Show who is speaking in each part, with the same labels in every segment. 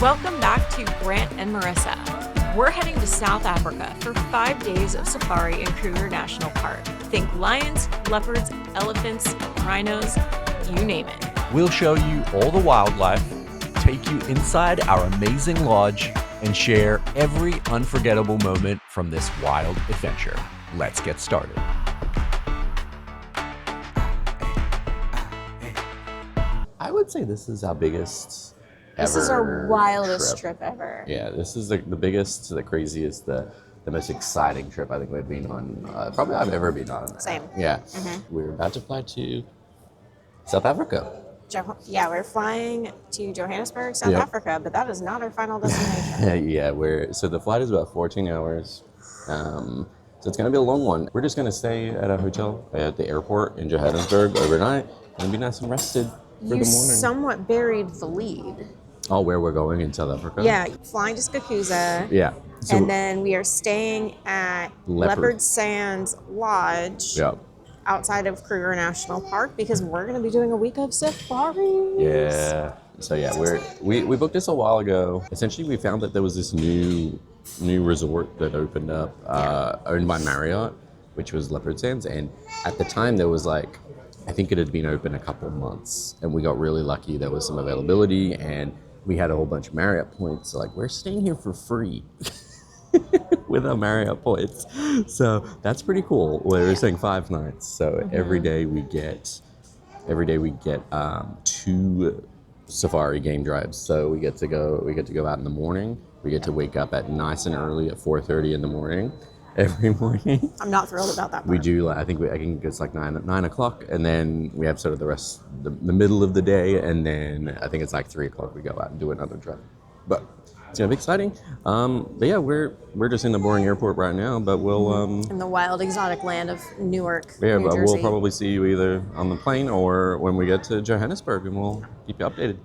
Speaker 1: Welcome back to Grant and Marissa. We're heading to South Africa for 5 days of safari in Kruger National Park. Think lions, leopards, elephants, rhinos, you name it.
Speaker 2: We'll show you all the wildlife, take you inside our amazing lodge, and share every unforgettable moment from this wild adventure. Let's get started. I would say this is our biggest
Speaker 1: This is our wildest trip ever.
Speaker 3: Yeah, this is the biggest, the craziest, the most exciting trip I think we've been on. Probably I've ever been on.
Speaker 1: Same.
Speaker 3: Yeah. Mm-hmm. We're about to fly to South Africa.
Speaker 1: Yeah, we're flying to Johannesburg, South Africa, but that is not our final destination.
Speaker 3: So the flight is about 14 hours. So it's going to be a long one. We're just going to stay at a hotel at the airport in Johannesburg overnight and be nice and rested for the morning.
Speaker 1: You somewhat buried the lead.
Speaker 3: Oh, where we're going in South Africa?
Speaker 1: Yeah, flying to Skakuza.
Speaker 3: Yeah. So,
Speaker 1: and then we are staying at Leopard Sands Lodge.
Speaker 3: Yeah.
Speaker 1: Outside of Kruger National Park because we're going to be doing a week of safari.
Speaker 3: Yeah. So yeah, we booked this a while ago. Essentially, we found that there was this new resort that opened up, owned by Marriott, which was Leopard Sands, and at the time there was I think it had been open a couple of months, and we got really lucky. There was some availability, and we had a whole bunch of Marriott points. So we're staying here for free. With our Marriott points, so that's pretty cool. We're staying 5 nights, so every day we get 2 safari game drives. So we get to go out in the morning. We get to wake up at nice and early at 4:30 in the morning every morning.
Speaker 1: I'm not thrilled about that part.
Speaker 3: We do. I think it's like 9 o'clock, and then we have sort of the rest, the middle of the day, and then I think it's like 3 o'clock we go out and do another drive. But it's gonna be exciting. But yeah, we're just in the boring airport right now, but we'll
Speaker 1: in the wild exotic land of Newark.
Speaker 3: Yeah,
Speaker 1: New
Speaker 3: but
Speaker 1: Jersey.
Speaker 3: we'll probably see you either on the plane or when we get to Johannesburg, and we'll keep you updated.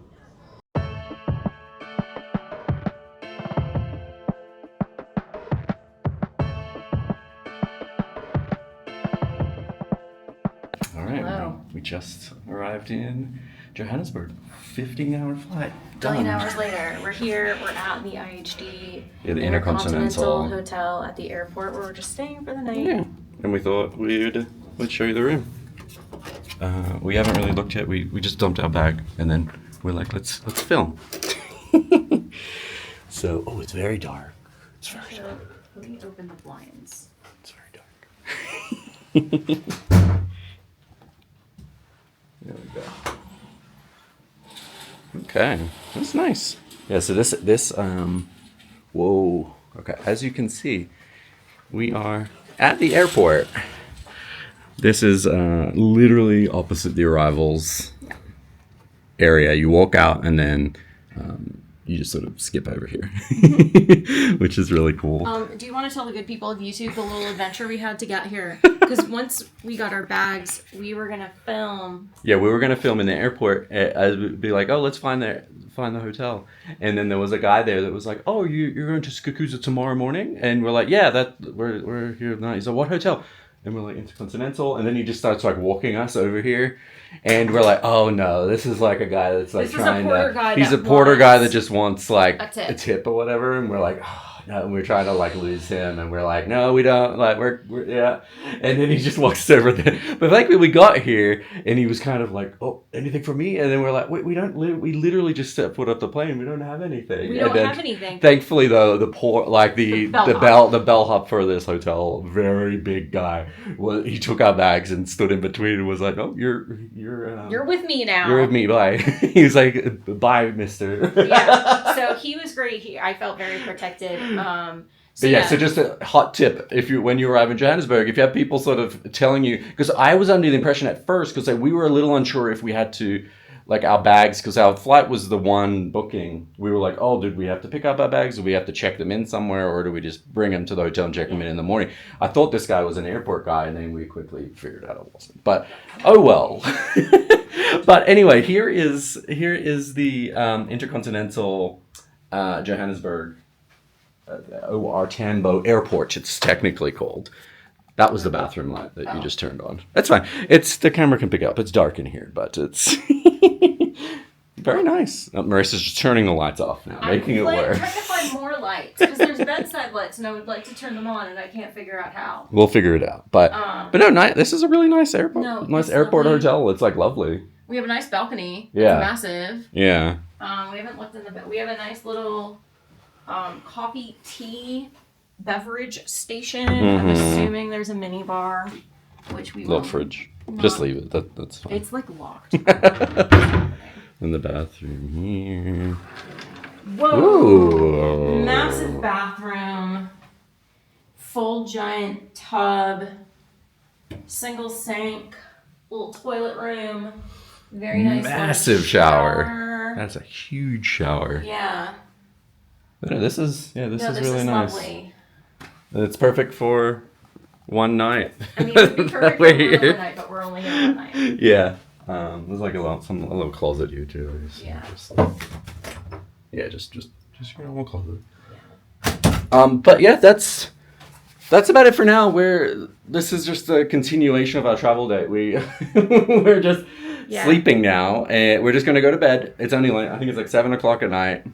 Speaker 3: All right,
Speaker 4: Hello.
Speaker 3: we just arrived in Johannesburg. 15-hour flight.
Speaker 4: Billion
Speaker 3: Done.
Speaker 4: hours later, we're here. We're at the IHD,
Speaker 3: Yeah, the Intercontinental
Speaker 4: Hotel at the airport where we're just staying for the night.
Speaker 3: Yeah, and we thought we'd show you the room. We haven't really looked yet. We just dumped our bag, and then we're like, let's film. So, it's very dark. It's very dark.
Speaker 4: Let me open the blinds.
Speaker 3: It's very dark. There we go. Okay, that's nice. Yeah, so this whoa. Okay, as you can see, we are at the airport. This is literally opposite the arrivals area. You walk out and then you just sort of skip over here, which is really cool.
Speaker 4: Do you want to tell the good people of YouTube the little adventure we had to get here? Because once we got our bags, we were gonna film.
Speaker 3: Yeah, we were gonna film in the airport. I'd be like, let's find the hotel. And then there was a guy there that was like, you're going to Skakuza tomorrow morning? And we're like, yeah, we're here tonight. He's like, what hotel? And we're like, Intercontinental. And then he just starts walking us over here. And we're like, oh no, this is like a guy that's
Speaker 4: He's a
Speaker 3: porter guy that just wants
Speaker 4: a
Speaker 3: tip or whatever. And we're like, no, and we're trying to lose him, and we're like, no, we don't. We're yeah. And then he just walks over there. But thankfully we got here, and he was kind of like, anything for me? And then we're like, wait, we don't. We literally just set foot up the plane. We don't have anything.
Speaker 4: We don't have anything.
Speaker 3: Thankfully, though, the bellhop for this hotel, very big guy, he took our bags and stood in between and was like, you're
Speaker 4: with me now.
Speaker 3: You're with me. Bye. He was like, bye, mister.
Speaker 4: Yeah. So he was great. I felt very protected.
Speaker 3: So just a hot tip: when you arrive in Johannesburg, if you have people sort of telling you, because I was under the impression at first, because we were a little unsure if we had to, our bags, because our flight was the one booking. We were like, did we have to pick up our bags? Do we have to check them in somewhere, or do we just bring them to the hotel and check them in the morning? I thought this guy was an airport guy, and then we quickly figured out it wasn't. But oh well. But anyway, here is the Intercontinental Johannesburg. OR Tambo Airport, it's technically called. That was the bathroom light that you just turned on. That's fine. The camera can pick up. It's dark in here, but it's Very nice. Marissa's just turning the lights off now, making it work.
Speaker 4: I'm trying to find more lights because there's bedside lights, and I would like to turn them on, and I can't figure out how.
Speaker 3: We'll figure it out. But no, this is a really nice airport. Nice airport
Speaker 4: lovely.
Speaker 3: hotel. It's like lovely.
Speaker 4: We have a nice balcony.
Speaker 3: Yeah.
Speaker 4: It's massive.
Speaker 3: Yeah.
Speaker 4: We haven't looked in we have a nice little coffee tea beverage station. I'm assuming there's a mini bar, which we
Speaker 3: Little fridge. Just leave it. That's fine.
Speaker 4: It's like locked.
Speaker 3: In the bathroom here.
Speaker 4: Whoa!
Speaker 3: Ooh.
Speaker 4: Massive bathroom, full giant tub, single sink, little toilet room, very nice
Speaker 3: massive shower. That's a huge shower.
Speaker 4: Yeah.
Speaker 3: But no, this is really nice.
Speaker 4: Lovely.
Speaker 3: It's perfect for one night.
Speaker 4: I mean, it would be perfect for one night, but we're only here one night.
Speaker 3: Yeah. There's like a little closet here too.
Speaker 4: Yeah.
Speaker 3: Just your normal closet. Yeah. But yeah, that's about it for now. This is just a continuation of our travel day. We're just sleeping now, and we're just gonna go to bed. It's only like I think it's like 7:00 at night.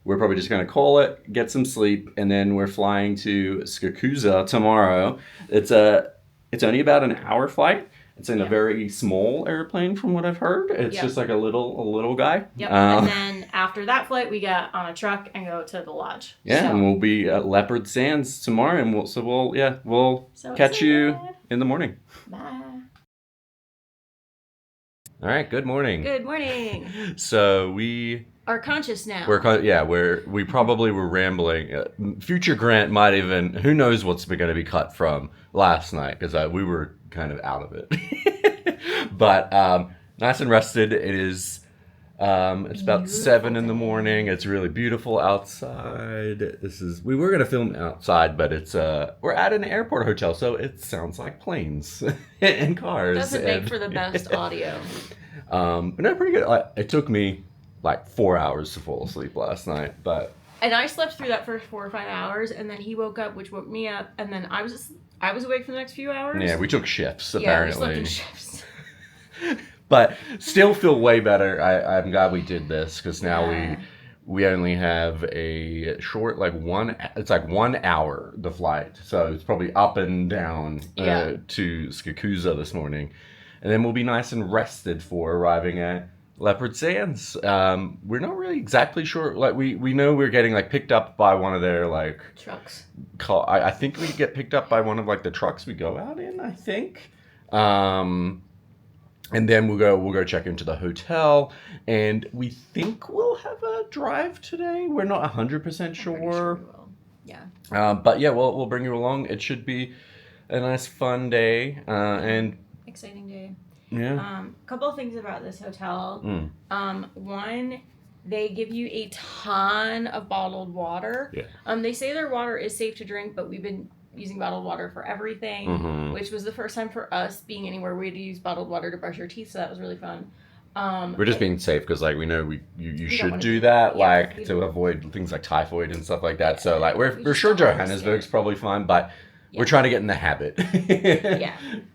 Speaker 3: We're probably just gonna call it, get some sleep, and then we're flying to Skakusa tomorrow. It's only about an hour flight. It's in a very small airplane, from what I've heard. It's just like a little guy.
Speaker 4: Yep. And then after that flight, we get on a truck and go to the lodge.
Speaker 3: Yeah, and we'll be at Leopard Sands tomorrow, and we'll catch you in the morning.
Speaker 4: Bye.
Speaker 3: All right. Good morning.
Speaker 4: Good morning.
Speaker 3: So we
Speaker 4: are conscious now.
Speaker 3: We probably were rambling. Future Grant might even, who knows what's going to be cut from last night, because we were kind of out of it. But nice and rested. It is it's about 7 in the morning. It's really beautiful outside. We were going to film outside, but it's we're at an airport hotel, so it sounds like planes and cars.
Speaker 4: Doesn't make for the best audio.
Speaker 3: But no, pretty good. It took me like 4 hours to fall asleep last night,
Speaker 4: and I slept through that first 4 or 5 hours, and then he woke up, which woke me up, and then I was awake for the next few hours.
Speaker 3: Yeah, we took shifts apparently.
Speaker 4: Yeah, we slept in shifts.
Speaker 3: But still feel way better. I'm glad we did this, because now we only have a short it's like 1 hour the flight, so it's probably up and down to Skakusa this morning, and then we'll be nice and rested for arriving at Leopard Sands. We're not really exactly sure. Like we know we're getting picked up by one of their
Speaker 4: trucks.
Speaker 3: I think we get picked up by one of the trucks we go out in. I think. And then we'll go check into the hotel, and we think we'll have a drive today. We're not 100% sure.
Speaker 4: We will.
Speaker 3: Yeah. But yeah, we'll bring you along. It should be a nice, fun day, and
Speaker 4: exciting day.
Speaker 3: Yeah.
Speaker 4: Couple of things about this hotel. One, they give you a ton of bottled water.
Speaker 3: Yeah.
Speaker 4: They say their water is safe to drink, but we've been using bottled water for everything, which was the first time for us being anywhere we had to use bottled water to brush our teeth, so that was really fun.
Speaker 3: We're just being safe because we know you should do that to avoid things like typhoid and stuff like that. So we're sure Johannesburg's probably fine, but we're trying to get in the habit.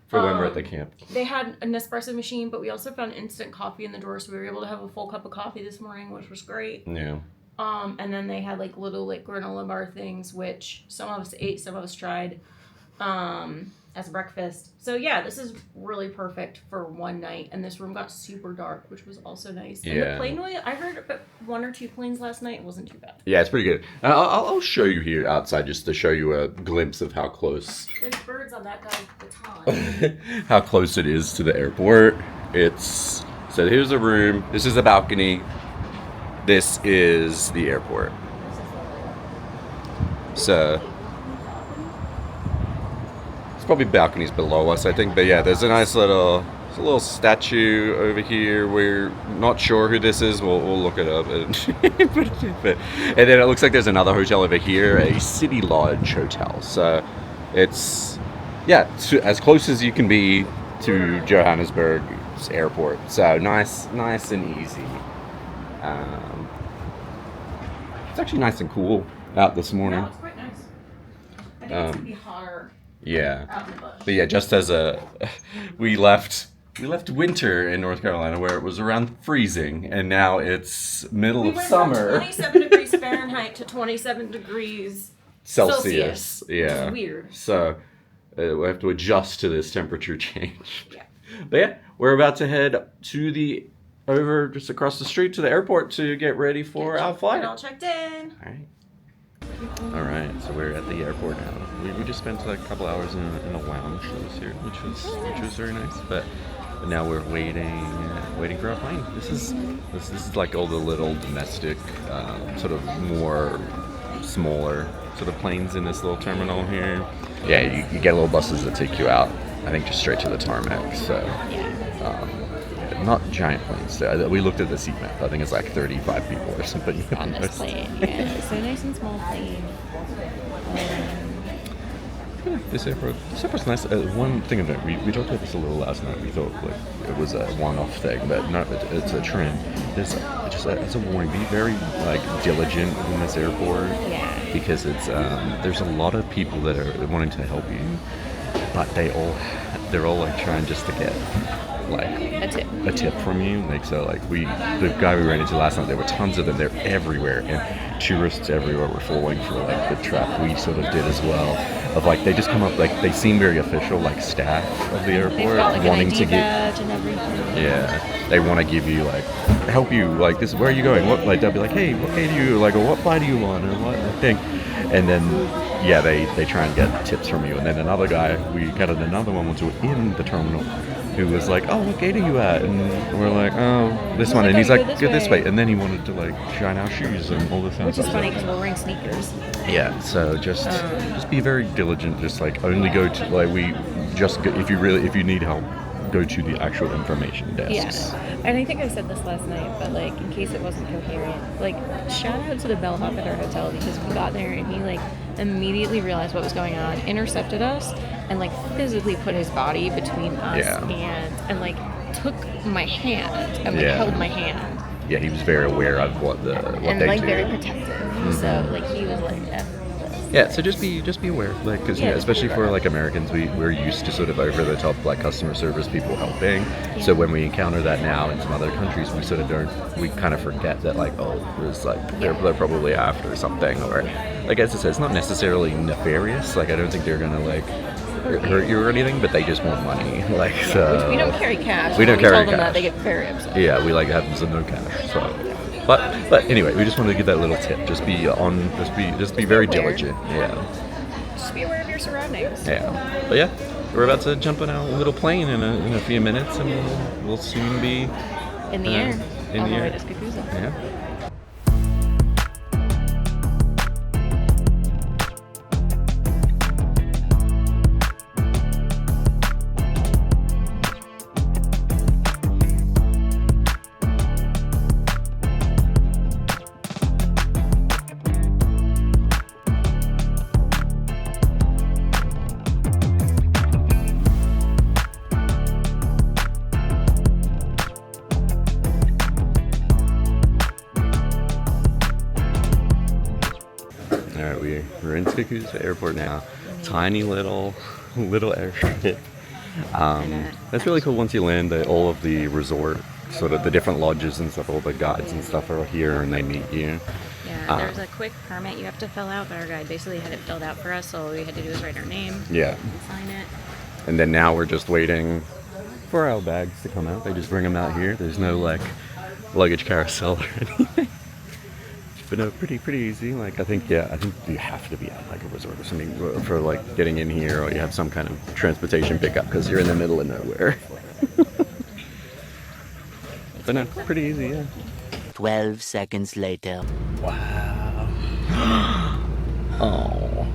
Speaker 3: For when we're at the camp. They
Speaker 4: had an espresso machine, but we also found instant coffee in the drawer, so we were able to have a full cup of coffee this morning, which was great.
Speaker 3: Yeah.
Speaker 4: And then they had little granola bar things, which some of us ate, some of us tried, as breakfast. So yeah, this is really perfect for one night. And this room got super dark, which was also nice.
Speaker 3: Yeah.
Speaker 4: And the plane noise, I heard about 1 or 2 planes last night. It wasn't too bad.
Speaker 3: Yeah, it's pretty good. I'll show you here outside just to show you a glimpse of how close.
Speaker 4: There's birds on that guy's baton.
Speaker 3: How close it is to the airport. So here's a room. This is a balcony. This is the airport. So it's probably balconies below us, I think. But yeah, there's a nice little statue over here. We're not sure who this is. We'll look it up. And then it looks like there's another hotel over here, a City Lodge hotel. So it's as close as you can be to Johannesburg's airport. So nice and easy. It's actually nice and cool out this morning.
Speaker 4: No, it's quite nice. I think it's going to be hotter
Speaker 3: Yeah.
Speaker 4: out in the bush.
Speaker 3: But yeah, just as we left we left winter in North Carolina where it was around freezing, and now it's middle of
Speaker 4: went
Speaker 3: summer.
Speaker 4: from 27 degrees Fahrenheit to 27 degrees
Speaker 3: Celsius.
Speaker 4: Which
Speaker 3: Yeah.
Speaker 4: is weird.
Speaker 3: So we have to adjust to this temperature change.
Speaker 4: Yeah.
Speaker 3: But yeah, we're about to head to over just across the street to the airport to get ready for our flight.
Speaker 4: Get all checked in.
Speaker 3: All right, so we're at the airport now. We just spent a couple hours in a lounge that was here, which was very nice. But now we're waiting for our plane. This is like all the little domestic, sort of more smaller sort of planes in this little terminal here. Yeah, you get little buses that take you out, I think, just straight to the tarmac. So, not giant planes. We looked at the seat map. I think it's like 35 people or something
Speaker 4: On this plane. Yeah, it's a nice and small plane.
Speaker 3: This airport's nice. One thing of note, we talked about this a little last night. We thought like it was a one-off thing, but no, it's a trend. There's as a warning, be very like diligent in this airport, because it's there's a lot of people that are wanting to help you, but they're all like trying just to get like a tip from you. Like, so like the guy we ran into last night, there were tons of them. They're everywhere, and tourists everywhere were falling for like the trap we sort of did as well. Of like, they just come up, like they seem very official, like staff of the airport,
Speaker 4: They've got, like,
Speaker 3: wanting
Speaker 4: an ID
Speaker 3: to get
Speaker 4: badge and everything.
Speaker 3: yeah, they want to give you like help you, like this, where are you going, what, like they'll be like, hey, what gate do you like, or what flight do you want, or what thing, and then yeah, they try and get tips from you. And then another guy, we got another one who was in the terminal, who was like, oh, what gate are you at? And we're like, oh, this one. And he's like, go this way. And then he wanted to like shine our shoes and all this kind of
Speaker 4: Which is
Speaker 3: stuff.
Speaker 4: funny because we're wearing sneakers.
Speaker 3: Yeah, so just be very diligent. Just like only go to like if you need help, go to the actual information desks.
Speaker 4: Yeah, and I think I said this last night, but like in case it wasn't coherent, like shout out to the bellhop at our hotel, because we got there and he like immediately realized what was going on, intercepted us, and like physically put his body between us and like took my hand and like held my hand.
Speaker 3: Yeah, he was very aware of what they do.
Speaker 4: Very protective. Mm-hmm. So like he was like,
Speaker 3: yeah, so just be aware, like, because especially for like Americans, we're used to sort of over the top like customer service people helping. Yeah. So when we encounter that now in some other countries, we kind of forget that like, oh, there's like they're probably after something, or like as I said, it's not necessarily nefarious. Like I don't think they're gonna like hurt you or anything, but they just want money. Like so.
Speaker 4: Which we don't carry cash.
Speaker 3: We don't carry
Speaker 4: tell
Speaker 3: cash.
Speaker 4: them that, they get very upset.
Speaker 3: Yeah, we like having some no cash. So. But anyway, we just wanted to give that little tip. Just be very diligent. Yeah.
Speaker 4: Just be aware of your surroundings.
Speaker 3: Yeah. But yeah, we're about to jump on our little plane in a few minutes, and we'll soon be
Speaker 4: in the air.
Speaker 3: In the
Speaker 4: way
Speaker 3: air.
Speaker 4: to Skakusa.
Speaker 3: Yeah. We're in Skakusa Airport now. Tiny little airstrip. That's really cool. Once you land, all of the resort, sort of the different lodges and stuff, all the guides and stuff are here, and they meet you.
Speaker 4: Yeah, there's a quick permit you have to fill out, but our guide basically had it filled out for us, so all we had to do was write our name.
Speaker 3: Yeah.
Speaker 4: And sign it.
Speaker 3: And then now we're just waiting for our bags to come out. They just bring them out here. There's no like luggage carousel or anything. But no, pretty easy. Like I think you have to be at like a resort or something for like getting in here, or you have some kind of transportation pickup because you're in the middle of nowhere. But no, pretty easy, yeah.
Speaker 5: 12 seconds later.
Speaker 3: Wow. Oh.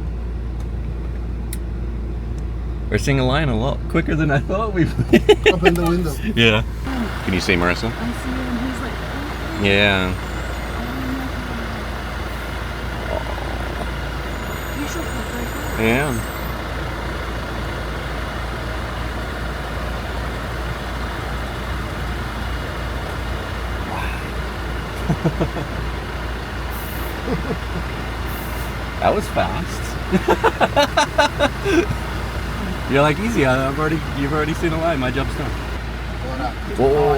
Speaker 3: We're seeing a lion a lot quicker than I thought we would.
Speaker 6: Up in the window.
Speaker 3: Yeah. Can you see Marissa?
Speaker 6: I see him. He's like,
Speaker 3: Yeah.
Speaker 6: you should look right there.
Speaker 3: Yeah. That was fast. You're like, easy. You've already seen a lion. My job's done.
Speaker 6: What up?
Speaker 7: Whoa,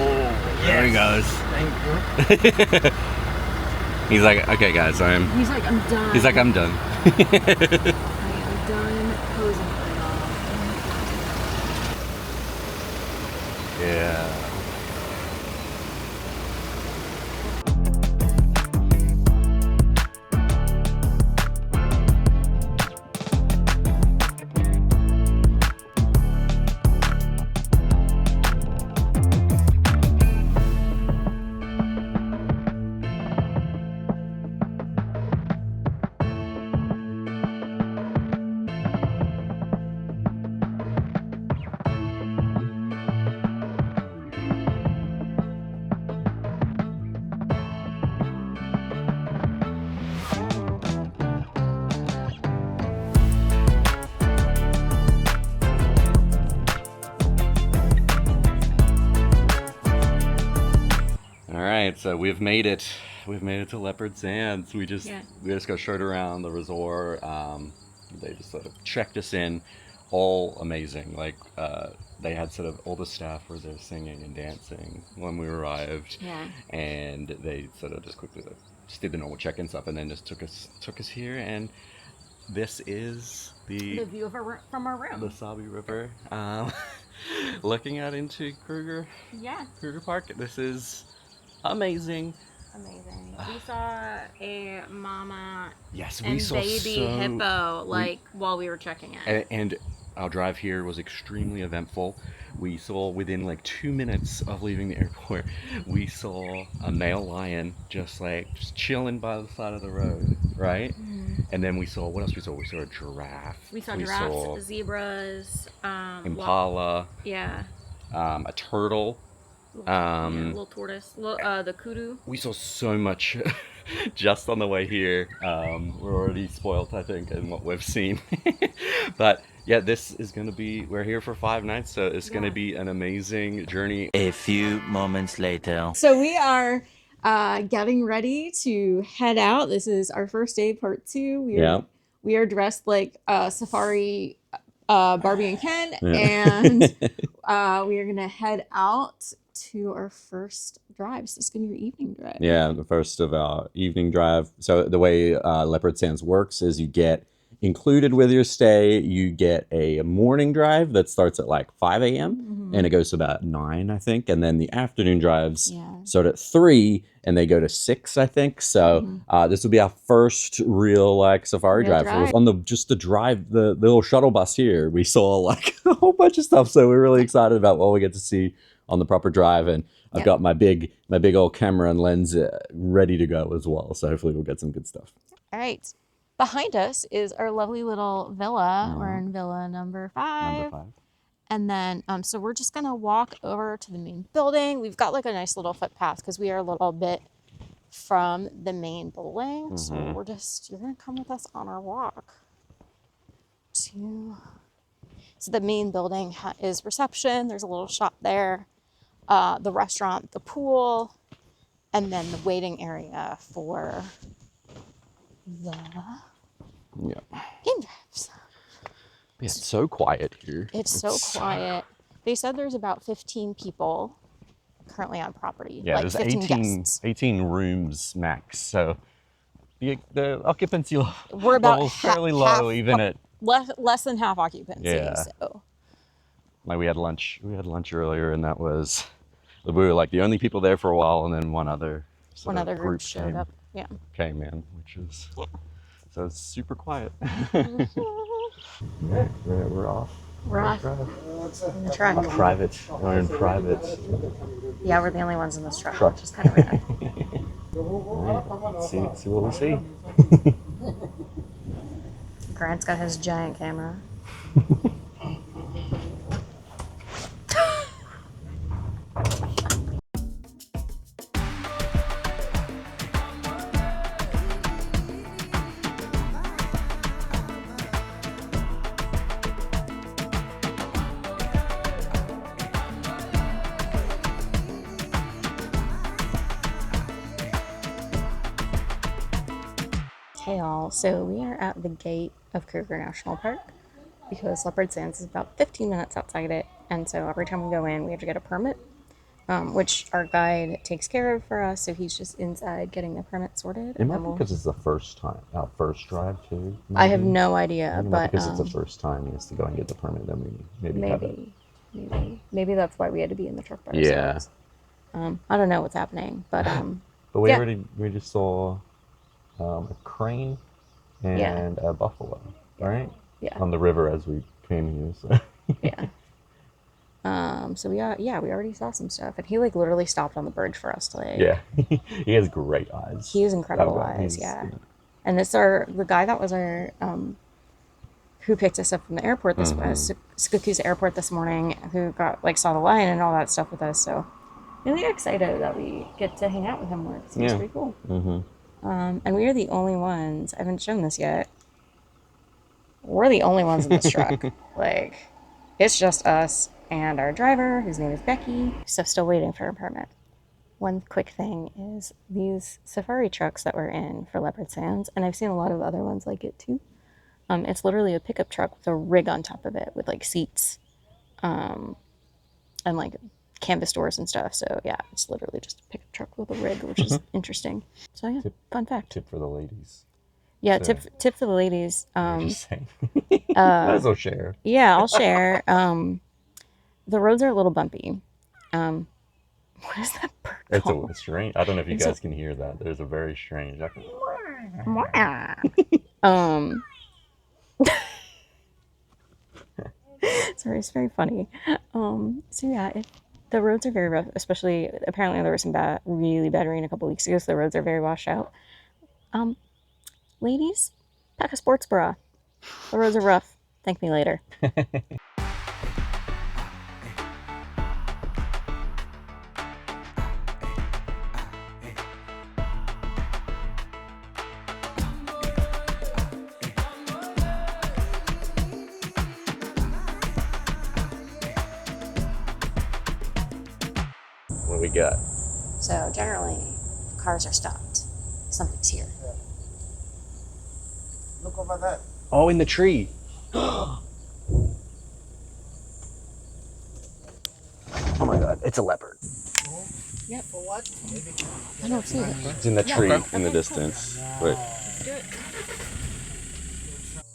Speaker 7: there he goes.
Speaker 6: Thank you.
Speaker 7: He's like, okay, guys,
Speaker 4: He's like, I'm done.
Speaker 7: He's like, I'm done.
Speaker 4: I am done posing for y'all.
Speaker 7: Yeah. All right, so we've made it. We've made it to Leopard Sands. We just got showed around the resort. They just sort of checked us in. All amazing. Like they had sort of all the staff were there singing and dancing when we arrived.
Speaker 4: Yeah.
Speaker 7: And they sort of just quickly just did the normal check-in stuff, and then just took us here. And this is
Speaker 4: The view from our room.
Speaker 7: the Sabi River. Looking out into Kruger Park. This is amazing.
Speaker 4: Amazing. We saw a mama
Speaker 7: Yes, we
Speaker 4: and
Speaker 7: saw
Speaker 4: baby
Speaker 7: so
Speaker 4: hippo while we were checking in.
Speaker 7: and our drive here was extremely eventful. We saw within like 2 minutes of leaving the airport, we saw a male lion just chilling by the side of the road, right?
Speaker 4: Mm-hmm.
Speaker 7: And then we saw, what else we saw? We saw a giraffe.
Speaker 4: We saw giraffes, zebras,
Speaker 7: impala.
Speaker 4: yeah.
Speaker 7: A turtle.
Speaker 4: Little tortoise, the kudu.
Speaker 7: We saw so much just on the way here. We're already spoiled, I think, in what we've seen. But yeah, this is going to be, we're here for 5 nights, so it's going to be an amazing journey.
Speaker 5: A few moments later.
Speaker 4: So we are getting ready to head out. This is our first day, part 2. We are dressed like safari Barbie and Ken, and we are going to head out to our first drive. So it's going to be your evening drive.
Speaker 7: Yeah, the first of our evening drive. So the way Leopard Sands works is you get included with your stay, you get a morning drive that starts at like 5 a.m. and it goes to about 9, I think. And then the afternoon drives start at 3 and they go to 6, I think. So this will be our first real safari drive. On the drive, the little shuttle bus here, we saw like a whole bunch of stuff. So we're really excited about what we get to see on the proper drive. And I've got my big old camera and lens ready to go as well. So hopefully we'll get some good stuff.
Speaker 4: All right. Behind us is our lovely little villa. We're in villa number 5. And then, so we're just going to walk over to the main building. We've got like a nice little footpath because we are a little bit from the main building. So you're going to come with us on our walk to, so the main building is reception. There's a little shop there, the restaurant, the pool, and then the waiting area for the game drives.
Speaker 7: It's so quiet here.
Speaker 4: It's so quiet. They said there's about 15 people currently on property.
Speaker 7: Yeah,
Speaker 4: like
Speaker 7: there's
Speaker 4: 15
Speaker 7: 18 rooms max. So the occupancy
Speaker 4: we're about
Speaker 7: level is fairly low, even at
Speaker 4: less than half occupancy.
Speaker 7: Yeah.
Speaker 4: So
Speaker 7: like we had lunch earlier, and that was, we were like the only people there for a while, and then one other
Speaker 4: group showed up. Yeah.
Speaker 7: Came in, which is so it's super quiet. We're off.
Speaker 4: We're off in the truck.
Speaker 7: Private. We're in private.
Speaker 4: Yeah, we're the only ones in this truck. Which is kind of rad.
Speaker 7: Let's see what we see.
Speaker 4: Grant's got his giant camera. Hey y'all, so we are at the gate of Kruger National Park because Leopard Sands is about 15 minutes outside it, and so every time we go in we have to get a permit, which our guide takes care of for us. So he's just inside getting the permit sorted.
Speaker 7: It might be because it's the first time, first drive too.
Speaker 4: I have
Speaker 7: maybe.
Speaker 4: no idea,
Speaker 7: Maybe not
Speaker 4: but
Speaker 7: because it's the first time he has to go and get the permit. Then we maybe have it.
Speaker 4: maybe that's why we had to be in the truck by
Speaker 7: Yeah.
Speaker 4: ourselves. I don't know what's happening, but
Speaker 7: But we
Speaker 4: yeah.
Speaker 7: we just saw a crane and a buffalo, right?
Speaker 4: Yeah.
Speaker 7: On the river as we came here. So.
Speaker 4: Yeah. So we already saw some stuff, and he like literally stopped on the bridge for us to like.
Speaker 7: Yeah, he has great eyes.
Speaker 4: He has incredible
Speaker 7: That guy,
Speaker 4: eyes. Yeah. And the guy that was our who picked us up from the airport this Skukusa airport this morning, who saw the lion and all that stuff with us. So really excited that we get to hang out with him more. It seems pretty cool. And we are the only ones. I haven't shown this yet. We're the only ones in this truck. Like, it's just us and our driver, whose name is Becky. So still waiting for a permit. One quick thing is these safari trucks that we're in for Leopard Sands, and I've seen a lot of other ones like it too. It's literally a pickup truck with a rig on top of it with like seats, and like canvas doors and stuff. So yeah, it's literally just a pickup truck with a rig, which is interesting. So yeah, fun fact.
Speaker 7: Tip for the ladies.
Speaker 4: Yeah, so, tip for the ladies.
Speaker 7: Just saying. Might as well share.
Speaker 4: Yeah, I'll share. The roads are a little bumpy. What is that bird
Speaker 7: It's
Speaker 4: called?
Speaker 7: a strange. I don't know if you guys can hear that. There's a very strange.
Speaker 4: Sorry, it's very funny. So yeah, the roads are very rough, especially apparently there was some really bad rain a couple weeks ago, so the roads are very washed out. Ladies, pack a sports bra. The roads are rough. Thank me later.
Speaker 7: What we got?
Speaker 4: So generally, cars are stopped. Something's here.
Speaker 6: Look over there.
Speaker 2: Oh, in the tree.
Speaker 7: Oh my god, it's a leopard.
Speaker 4: Yep.
Speaker 6: For what? Maybe.
Speaker 4: I don't see it.
Speaker 7: It's in the tree in the distance. Wait.
Speaker 4: Let's do it.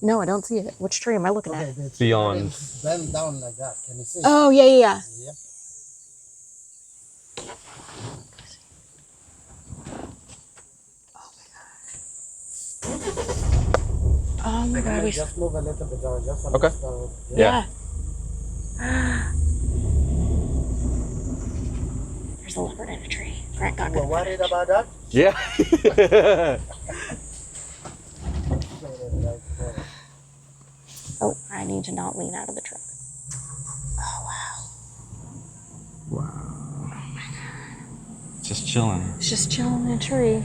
Speaker 4: No, I don't see it. Which tree am I looking at?
Speaker 6: It's
Speaker 7: Beyond.
Speaker 6: bend down like that. Can you see?
Speaker 4: Oh, yeah.
Speaker 6: Yep.
Speaker 4: Oh my god.
Speaker 6: Just move a little bit down. Just a
Speaker 7: Okay.
Speaker 6: little down.
Speaker 7: Yeah.
Speaker 4: There's a leopard in a tree. Grant got
Speaker 6: You were
Speaker 4: good
Speaker 6: worried
Speaker 4: footage.
Speaker 6: about that?
Speaker 7: Yeah.
Speaker 4: Oh, I need to not lean out of the truck. Oh, wow.
Speaker 7: Wow. Just chilling.
Speaker 4: It's just chilling in a tree.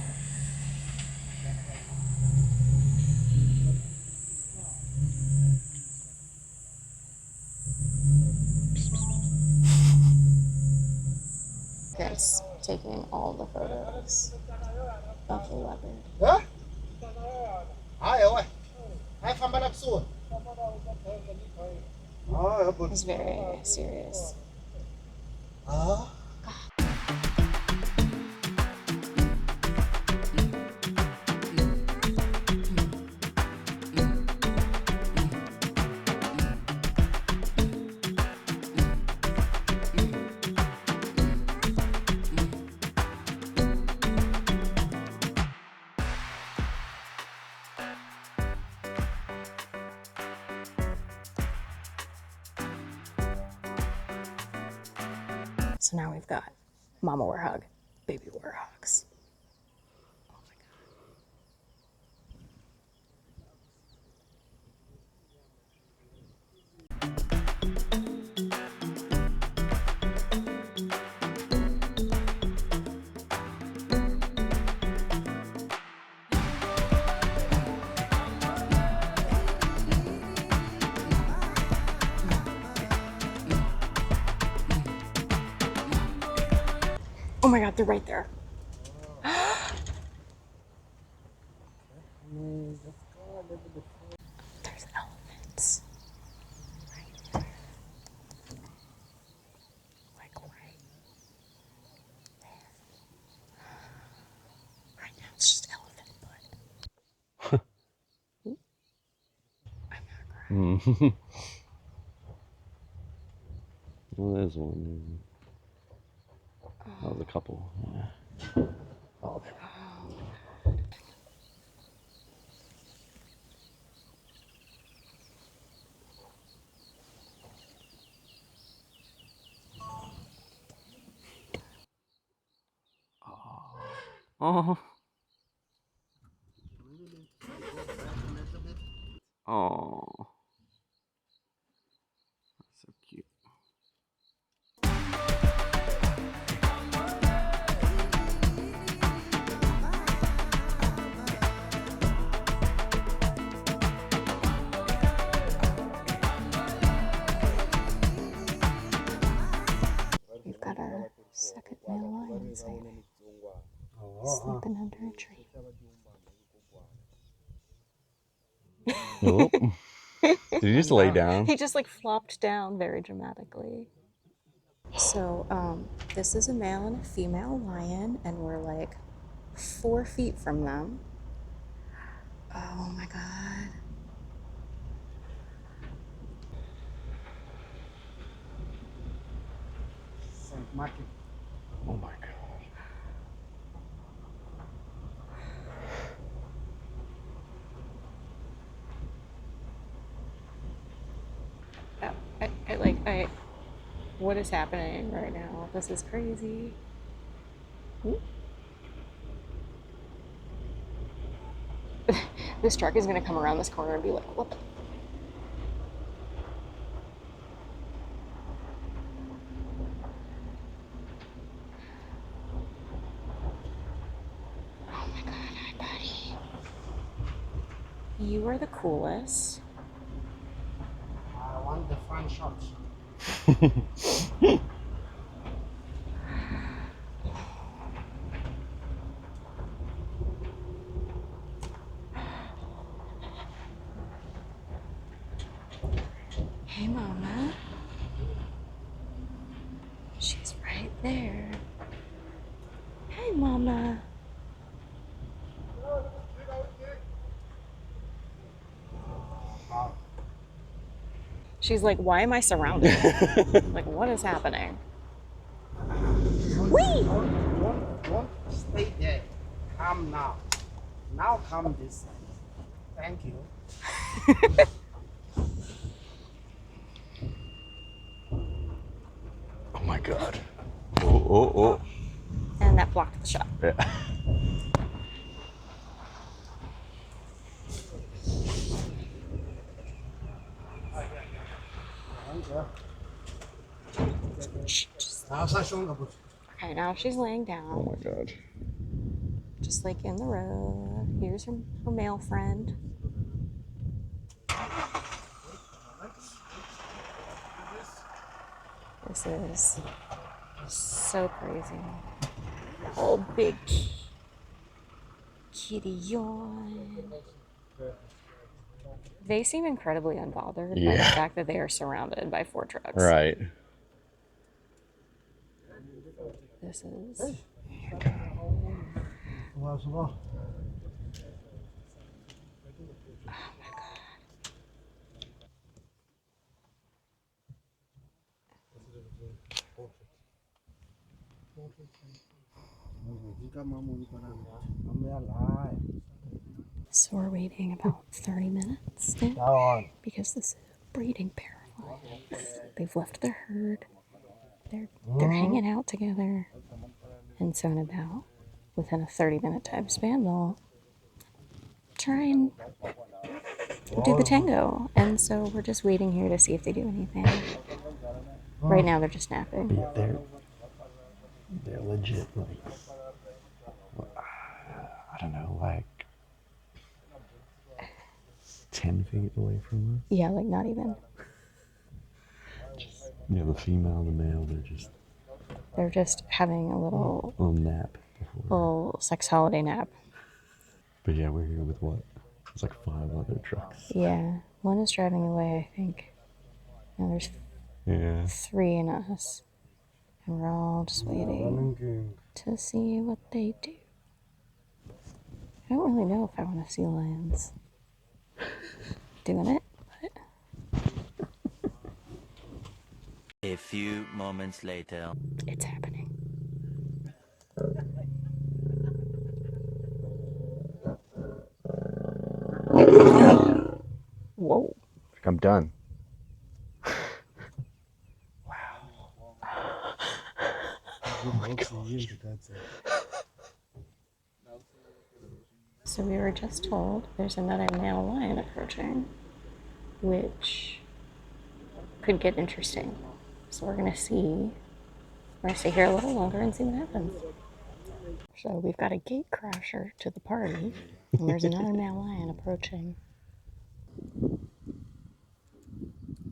Speaker 4: Grant's taking all the photos of the leopard.
Speaker 6: Huh? Hi, oi. Hi, from Balak soon. Oh, but.
Speaker 4: He's very serious.
Speaker 6: Ah.
Speaker 4: So now we've got Mama Warhog, Baby Warhogs. Oh my god, they're right there. There's elephants. Right there. Like right
Speaker 7: Mm. Well, there's one. That was a couple. Yeah. Oh, there Oh. Oh. That's so cute.
Speaker 8: We've got our second male lion sighting. Sleeping under a tree.
Speaker 7: Nope. Did you just lay down?
Speaker 8: He just like flopped down very dramatically. So, this is a male and a female lion, and we're like 4 feet from them. Oh my god.
Speaker 7: Oh my god.
Speaker 8: What is happening right now? This is crazy. This truck is gonna come around this corner and be like, what the? Oh my god, hi buddy. You are the coolest.
Speaker 6: I want the front shot.
Speaker 8: Hey, Mama. She's right there. Hey, Mama. She's like, why am I surrounded? Like, what is happening? Whee!
Speaker 6: Don't stay there. Come now. Now come this side. Thank you.
Speaker 7: Oh my god. Oh.
Speaker 8: And that blocked the shot.
Speaker 7: Yeah.
Speaker 8: Okay, now she's laying
Speaker 7: Oh
Speaker 8: down,
Speaker 7: my god.
Speaker 8: just like in the road. Here's her male friend. This is so crazy. Oh, big kitty yawn. They seem incredibly unbothered by the
Speaker 7: Yeah.
Speaker 8: fact that they are surrounded by 4 trucks.
Speaker 7: Right.
Speaker 8: This is. So we're waiting about 30 minutes now because this is a breeding pair of lions. They've left their herd. They're hanging out together. And so in about within a 30-minute time span, they'll try and do the tango. And so we're just waiting here to see if they do anything. Right now they're just napping.
Speaker 7: Yeah, they're legit like, I don't know, like 10 feet away from us.
Speaker 8: Yeah, like not even.
Speaker 7: Yeah, the female, the male,
Speaker 8: They're just having a little
Speaker 7: nap before.
Speaker 8: little sex holiday nap.
Speaker 7: But yeah, we're here with what? It's like 5 other trucks.
Speaker 8: Yeah, one is driving away, I think. And there's
Speaker 7: Yeah.
Speaker 8: 3 in us. And we're all just waiting to see what they do. I don't really know if I want to see lions doing it, but
Speaker 5: A few moments later.
Speaker 8: It's happening.
Speaker 7: Whoa. I'm done.
Speaker 8: So we were just told there's another male lion approaching, which could get interesting. So we're gonna stay here a little longer and see what happens. So we've got a gate crasher to the party, and there's another male lion approaching.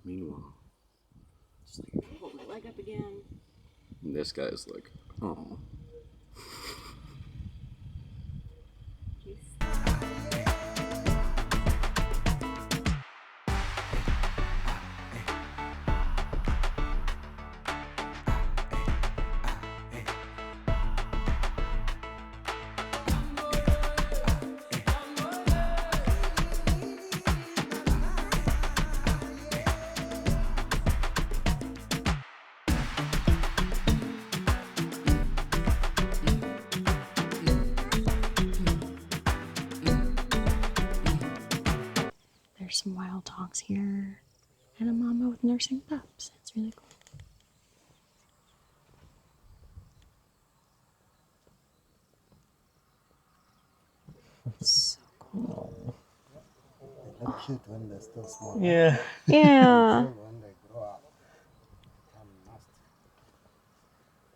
Speaker 7: Meanwhile,
Speaker 4: Hold my leg up again.
Speaker 7: this guy's like, oh.
Speaker 8: There's some wild dogs here, and a mama with nursing pups. It's really cool. So cool.
Speaker 6: They look cute when they're still small.
Speaker 7: Yeah.
Speaker 8: Yeah.
Speaker 6: When they grow up, become nasty.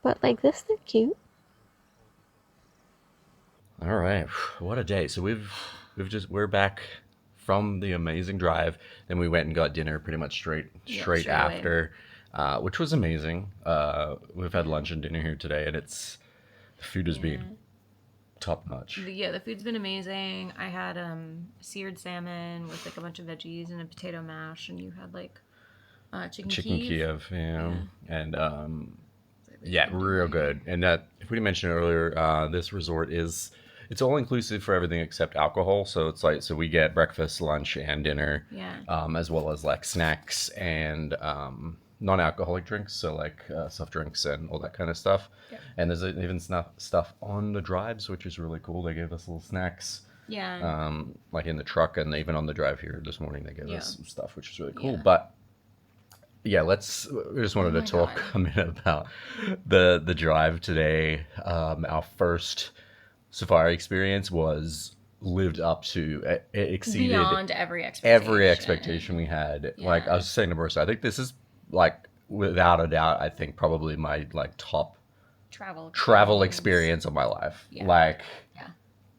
Speaker 8: But like this, they're cute.
Speaker 2: All right, what a day. So we're back from the amazing drive. Then we went and got dinner pretty much straight
Speaker 4: straight
Speaker 2: after, which was amazing. We've had lunch and dinner here today, and the food has been top notch.
Speaker 4: Yeah, the food's been amazing. I had seared salmon with like a bunch of veggies and a potato mash, and you had like chicken
Speaker 2: Kiev, yeah. And yeah, real good. And that, if we didn't mention it earlier, this resort it's all inclusive for everything except alcohol. So it's like, so we get breakfast, lunch, and dinner, as well as like snacks and non-alcoholic drinks, so like soft drinks and all that kind of stuff. And there's even stuff on the drives, which is really cool. They gave us little snacks, like in the truck, and even on the drive here this morning they gave us some stuff, which is really cool. But yeah, we just wanted to talk a minute about the drive today. Our first safari experience lived up to, it exceeded
Speaker 4: beyond every expectation
Speaker 2: we had. Like I was saying to Marissa, I think this is like, without a doubt, I think probably my like top travel experience of my life.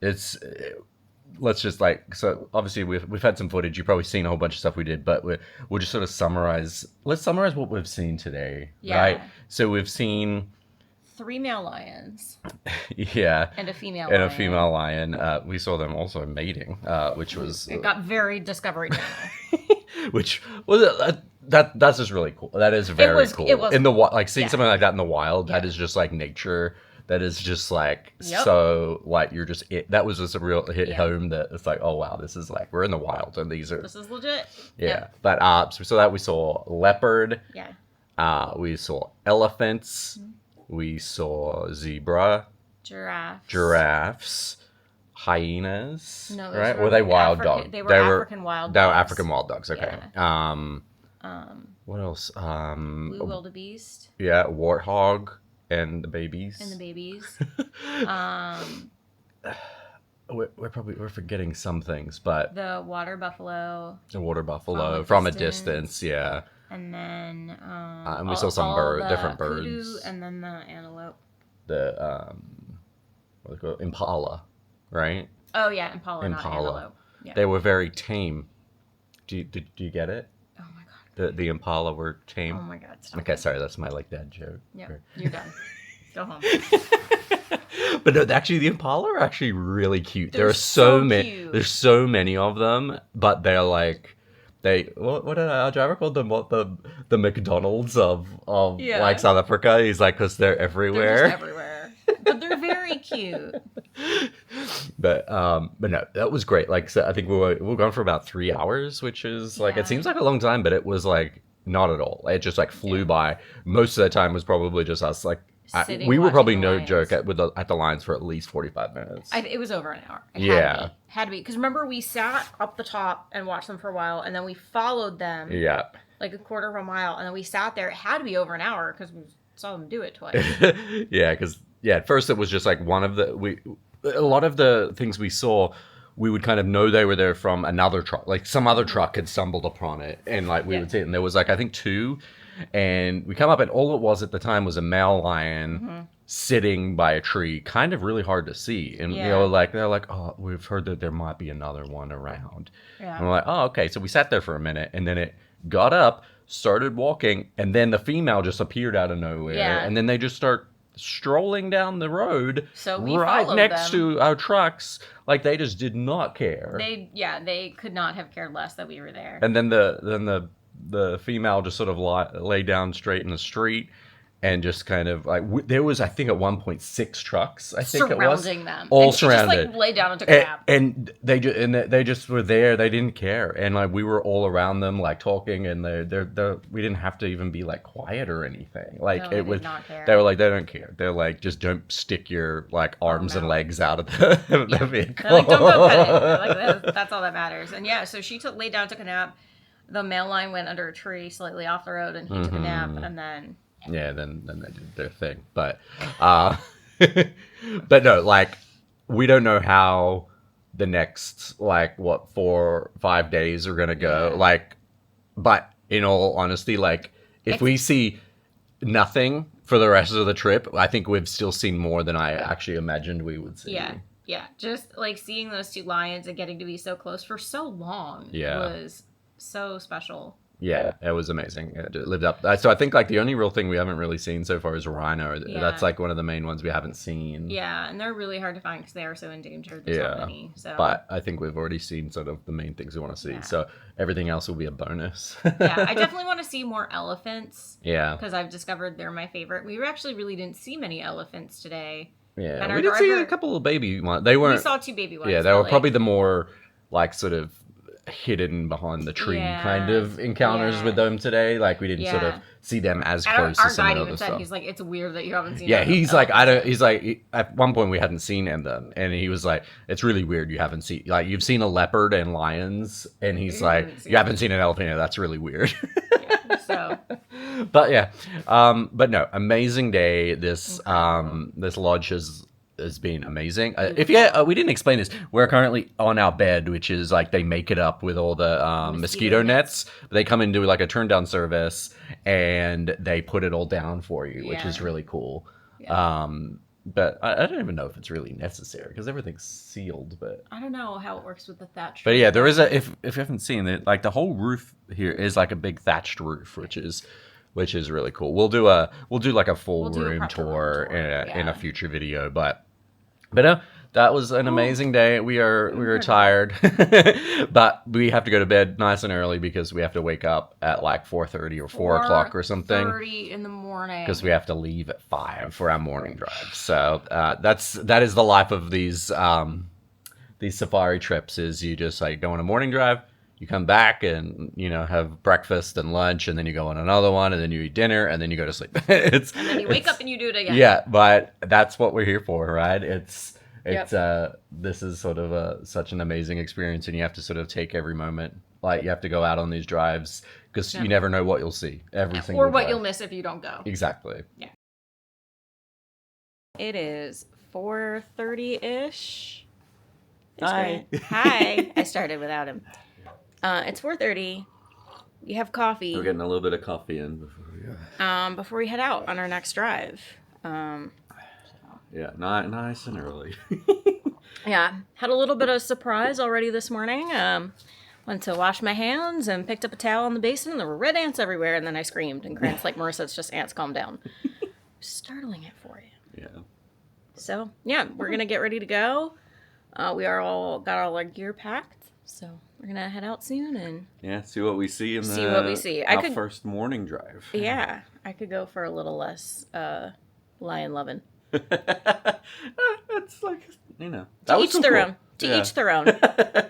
Speaker 2: Let's just like, so obviously we've had some footage. You've probably seen a whole bunch of stuff we did, but we'll just sort of summarize what we've seen today, right? So we've seen
Speaker 4: 3 male lions.
Speaker 2: And
Speaker 4: a female
Speaker 2: lion. We saw them also mating, which was...
Speaker 4: It got very Discovery Channel.
Speaker 2: Which was... that's just really cool. That is very cool.
Speaker 4: It was
Speaker 2: in the like seeing something like that in the wild. That is just like nature. That is just like so like you're just that was just a real hit home. That it's like, oh wow, this is like we're in the wild and this is
Speaker 4: legit.
Speaker 2: But so we saw that. We saw leopard. We saw elephants. We saw zebra. Giraffes. Hyenas.
Speaker 4: No,
Speaker 2: right? Were they wild dogs?
Speaker 4: They were African wild dogs.
Speaker 2: They were African wild dogs. Okay. What else?
Speaker 4: Blue wildebeest.
Speaker 2: Yeah, warthog and the babies. We're forgetting some things, but
Speaker 4: the water buffalo.
Speaker 2: From a distance, yeah.
Speaker 4: And then
Speaker 2: and we saw some different birds.
Speaker 4: Kudu, and then the antelope.
Speaker 2: The what do they call it? Impala, right?
Speaker 4: Oh yeah, impala. Not antelope. Yeah.
Speaker 2: They were very tame. Do you get it?
Speaker 4: Oh my god.
Speaker 2: The impala were tame.
Speaker 4: Oh my god.
Speaker 2: Okay, sorry, that's my like dad joke.
Speaker 4: Yeah, you're done. Go home.
Speaker 2: But no, actually, the impala are actually really cute. There are so many. There's so many of them, but they're like. What did our driver call them? What the McDonald's of like South Africa? He's like, because they're everywhere.
Speaker 4: They're just everywhere. But they're very cute.
Speaker 2: But no, that was great. Like, so I think we were gone for about 3 hours, which is like, it seems like a long time, but it was like Not at all. It just like flew by. Most of the time was probably just us. Like
Speaker 4: Sitting
Speaker 2: we were
Speaker 4: watching
Speaker 2: probably
Speaker 4: the
Speaker 2: no
Speaker 4: lions.
Speaker 2: joke at the lines for at least 45 minutes.
Speaker 4: It was over an hour. It
Speaker 2: Yeah.
Speaker 4: Had to be. Because remember, we sat up the top and watched them for a while, and then we followed them
Speaker 2: Yeah.
Speaker 4: like a quarter of a mile, and then we sat there. It had to be over an hour because we saw them do it twice.
Speaker 2: Yeah, because at first it was just like a lot of the things we saw, we would kind of know they were there from another truck, like some other truck had stumbled upon it, and like we would see it, and there was like I think 2, and we come up and all it was at the time was a male lion sitting by a tree, kind of really hard to see, and
Speaker 4: Yeah.
Speaker 2: you know, like they're like, oh, we've heard that there might be another one around,
Speaker 4: Yeah.
Speaker 2: and we're like, oh, okay, so we sat there for a minute, and then it got up, started walking, and then the female just appeared out of nowhere,
Speaker 4: Yeah.
Speaker 2: and then they just start strolling down the road
Speaker 4: So we
Speaker 2: right
Speaker 4: followed
Speaker 2: next
Speaker 4: them.
Speaker 2: to our trucks, like they just did not care.
Speaker 4: They could not have cared less that we were there.
Speaker 2: And then the female just sort of lay down straight in the street, and just kind of like there was, I think at one point 6 trucks, I think it was,
Speaker 4: surrounding them,
Speaker 2: all
Speaker 4: and
Speaker 2: surrounded.
Speaker 4: She just like laid down and took a nap.
Speaker 2: And they just were there. They didn't care, and like we were all around them, like talking, and we didn't have to even be like quiet or anything. Like
Speaker 4: No, they
Speaker 2: it was,
Speaker 4: did not care.
Speaker 2: they were like, they don't care. They're like, just don't stick your like arms and
Speaker 4: no.
Speaker 2: legs out of the vehicle.
Speaker 4: They're like, don't go pet it. They're like, that's all that matters. And yeah, so she laid down, took a nap. The male line went under a tree slightly off the road, and he took a nap, and then.
Speaker 2: Yeah, then they did their thing, but but no, like we don't know how the next 4 or 5 days are gonna go.
Speaker 4: Yeah.
Speaker 2: Like, but in all honesty, like if we see nothing for the rest of the trip, I think we've still seen more than I actually imagined we would see.
Speaker 4: Yeah, just like seeing those 2 lions and getting to be so close for so long was so special.
Speaker 2: Yeah, it was amazing. It lived up. So I think like the only real thing we haven't really seen so far is rhino.
Speaker 4: Yeah.
Speaker 2: That's like one of the main ones we haven't seen.
Speaker 4: Yeah, and they're really hard to find because they are so endangered. There's not many. So.
Speaker 2: But I think we've already seen sort of the main things we want to see. So everything else will be a bonus.
Speaker 4: Yeah, I definitely want to see more elephants.
Speaker 2: Yeah.
Speaker 4: Because I've discovered they're my favorite. We actually really didn't see many elephants today.
Speaker 2: Yeah,
Speaker 4: And
Speaker 2: we
Speaker 4: our
Speaker 2: did see
Speaker 4: driver-
Speaker 2: a couple of baby ones. They weren't.
Speaker 4: We saw 2 baby ones.
Speaker 2: Yeah, they
Speaker 4: but,
Speaker 2: were
Speaker 4: like,
Speaker 2: probably the more like sort of hidden behind the tree kind of encounters with them today. Like we didn't sort of see them as
Speaker 4: And
Speaker 2: close
Speaker 4: our
Speaker 2: as some
Speaker 4: guide
Speaker 2: of the
Speaker 4: even
Speaker 2: other
Speaker 4: said,
Speaker 2: stuff.
Speaker 4: he's like, it's weird that you haven't seen.
Speaker 2: Yeah,
Speaker 4: them."
Speaker 2: he's like, He's like, at one point we hadn't seen them, and he was like, it's really weird you haven't seen, like, you've seen a leopard and lions, and he's like, you haven't seen an elephant. Yeah, that's really weird.
Speaker 4: Yeah, so.
Speaker 2: But yeah, but no, amazing day. This this lodge has been amazing. We didn't explain this. We're currently on our bed, which is like they make it up with all the mosquito nets. They come and do like a turn down service, and they put it all down for you, which is really cool.
Speaker 4: Yeah.
Speaker 2: But I don't even know if it's really necessary because everything's sealed. But
Speaker 4: I don't know how it works with the thatch.
Speaker 2: But yeah, there is if you haven't seen it, like the whole roof here is like a big thatched roof, which is really cool. We'll do like a full room tour in a future video, but that was an amazing day. We are tired, but we have to go to bed nice and early because we have to wake up at like 4:30 or 4 o'clock or something.
Speaker 4: 4:30 in the morning.
Speaker 2: Because we have to leave at 5 for our morning drive. So that is the life of these safari trips. Is you just like go on a morning drive, you come back and have breakfast and lunch, and then you go on another one, and then you eat dinner, and then you go to sleep.
Speaker 4: And then you wake up and you do it again.
Speaker 2: Yeah, but that's what we're here for, right? This is sort of such an amazing experience, and you have to sort of take every moment. Like you have to go out on these drives because you never know what you'll see single
Speaker 4: or what
Speaker 2: drive.
Speaker 4: you'll miss if you don't go.
Speaker 2: Exactly.
Speaker 4: Yeah. It is 4:30-ish.
Speaker 7: Hi.
Speaker 4: Hi. I started without him. It's 4:30. We have coffee.
Speaker 7: We're getting a little bit of coffee in
Speaker 4: before we head out on our next drive.
Speaker 7: Yeah, nice and early.
Speaker 4: Yeah, had a little bit of surprise already this morning. Went to wash my hands and picked up a towel in the basin, and there were red ants everywhere, and then I screamed. And Grant's like, Marissa, it's just ants, calm down. Startling it for you.
Speaker 7: Yeah.
Speaker 4: So, yeah, we're going to get ready to go. We got all our gear packed, so we're going to head out soon and...
Speaker 7: Yeah, see what we see in
Speaker 4: see what we see.
Speaker 7: our first morning drive.
Speaker 4: Yeah, I could go for a little less lion loving.
Speaker 7: It's like,
Speaker 4: To each their own. To each their own,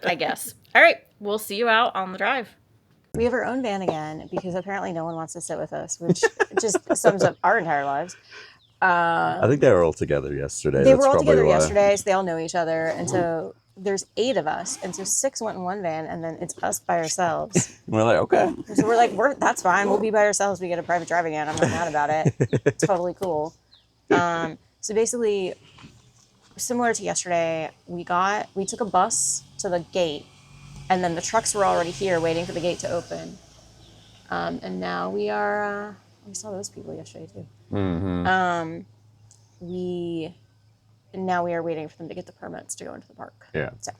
Speaker 4: I guess. All right, we'll see you out on the drive.
Speaker 8: We have our own van again because apparently no one wants to sit with us, which just sums up our entire lives.
Speaker 7: I think they were all together yesterday.
Speaker 8: They
Speaker 7: That's
Speaker 8: were all
Speaker 7: probably
Speaker 8: together
Speaker 7: why.
Speaker 8: yesterday, so they all know each other. And so there's 8 of us. And so 6 went in one van, and then it's us by ourselves.
Speaker 7: We're like, okay.
Speaker 8: So we're like, that's fine. We'll be by ourselves. We get a private drive again. I'm not mad about it. Totally cool. So basically, similar to yesterday, we took a bus to the gate, and then the trucks were already here waiting for the gate to open. And now we saw those people yesterday too.
Speaker 7: Mm-hmm.
Speaker 8: Now we are waiting for them to get the permits to go into the park.
Speaker 7: Yeah.
Speaker 8: So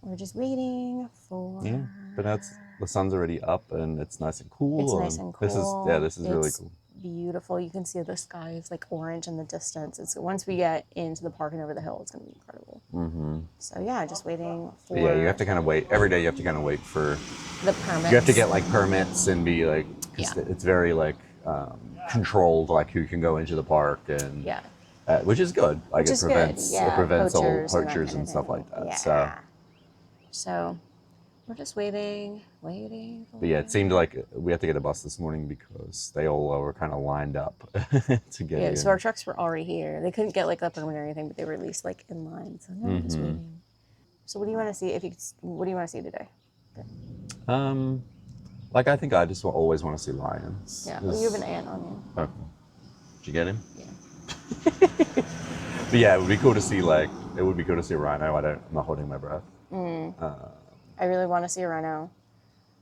Speaker 8: we're just waiting for.
Speaker 7: Yeah, but the sun's already up and it's nice and cool.
Speaker 8: It's nice and cool.
Speaker 7: This is really cool.
Speaker 8: Beautiful. You can see the sky is like orange in the distance. Once we get into the park and over the hill, it's going to be incredible.
Speaker 7: Mm-hmm.
Speaker 8: So yeah, just waiting for.
Speaker 7: But yeah, you have to kind of wait every day. You have to kind of wait for
Speaker 8: the permits.
Speaker 7: You have to get like permits and be like, it's very like controlled, like who can go into the park and which is good. Like it prevents all poachers and stuff like that.
Speaker 8: Yeah. So we're just waiting.
Speaker 7: But yeah, it seemed like we had to get a bus this morning because they all were kind of lined up to get in.
Speaker 8: Yeah, so our trucks were already here. They couldn't get like the permit or anything, but they were at least like in line. So now we're just waiting. So what do you want to see? What do you want to see today? Okay.
Speaker 7: Like I think I just always want to see lions.
Speaker 8: Yeah, well, you have an ant on you.
Speaker 7: Oh, did you get him?
Speaker 8: Yeah.
Speaker 7: But yeah, it would be cool to see a rhino. I'm not holding my breath.
Speaker 8: I really want to see a rhino.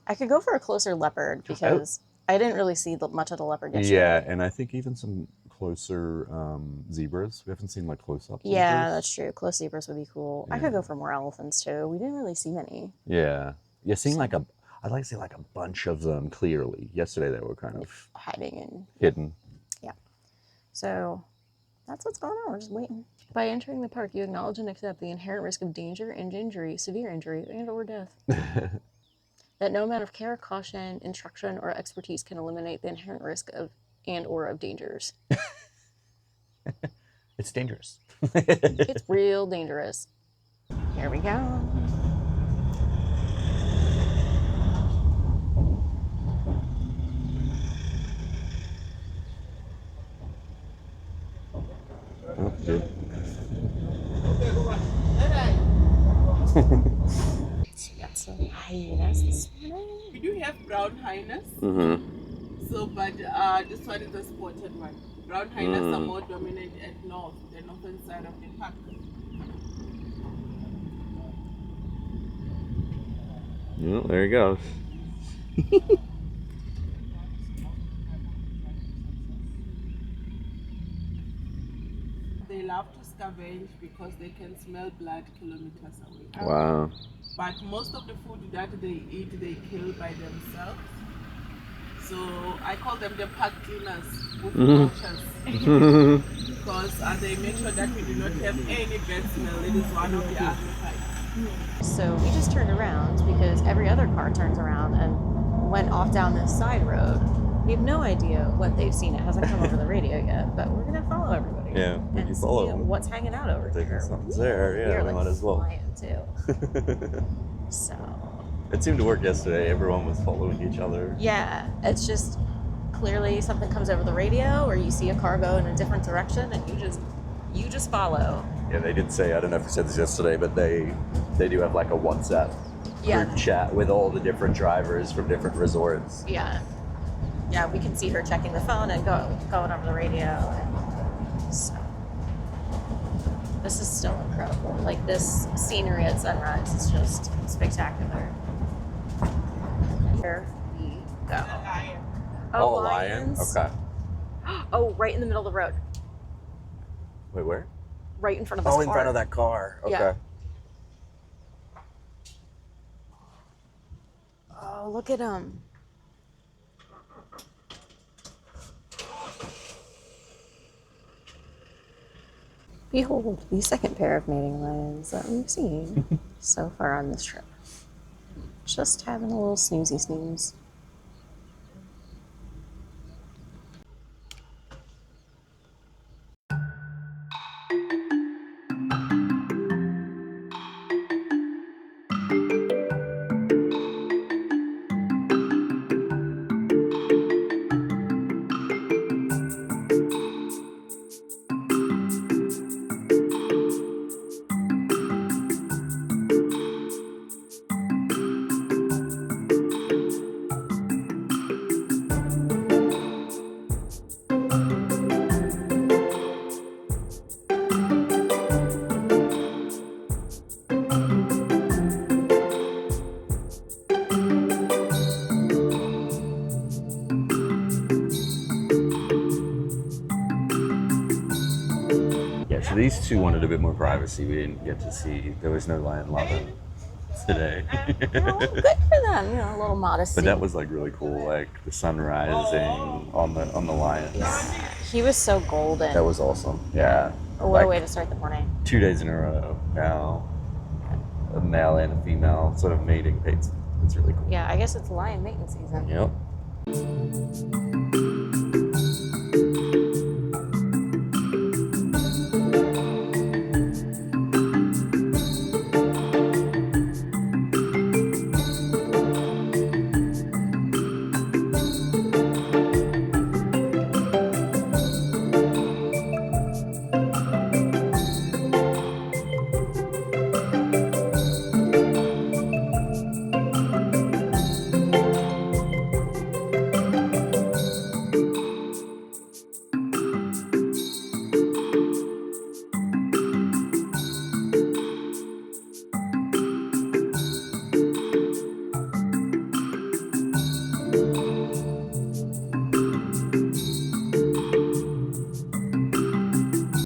Speaker 8: I could go for a closer leopard because I didn't really see much of the leopard yesterday.
Speaker 7: Yeah, and I think even some closer zebras. We haven't seen like close-up zebras.
Speaker 8: Yeah, that's true. Close zebras would be cool. Yeah. I could go for more elephants too. We didn't really see many.
Speaker 7: Yeah. Yeah, seeing I'd like to see like a bunch of them clearly. Yesterday they were kind of
Speaker 8: hiding and
Speaker 7: hidden.
Speaker 8: Yeah. So that's what's going on. We're just waiting. By entering the park, you acknowledge and accept the inherent risk of danger and injury, severe injury, and/or death. That no amount of care, caution, instruction, or expertise can eliminate the inherent risk of and/or of dangers.
Speaker 7: It's dangerous.
Speaker 8: It's real dangerous. Here we go.
Speaker 7: Oh, good.
Speaker 8: She got some hyenas this morning.
Speaker 9: We do have brown hyenas.
Speaker 7: Mm-hmm.
Speaker 9: So, but this one is a spotted one. Brown hyenas are more dominant at the northern side of the park.
Speaker 7: Yeah, there he goes.
Speaker 9: They love to scavenge because they can smell blood kilometers away.
Speaker 7: Wow.
Speaker 9: But most of the food that they eat, they kill by themselves. So I call them the park cleaners with vultures because they make sure that we do not have any bad smell. It is one of the archetypes.
Speaker 8: So we just turned around because every other car turns around and went off down this side road. We have no idea what they've seen. It hasn't come over the radio yet, but we're gonna follow everybody.
Speaker 7: Yeah, we can follow them.
Speaker 8: What's hanging out over here?
Speaker 7: Something's there. Yeah,
Speaker 8: We're
Speaker 7: we
Speaker 8: like
Speaker 7: might as well.
Speaker 8: flying too. So.
Speaker 7: It seemed to work yesterday. Everyone was following each other.
Speaker 8: Yeah, it's just clearly something comes over the radio, or you see a car go in a different direction, and you just follow.
Speaker 7: Yeah, they did say, I don't know if we said this yesterday, but they do have like a WhatsApp group chat with all the different drivers from different resorts.
Speaker 8: Yeah. Yeah, we can see her checking the phone and going over the radio. And so, this is still incredible. Like, this scenery at sunrise is just spectacular. Here we go.
Speaker 7: Oh, a lion? Okay.
Speaker 8: Oh, right in the middle of the road.
Speaker 7: Wait, where?
Speaker 8: Right in front of this car.
Speaker 7: Oh, in front of that car. Okay.
Speaker 8: Yeah. Oh, look at him. Behold, the second pair of mating lions that we've seen so far on this trip. Just having a little snoozy snooze.
Speaker 7: these two wanted a bit more privacy. We didn't get to see. There was no lion loving today.
Speaker 8: Well, good for them, you know, a little modesty.
Speaker 7: But that was like really cool, like the sun rising on the lions.
Speaker 8: He was so golden.
Speaker 7: That was awesome. Yeah.
Speaker 8: What a
Speaker 7: Like,
Speaker 8: way to start the morning.
Speaker 7: 2 days in a row now. A male and a female sort of mating. It's really cool.
Speaker 8: Yeah, I guess it's lion mating season.
Speaker 7: Yep.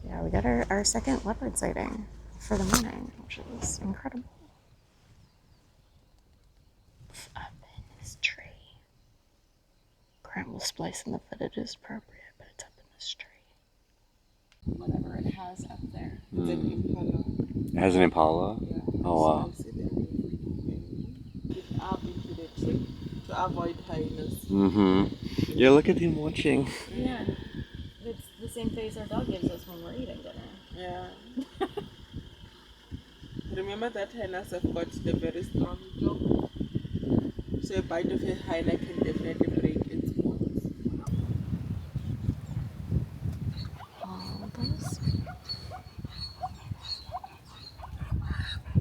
Speaker 8: Yeah, we got our second leopard sighting for the morning, which is incredible. It's up in this tree. Grant will splice in the footage is appropriate, but it's up in this tree.
Speaker 9: Whatever it has up there. It's an impala.
Speaker 7: It has an impala?
Speaker 9: Yeah.
Speaker 7: Oh, wow.
Speaker 9: So it's up into the tree to avoid hyenas.
Speaker 7: Mm-hmm. Yeah, look at him watching.
Speaker 4: Yeah. It's the same face our dog gives us when we're eating dinner.
Speaker 9: Yeah. Remember that hyenas have got the very strong jaw. So a bite of a hyena can definitely break its bones.
Speaker 8: All those.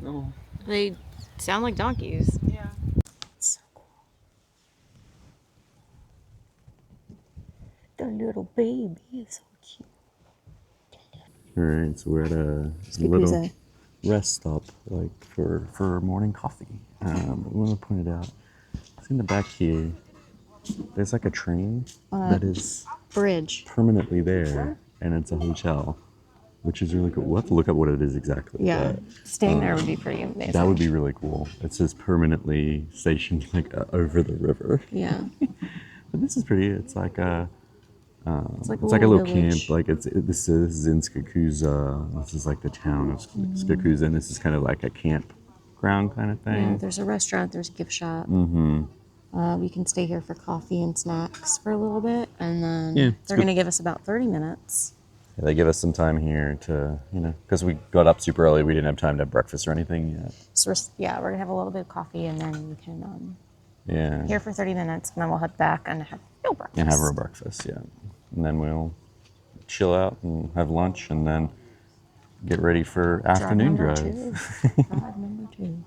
Speaker 7: Oh.
Speaker 8: They sound like donkeys.
Speaker 9: Yeah.
Speaker 8: So cool. The little baby is so cute.
Speaker 7: All right, so we're at a little rest stop, like for morning coffee. We want to point it out. It's in the back here. There's like a train that is
Speaker 8: Bridge.
Speaker 7: permanently there, and it's a hotel, which is really cool. We'll have to look up what it is exactly.
Speaker 8: Yeah.
Speaker 7: but
Speaker 8: Staying there would be pretty amazing.
Speaker 7: that would be really cool. It says permanently stationed like over the river.
Speaker 8: Yeah.
Speaker 7: But this is pretty. It's like a.
Speaker 8: It's like
Speaker 7: It's like a little
Speaker 8: village.
Speaker 7: camp. Like this is in Skakuza. This is like the town of Skakuza, and this is kind of like a campground kind of
Speaker 8: Yeah,
Speaker 7: thing.
Speaker 8: there's a restaurant, there's a gift shop.
Speaker 7: Mm-hmm.
Speaker 8: We can stay here for coffee and snacks for a little bit, and then
Speaker 7: Yeah, it's
Speaker 8: they're
Speaker 7: good.
Speaker 8: going to give us about 30 minutes.
Speaker 7: Yeah, they give us some time here to, because we got up super early, we didn't have time to have breakfast or anything yet.
Speaker 8: So we're going to have a little bit of coffee, and then we can
Speaker 7: Yeah.
Speaker 8: here for 30 minutes, and then we'll head back and have real breakfast.
Speaker 7: And have our breakfast, yeah. And then we'll chill out and have lunch, and then get ready for afternoon
Speaker 8: number
Speaker 7: drive.
Speaker 8: 2. Drive number 2.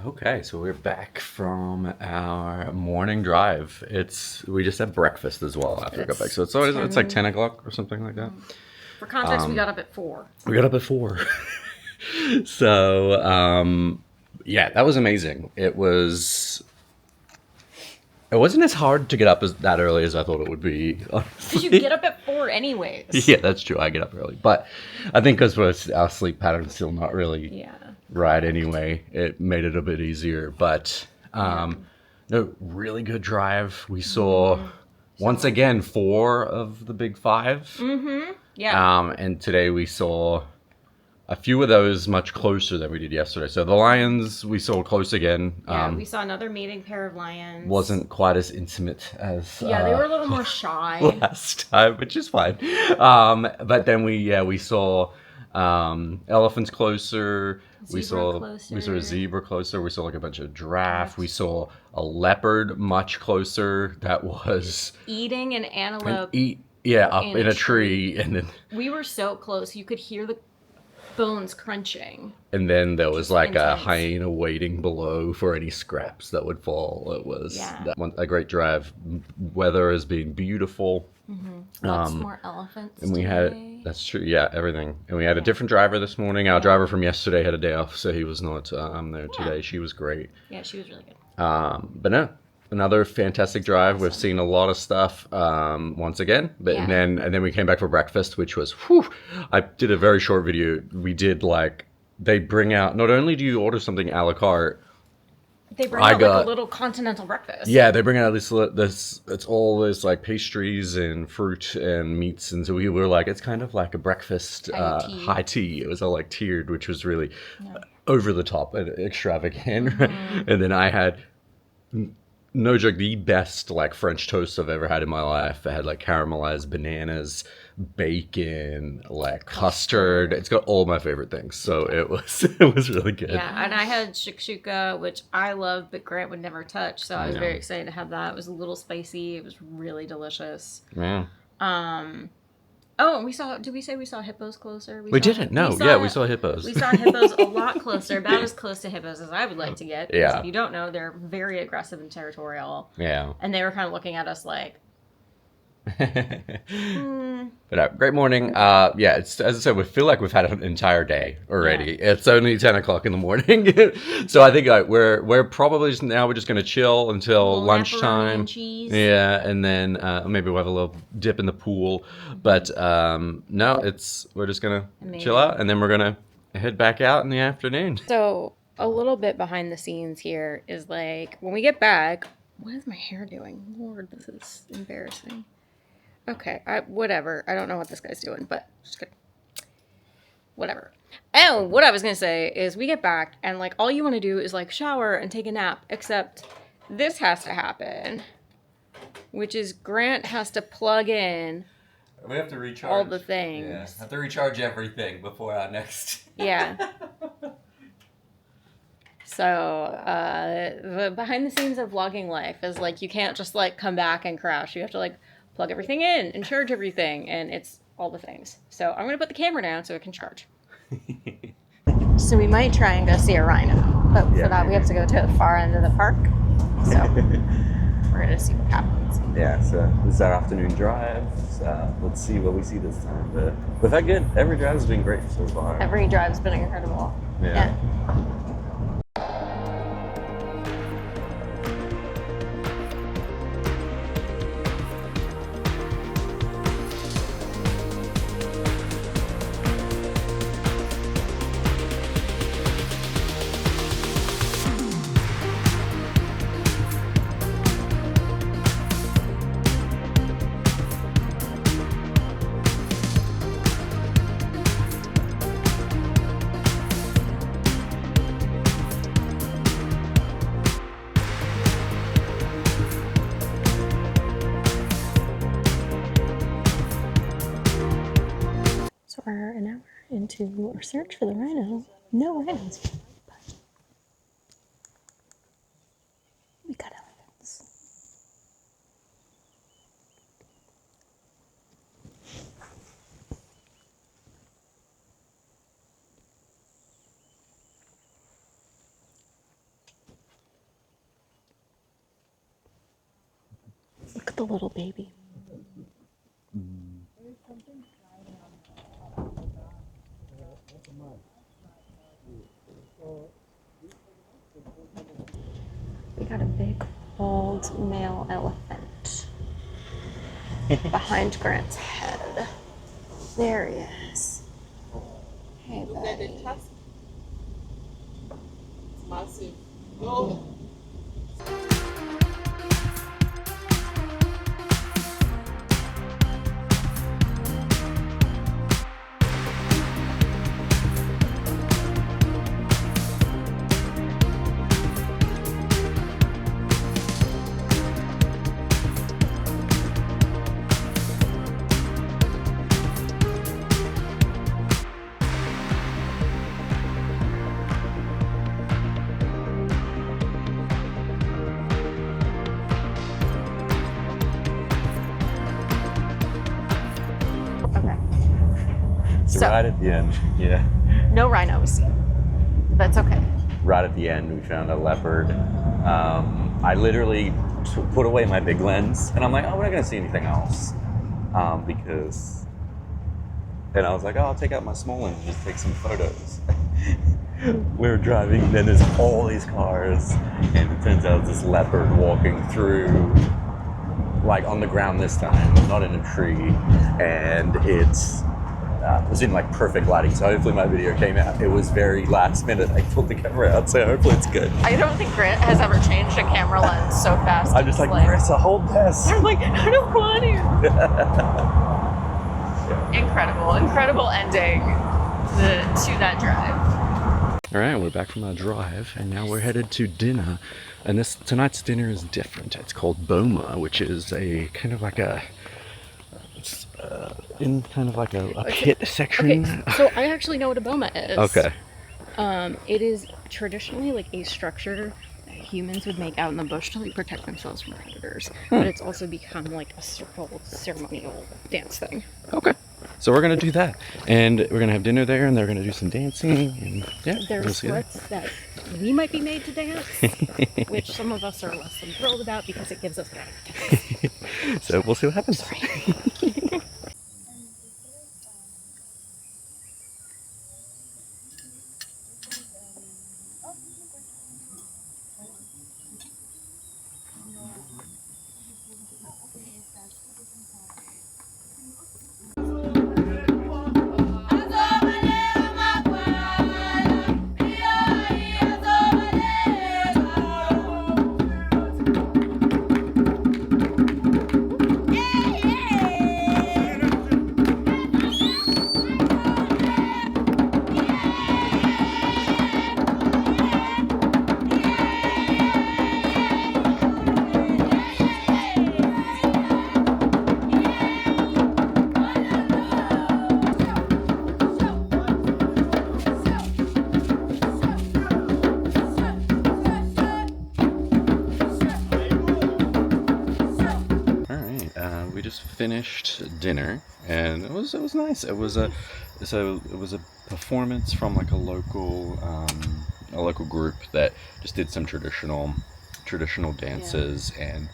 Speaker 2: Okay, so we're back from our morning drive. We just had breakfast as well after we got back. So it's like 10 o'clock or something like that.
Speaker 4: For context, we got up at 4.
Speaker 2: We got up at 4. So, yeah, that was amazing. It wasn't as hard to get up that early as I thought it would be.
Speaker 4: Because you get up at 4 anyways.
Speaker 2: Yeah, that's true. I get up early. But I think because our sleep pattern's still not really
Speaker 4: Yeah.
Speaker 2: right anyway, it made it a bit easier. But no, really good drive. We saw, once again, 4 of the big 5.
Speaker 4: Mm-hmm. Yeah.
Speaker 2: And today we saw a few of those much closer than we did yesterday. So the lions we saw close again.
Speaker 4: Yeah, we saw another mating pair of lions.
Speaker 2: Wasn't quite as intimate as
Speaker 4: Yeah, they were a little more shy.
Speaker 2: last time, which is fine. But then we saw elephants closer. We saw a zebra closer. We saw like a bunch of giraffe. We saw a leopard much closer. That was
Speaker 4: Eating an antelope.
Speaker 2: up in a tree, and then
Speaker 4: We were so close. You could hear the bones crunching.
Speaker 2: there was like a
Speaker 4: intense.
Speaker 2: hyena waiting below for any scraps that would fall. It was a great drive. Weather has been beautiful.
Speaker 4: Lots more elephants.
Speaker 2: And we
Speaker 4: today.
Speaker 2: that's true, yeah, everything. And we had a different driver this morning. Our driver from yesterday had a day off, so he was not there today. She was great.
Speaker 4: Yeah, she was really good.
Speaker 2: But no, another fantastic drive. We've seen a lot of stuff once again, but
Speaker 4: Yeah.
Speaker 2: and then we came back for breakfast, which was whew. I did a very short video. We did like they bring out. Not only do you order something a la carte.
Speaker 4: They bring
Speaker 2: I
Speaker 4: out
Speaker 2: got-
Speaker 4: like a little continental breakfast.
Speaker 2: Yeah, they bring out this. It's all this like pastries and fruit and meats, and so we were like, it's kind of like a breakfast high tea. It was all like tiered, which was really over the top and extravagant. And then I had, no joke, the best like French toast I've ever had in my life. It had like caramelized bananas, bacon, like custard. It's got all my favorite things, so it was really good.
Speaker 4: Yeah, and I had shakshuka, which I love, but Grant would never touch, so I was very excited to have that. It was a little spicy. It was really delicious.
Speaker 2: Yeah.
Speaker 4: Oh, and did we say we saw hippos closer?
Speaker 2: We didn't. No. We saw hippos.
Speaker 4: We saw hippos a lot closer, about as close to hippos as I would like to get.
Speaker 2: Yeah.
Speaker 4: If you don't know, they're very aggressive and territorial.
Speaker 2: Yeah.
Speaker 4: And they were kind of looking at us like,
Speaker 2: But great morning. Yeah, it's as I said, we feel like we've had an entire day already. Yeah. It's only 10 o'clock in the morning, so I think like we're probably just, now we're just gonna chill until lunchtime.
Speaker 4: And cheese.
Speaker 2: Yeah, and then maybe we'll have a little dip in the pool. But no, we're just gonna chill out, and then we're gonna head back out in the afternoon.
Speaker 4: So a little bit behind the scenes here is like when we get back. What is my hair doing? Lord, this is embarrassing. Okay, whatever. I don't know what this guy's doing, but just kidding. Whatever. And what I was going to say is we get back and like all you want to do is like shower and take a nap, except this has to happen, which is Grant has to plug in
Speaker 2: We have to recharge
Speaker 4: all the things.
Speaker 2: Yeah, have to recharge everything before our next.
Speaker 4: Yeah. So the behind the scenes of vlogging life is like you can't just like come back and crash. You have to like plug everything in and charge everything, and it's all the things. So I'm gonna put the camera down so it can charge. So we might try and go see a rhino, but for that we have to go to the far end of the park. So we're gonna see what happens.
Speaker 7: Yeah, so this is our afternoon drive. Let's see what we see this time. But we've had good. Every drive has been great so far.
Speaker 4: Every drive's been incredible.
Speaker 7: Yeah.
Speaker 8: So we're an hour into our search for the rhino. No rhinos yet, but we got elephants. Look at the little baby. We got a big bald male elephant behind Grant's head. There he is. Hey, buddy.
Speaker 9: It's massive. Oh.
Speaker 4: Okay.
Speaker 7: So
Speaker 4: So-
Speaker 7: right at the end, yeah.
Speaker 4: No rhinos. That's okay.
Speaker 7: Right at the end, we found a leopard. I literally put away my big lens, and I'm like, oh, we're not gonna see anything else, because. And I was like, oh, I'll take out my small lens and just take some photos. we're driving, then there's all these cars, and it turns out this leopard walking through, like on the ground this time, not in a tree, and it was in like perfect lighting, so hopefully my video came out. It was very last minute. I pulled the camera out, so hopefully it's good.
Speaker 1: I don't think Grant has ever changed a camera lens so fast.
Speaker 7: I'm just like, Marissa, hold this.
Speaker 1: I'm like, I don't want to. Incredible ending to that drive.
Speaker 2: All right, we're back from our drive, and now we're headed to dinner. And tonight's dinner is different. It's called Boma, which is a kind of like a pit section.
Speaker 8: Okay, so I actually know what a boma is.
Speaker 2: Okay.
Speaker 8: It is traditionally like a structure that humans would make out in the bush to like protect themselves from predators. But it's also become like a circle ceremonial dance thing.
Speaker 2: Okay. So we're gonna do that, and we're gonna have dinner there, and they're gonna do some dancing, and yeah,
Speaker 8: There's
Speaker 2: we'll see that.
Speaker 8: sports that we might be made to dance, which some of us are less than thrilled about because it gives us panic attacks.
Speaker 2: So we'll see what happens. We just finished dinner, and it was nice. It was a performance from like a local group that just did some traditional dances, and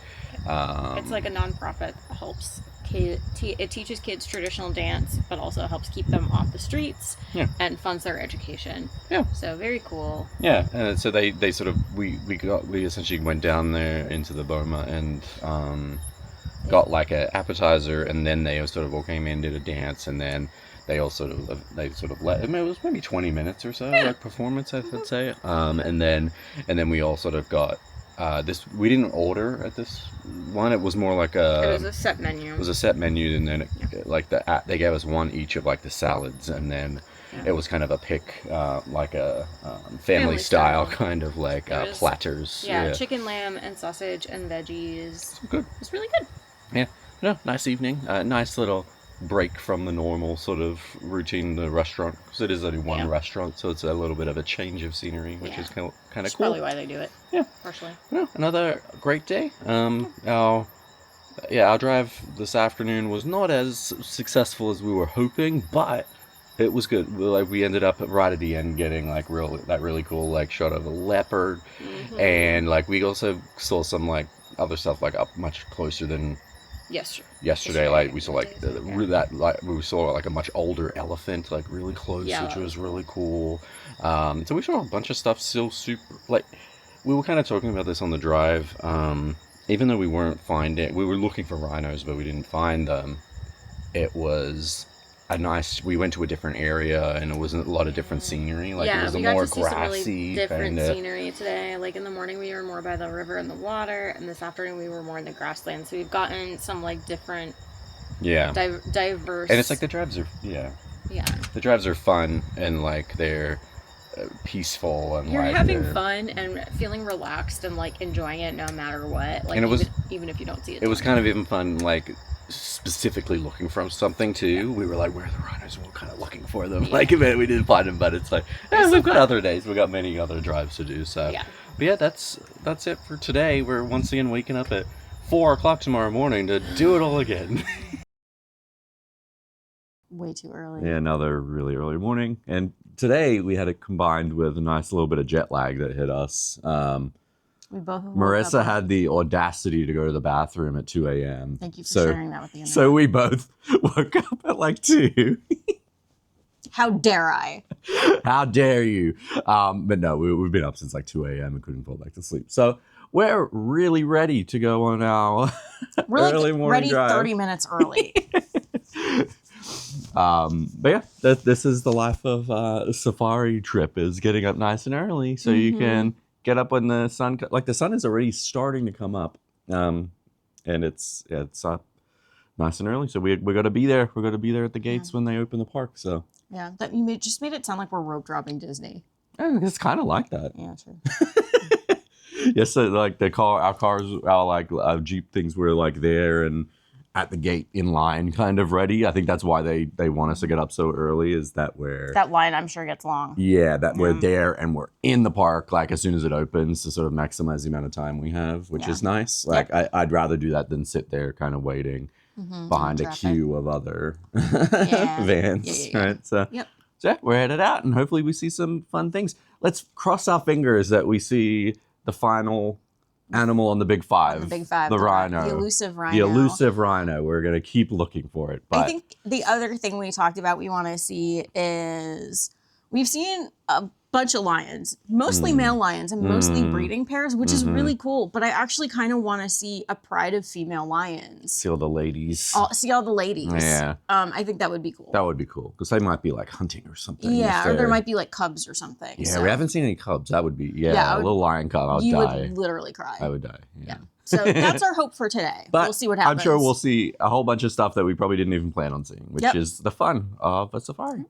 Speaker 8: It's like a nonprofit that helps it teaches kids traditional dance, but also helps keep them off the streets and funds their education.
Speaker 2: Yeah.
Speaker 8: So very cool.
Speaker 2: Yeah. So they sort of we essentially went down there into the Boma and got like an appetizer, and then they sort of all came in, did a dance, and then they sort of let. I mean, it was maybe 20 minutes or so, like performance, I'd say. And then we all sort of got this. We didn't order at this one. It was more like
Speaker 8: It was a set menu.
Speaker 2: It was a set menu, and then they gave us one each of like the salads, and then it was kind of a pick, like a family style kind of like platters.
Speaker 8: Yeah, chicken, lamb, and sausage and veggies.
Speaker 2: Good.
Speaker 8: It was really good.
Speaker 2: Yeah, no, nice evening. Nice little break from the normal sort of routine in the restaurant, because it is only one restaurant, so it's a little bit of a change of scenery, which is kind of cool.
Speaker 8: That's probably why they do it.
Speaker 2: Yeah,
Speaker 8: partially.
Speaker 2: No, another great day. Our drive this afternoon was not as successful as we were hoping, but it was good. We ended up right at the end getting that really cool like shot of a leopard, and like we also saw some like other stuff like up much closer than yesterday. Like we saw we saw like a much older elephant like really close, which was really cool. So we saw a bunch of stuff still super, like we were kind of talking about this on the drive. Even though we were looking for rhinos, but we didn't find them. It was we went to a different area, and it wasn't a lot of different scenery. Like it was a more grassy,
Speaker 8: some really different scenery today. Like in the morning we were more by the river and the water, and this afternoon we were more in the grassland. So we've gotten some like different, diverse.
Speaker 2: And it's like the drives are the drives are fun, and like they're peaceful, and
Speaker 8: you're having fun and feeling relaxed and like enjoying it no matter what. Like, and it was even if you don't see it.
Speaker 2: It was kind of even fun, like specifically looking for something too. We were like, where are the rhinos? And we're kind of looking for them. Like, we didn't find them, but it's like, we've got other days. We've got many other drives to do. So, but that's it for today. We're once again waking up at 4 o'clock tomorrow morning to do it all again.
Speaker 8: Way too early.
Speaker 7: Yeah, another really early morning. And today we had it combined with a nice little bit of jet lag that hit us.
Speaker 8: We both
Speaker 7: Marissa had the audacity to go to the bathroom at 2 a.m.
Speaker 8: Thank you for sharing that with the internet.
Speaker 7: So we both woke up at like 2.
Speaker 8: How dare I?
Speaker 7: How dare you? But no, we've been up since like 2 a.m. and couldn't fall back to sleep. So we're really ready to go on our
Speaker 8: We're like
Speaker 7: early morning
Speaker 8: ready
Speaker 7: drive.
Speaker 8: 30 minutes early.
Speaker 7: But yeah, this is the life of a safari trip, is getting up nice and early so you can get up when the sun, like the sun is already starting to come up. And it's up nice and early. So we got to be there. We're going to be there at the gates when they open the park. So
Speaker 8: Yeah, that just made it sound like we're rope dropping Disney.
Speaker 7: it's kind of like that.
Speaker 8: Yeah, true.
Speaker 7: Yes, so like our cars, our Jeep things were like there and at the gate in line, kind of ready. I think that's why they want us to get up so early. Is that
Speaker 8: That line, I'm sure, gets long.
Speaker 7: Yeah, that we're there and we're in the park like as soon as it opens to sort of maximize the amount of time we have, which is nice. Like I'd rather do that than sit there kind of waiting behind a queue of other vans, right? So, so yeah, we're headed out and hopefully we see some fun things. Let's cross our fingers that we see the final animal on the Big Five.
Speaker 8: The Big Five.
Speaker 7: The rhino.
Speaker 8: The elusive rhino.
Speaker 7: The elusive rhino. We're going to keep looking for it. But
Speaker 8: I think the other thing we talked about we want to see is we've seen a bunch of lions, mostly male lions and mostly breeding pairs, which is really cool. But I actually kind of want to see a pride of female lions.
Speaker 7: see all the ladies.
Speaker 8: See all the ladies.
Speaker 7: Yeah.
Speaker 8: I think that would be cool.
Speaker 7: That would be cool because they might be like hunting or something.
Speaker 8: Yeah, or there might be like cubs or something.
Speaker 7: Yeah,
Speaker 8: so.
Speaker 7: we haven't seen any cubs. That would be,
Speaker 8: I
Speaker 7: a
Speaker 8: would-
Speaker 7: little lion cub. I would
Speaker 8: You
Speaker 7: die.
Speaker 8: would literally cry.
Speaker 7: I would die. Yeah.
Speaker 8: So that's our hope for today.
Speaker 7: But
Speaker 8: we'll see what happens.
Speaker 7: I'm sure we'll see a whole bunch of stuff that we probably didn't even plan on seeing, which is the fun of a safari.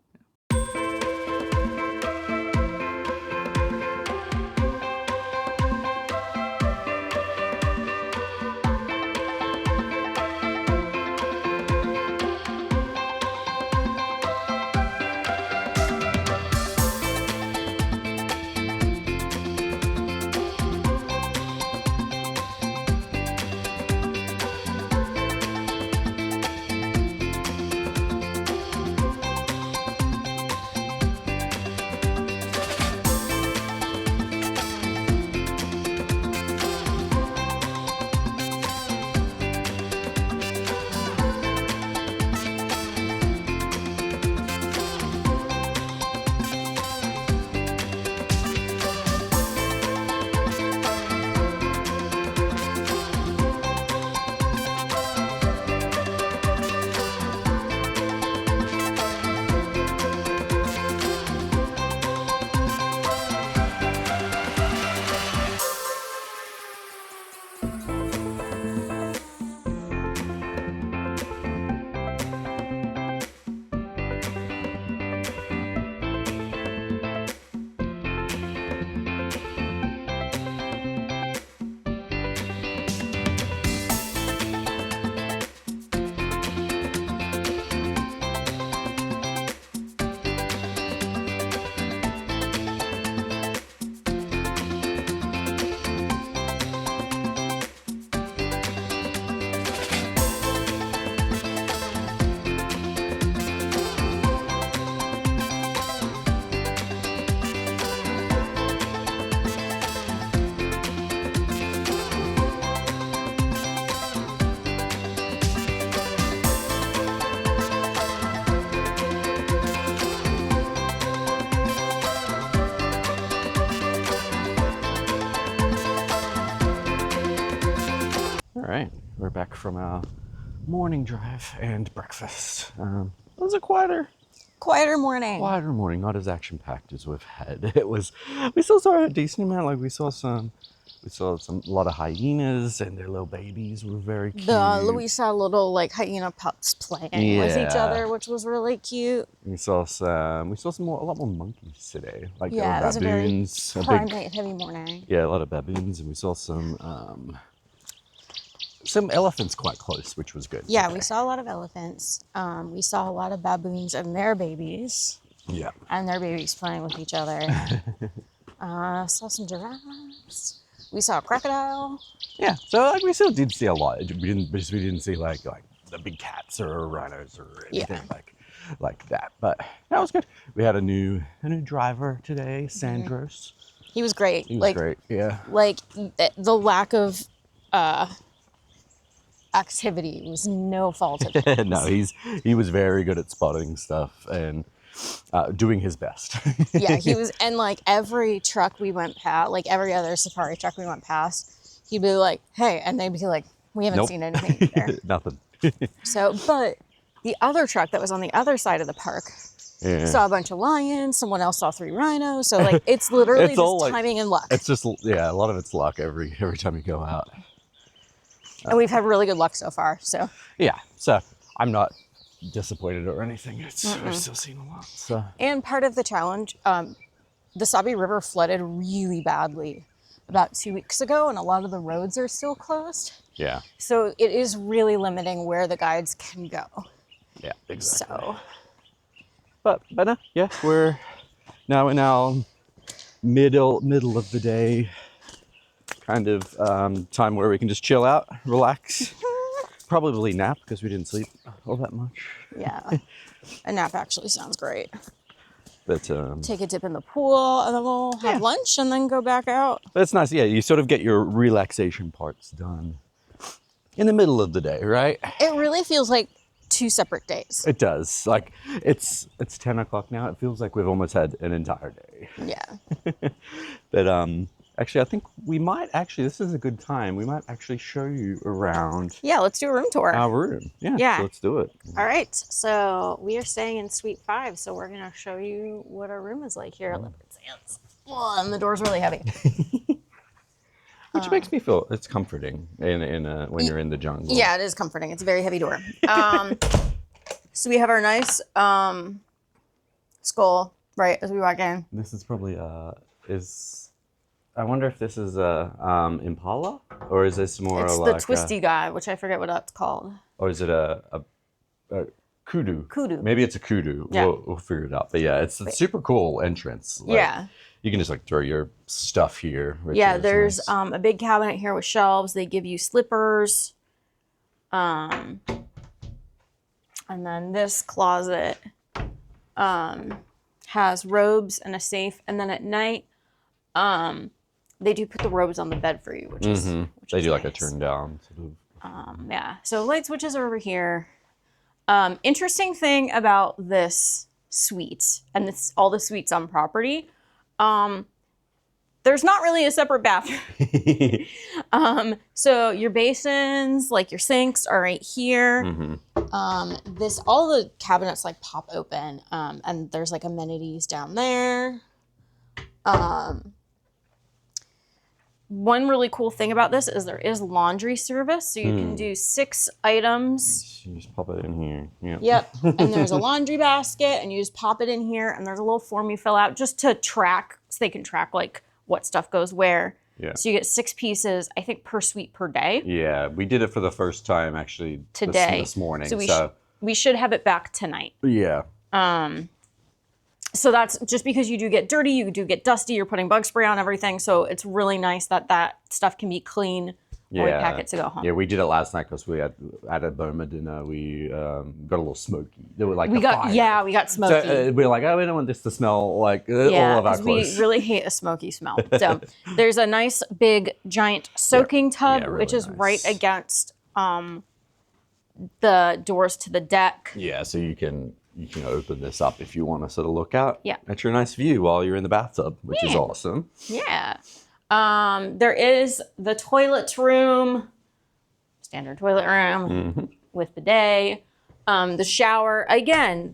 Speaker 7: All right, we're back from our morning drive and breakfast. It was a quieter
Speaker 8: morning.
Speaker 7: Not as action-packed as we've had. We still saw a decent amount. Like we saw a lot of hyenas and their little babies were very cute.
Speaker 8: We saw little like hyena pups playing with each other, which was really cute.
Speaker 7: We saw a lot more monkeys today. Like
Speaker 8: It was a very
Speaker 7: baboons.
Speaker 8: primate heavy morning.
Speaker 7: Yeah, a lot of baboons, and we saw some elephants quite close, which was good.
Speaker 8: Yeah, we saw a lot of elephants. We saw a lot of baboons and their babies.
Speaker 7: Yeah.
Speaker 8: And their babies playing with each other. Saw some giraffes. We saw a crocodile.
Speaker 7: Yeah, so like we still did see a lot. We didn't see like the big cats or rhinos or anything like that. But that was good. We had a new driver today, Sandros.
Speaker 8: He was great.
Speaker 7: He was great. Yeah.
Speaker 8: Like the lack of activity was no fault of his.
Speaker 7: No, he was very good at spotting stuff, and doing his best.
Speaker 8: Yeah, he was, and like every truck we went past, like every other safari truck we went past, he'd be like, "Hey," and they'd be like, "We haven't
Speaker 7: Nope.
Speaker 8: seen anything there."
Speaker 7: Nothing.
Speaker 8: So, but the other truck that was on the other side of the park
Speaker 7: Yeah.
Speaker 8: saw a bunch of lions. Someone else saw 3 rhinos. So like, it's literally
Speaker 7: It's
Speaker 8: just
Speaker 7: all, like,
Speaker 8: timing and luck.
Speaker 7: It's just, yeah, a lot of it's luck every time you go out.
Speaker 8: And we've had really good luck so far. So
Speaker 7: Yeah, so I'm not disappointed or anything. We've still seen a lot. So
Speaker 8: and part of the challenge, the Sabi River flooded really badly about 2 weeks ago, and a lot of the roads are still closed.
Speaker 7: yeah,
Speaker 8: So it is really limiting where the guides can go.
Speaker 7: yeah, exactly.
Speaker 8: So
Speaker 7: But yeah, we're now in our middle of the day kind of time where we can just chill out, relax, probably nap because we didn't sleep all that much.
Speaker 8: yeah, a nap actually sounds great.
Speaker 7: But
Speaker 8: Take a dip in the pool, and then we'll have lunch, and then go back out.
Speaker 7: it's nice. Yeah, you sort of get your relaxation parts done in the middle of the day, right?
Speaker 8: It really feels like 2 separate days.
Speaker 7: It does. Like it's 10 o'clock now. It feels like we've almost had an entire day.
Speaker 8: Yeah.
Speaker 7: But actually, I think we might actually. This is a good time. We might actually show you around
Speaker 8: Yeah, let's do a room tour.
Speaker 7: our room. Yeah.
Speaker 8: Yeah.
Speaker 7: So let's do it.
Speaker 8: All right, so we are staying in Suite 5, so we're going to show you what our room is like here at Leopard Sands. Oh, and the door's really heavy.
Speaker 7: Which makes me feel it's comforting in when you're in the jungle.
Speaker 8: Yeah, it is comforting. It's a very heavy door. So we have our nice skull right as we walk in.
Speaker 7: This is probably I wonder if this is a Impala or is this more
Speaker 8: It's
Speaker 7: like
Speaker 8: the twisty guy, which I forget what that's called.
Speaker 7: or is it a kudu?
Speaker 8: Kudu.
Speaker 7: Maybe it's a kudu.
Speaker 8: Yeah.
Speaker 7: We'll figure it out. But yeah, it's a super cool entrance. Like,
Speaker 8: Yeah.
Speaker 7: You can just like throw your stuff here. Which
Speaker 8: Yeah,
Speaker 7: is
Speaker 8: there's
Speaker 7: nice.
Speaker 8: a big cabinet here with shelves. They give you slippers. And then this closet has robes and a safe. And then at night, they do put the robes on the bed for you, which is which
Speaker 7: They
Speaker 8: is
Speaker 7: do like a
Speaker 8: nice.
Speaker 7: turn down. Sort of.
Speaker 8: Yeah. So light switches are over here. Interesting thing about this suite, and it's all the suites on property, there's not really a separate bathroom. So your basins, like your sinks, are right here. All the cabinets like pop open, and there's like amenities down there. One really cool thing about this is there is laundry service, so you can do 6 items.
Speaker 7: You just pop it in here. Yeah.
Speaker 8: Yep, and there's a laundry basket, and you just pop it in here, and there's a little form you fill out just to track, so they can track like what stuff goes where.
Speaker 7: Yeah.
Speaker 8: So you get 6 pieces, I think, per suite per day.
Speaker 7: Yeah, we did it for the first time actually
Speaker 8: Today.
Speaker 7: this morning.
Speaker 8: So we should have it back tonight.
Speaker 7: Yeah.
Speaker 8: So that's just because you do get dirty, you do get dusty, you're putting bug spray on everything. So it's really nice that that stuff can be clean when we pack it to go home.
Speaker 7: Yeah, we did it last night because we had at a Burma dinner. We got a little smoky. They were like
Speaker 8: we got smoky.
Speaker 7: So we were like, oh, we don't want this to smell like all of our
Speaker 8: 'cause
Speaker 7: clothes.
Speaker 8: we really hate a smoky smell. So there's a nice big giant soaking tub,
Speaker 7: really
Speaker 8: which is
Speaker 7: nice.
Speaker 8: right against the doors to the deck.
Speaker 7: Yeah, so you can open this up if you want to sort of look out
Speaker 8: Yeah.
Speaker 7: at your nice view while you're in the bathtub, which is awesome.
Speaker 8: Yeah. There is the toilet room, standard toilet room with bidet. The shower, again,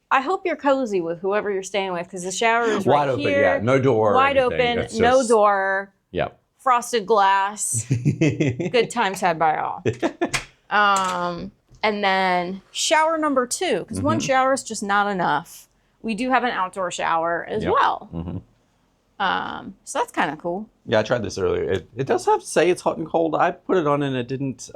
Speaker 8: I hope you're cozy with whoever you're staying with because the shower is
Speaker 7: Wide
Speaker 8: right
Speaker 7: open,
Speaker 8: here.
Speaker 7: yeah, no door. or
Speaker 8: Wide
Speaker 7: anything.
Speaker 8: open,
Speaker 7: It's
Speaker 8: no
Speaker 7: just-
Speaker 8: door,
Speaker 7: Yeah.
Speaker 8: frosted glass. Good times had by all. And then shower number 2, because one shower is just not enough. We do have an outdoor shower as well. So that's kind of cool.
Speaker 7: Yeah, I tried this earlier. It does have to say it's hot and cold. I put it on and it didn't.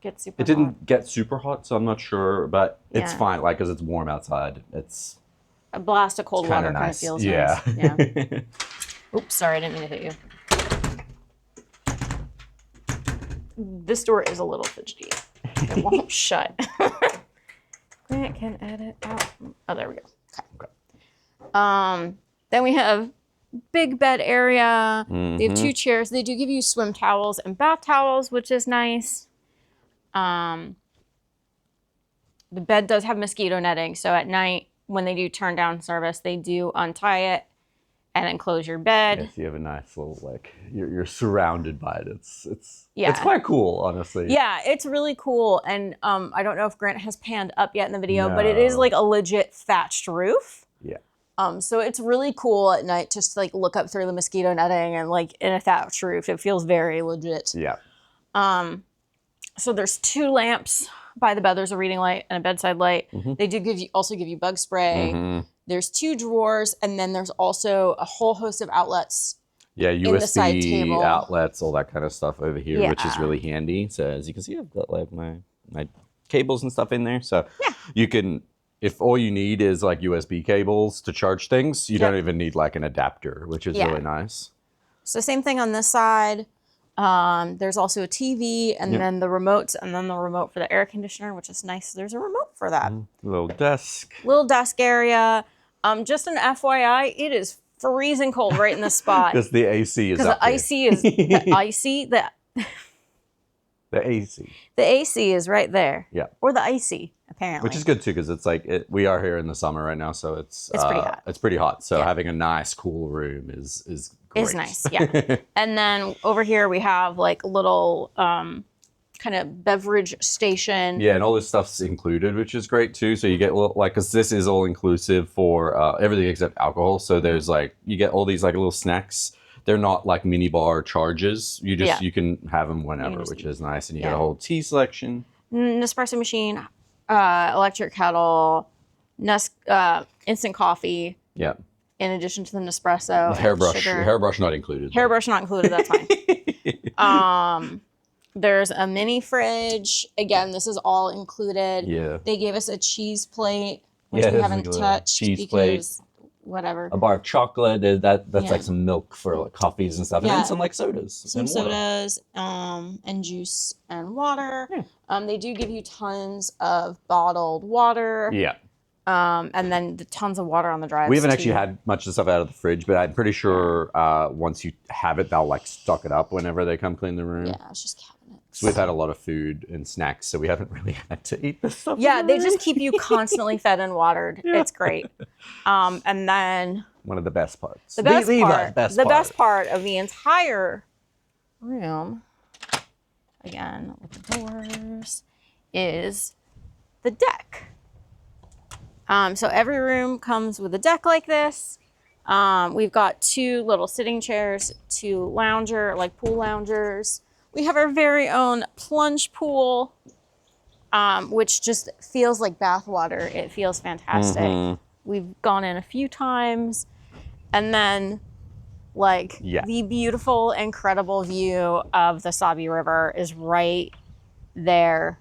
Speaker 8: Get super
Speaker 7: It didn't
Speaker 8: hot.
Speaker 7: get super hot, so I'm not sure, but it's
Speaker 8: Yeah.
Speaker 7: fine. Like, because it's warm outside. It's
Speaker 8: A blast of cold
Speaker 7: kind
Speaker 8: water
Speaker 7: of
Speaker 8: kind of
Speaker 7: nice.
Speaker 8: feels
Speaker 7: Yeah.
Speaker 8: nice. Yeah. Oops, sorry, I didn't mean to hit you. This door is a little fidgety. It won't shut. Grant can edit out. Oh, there we go. Okay. Then we have big bed area. They have 2 chairs. They do give you swim towels and bath towels, which is nice. The bed does have mosquito netting, so at night
Speaker 4: when they do turn down service, they do untie it and then close your bed.
Speaker 3: Yes, you have a nice little like you're surrounded by it. It's
Speaker 4: Yeah.
Speaker 3: quite cool, honestly.
Speaker 4: Yeah, it's really cool. And I don't know if Grant has panned up yet in the video, but it is like a legit thatched roof.
Speaker 3: Yeah.
Speaker 4: So it's really cool at night just to like look up through the mosquito netting and like in a thatched roof. It feels very legit.
Speaker 3: Yeah.
Speaker 4: So there's 2 lamps by the bed. There's a reading light and a bedside light. They do also give you bug spray. There's 2 drawers, and then there's also a whole host of outlets.
Speaker 3: Yeah,
Speaker 4: the side
Speaker 3: USB
Speaker 4: table.
Speaker 3: outlets, all that kind of stuff over here, which is
Speaker 4: Yeah.
Speaker 3: really handy. So as you can see, I've got like my cables and stuff in there. So you can, if all you need is like USB cables to charge things, you don't even need like an adapter, which is really nice.
Speaker 4: So same thing on this side. There's also a TV, and then the remotes, and then the remote for the air conditioner, which is nice. There's a remote for that.
Speaker 3: Little desk.
Speaker 4: Little desk area. Just an FYI, it is freezing cold right in this spot.
Speaker 3: Because the AC is
Speaker 4: Because
Speaker 3: up
Speaker 4: the AC is the
Speaker 3: AC.
Speaker 4: the AC is right there.
Speaker 3: Yeah.
Speaker 4: Or the icy, apparently.
Speaker 3: Which is good too, because it's like we are here in the summer right now, so it's
Speaker 4: pretty hot.
Speaker 3: It's pretty hot. So having a nice, cool room is great.
Speaker 4: Is nice, yeah. And then over here we have like a little kind of beverage station.
Speaker 3: Yeah, and all this stuff's included, which is great too. So you get because this is all inclusive for everything except alcohol. So there's like you get all these like little snacks. They're not like mini bar charges. You just you can have them whenever, which is nice. And you get a whole tea selection.
Speaker 4: Nespresso machine, electric kettle, instant coffee.
Speaker 3: Yeah.
Speaker 4: In addition to the Nespresso.
Speaker 3: Hairbrush not included.
Speaker 4: Hairbrush not included, that's fine. There's a mini fridge. Again, this is all included.
Speaker 3: Yeah.
Speaker 4: They gave us a cheese plate, which we haven't touched because whatever.
Speaker 3: A bar of chocolate. That's like some milk for like coffees and stuff. And then some like sodas.
Speaker 4: Some sodas, and juice and water. Yeah. They do give you tons of bottled water.
Speaker 3: Yeah.
Speaker 4: And then tons of water on the drives.
Speaker 3: We haven't actually had much of the stuff out of the fridge, but I'm pretty sure once you have it, they'll like stock it up whenever they come clean the room.
Speaker 4: Yeah, it's just cabinets.
Speaker 3: So we've had a lot of food and snacks, so we haven't really had to eat this stuff.
Speaker 4: Yeah, they just keep you constantly fed and watered. Yeah. It's great. And then
Speaker 3: one of the best parts.
Speaker 4: The best part of the entire room, again with the doors, is the deck. So every room comes with a deck like this. We've got 2 little sitting chairs, 2 pool loungers. We have our very own plunge pool, which just feels like bath water. It feels fantastic. We've gone in a few times. And then the beautiful, incredible view of the Sabi River is right there.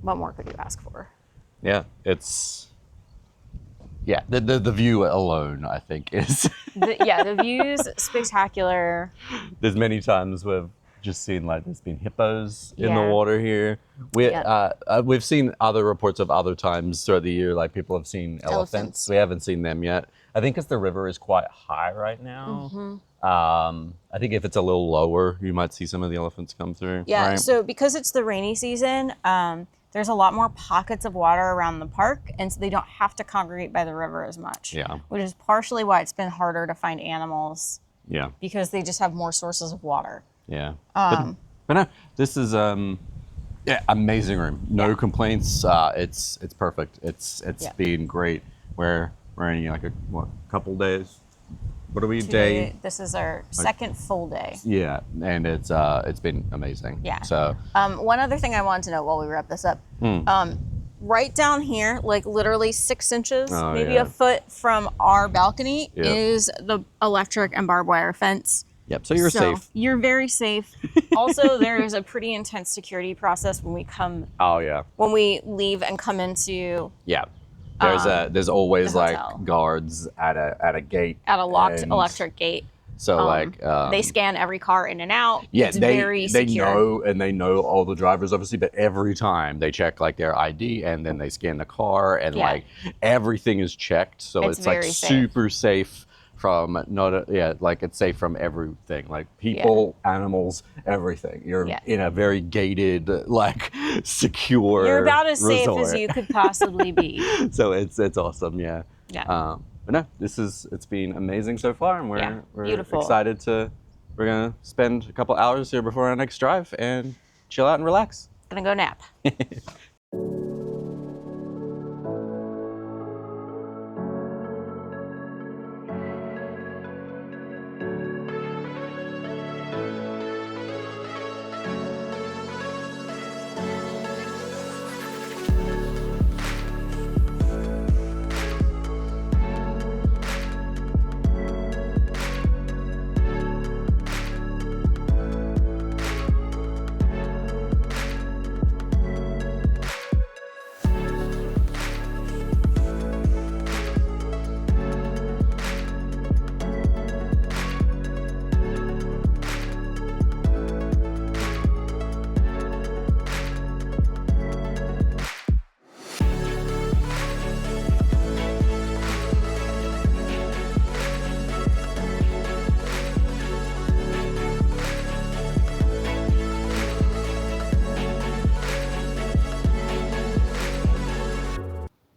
Speaker 4: What more could you ask for?
Speaker 3: Yeah, the view alone, I think, is...
Speaker 4: the view's spectacular.
Speaker 3: There's many times we've just seen there's been hippos in the water here. We've seen other reports of other times throughout the year, like people have seen elephants. We haven't seen them yet. I think because the river is quite high right now. I think if it's a little lower, you might see some of the elephants come through.
Speaker 4: Yeah,
Speaker 3: right?
Speaker 4: So because it's the rainy season, there's a lot more pockets of water around the park, and so they don't have to congregate by the river as much.
Speaker 3: Yeah.
Speaker 4: Which is partially why it's been harder to find animals.
Speaker 3: Yeah.
Speaker 4: Because they just have more sources of water.
Speaker 3: Yeah. But no, this is amazing room. No complaints. It's perfect. It's been great. We're in like a couple days. What are we day?
Speaker 4: This is our second full day.
Speaker 3: Yeah, and it's been amazing.
Speaker 4: Yeah.
Speaker 3: So
Speaker 4: one other thing I wanted to know while we wrap this up, right down here, like literally 6 inches, maybe a foot from our balcony, is the electric and barbed wire fence.
Speaker 3: Yep. So you're safe.
Speaker 4: You're very safe. Also, there is a pretty intense security process when we come.
Speaker 3: Oh yeah.
Speaker 4: When we leave and come into.
Speaker 3: Yeah. There's always like guards at a gate.
Speaker 4: At a locked electric gate.
Speaker 3: So
Speaker 4: they scan every car in and out.
Speaker 3: Yeah,
Speaker 4: it's very secure.
Speaker 3: they know all the drivers obviously, but every time they check like their ID and then they scan the car and like everything is checked. So it's like super safe
Speaker 7: from like it's safe from everything, like people, animals, everything. You're in a very gated, like secure.
Speaker 8: You're about as safe
Speaker 7: resort.
Speaker 8: as you could possibly be.
Speaker 7: So it's awesome, yeah. But no, it's been amazing so far, and we're
Speaker 8: beautiful.
Speaker 7: excited we're gonna spend a couple hours here before our next drive and chill out and relax.
Speaker 8: Gonna go nap.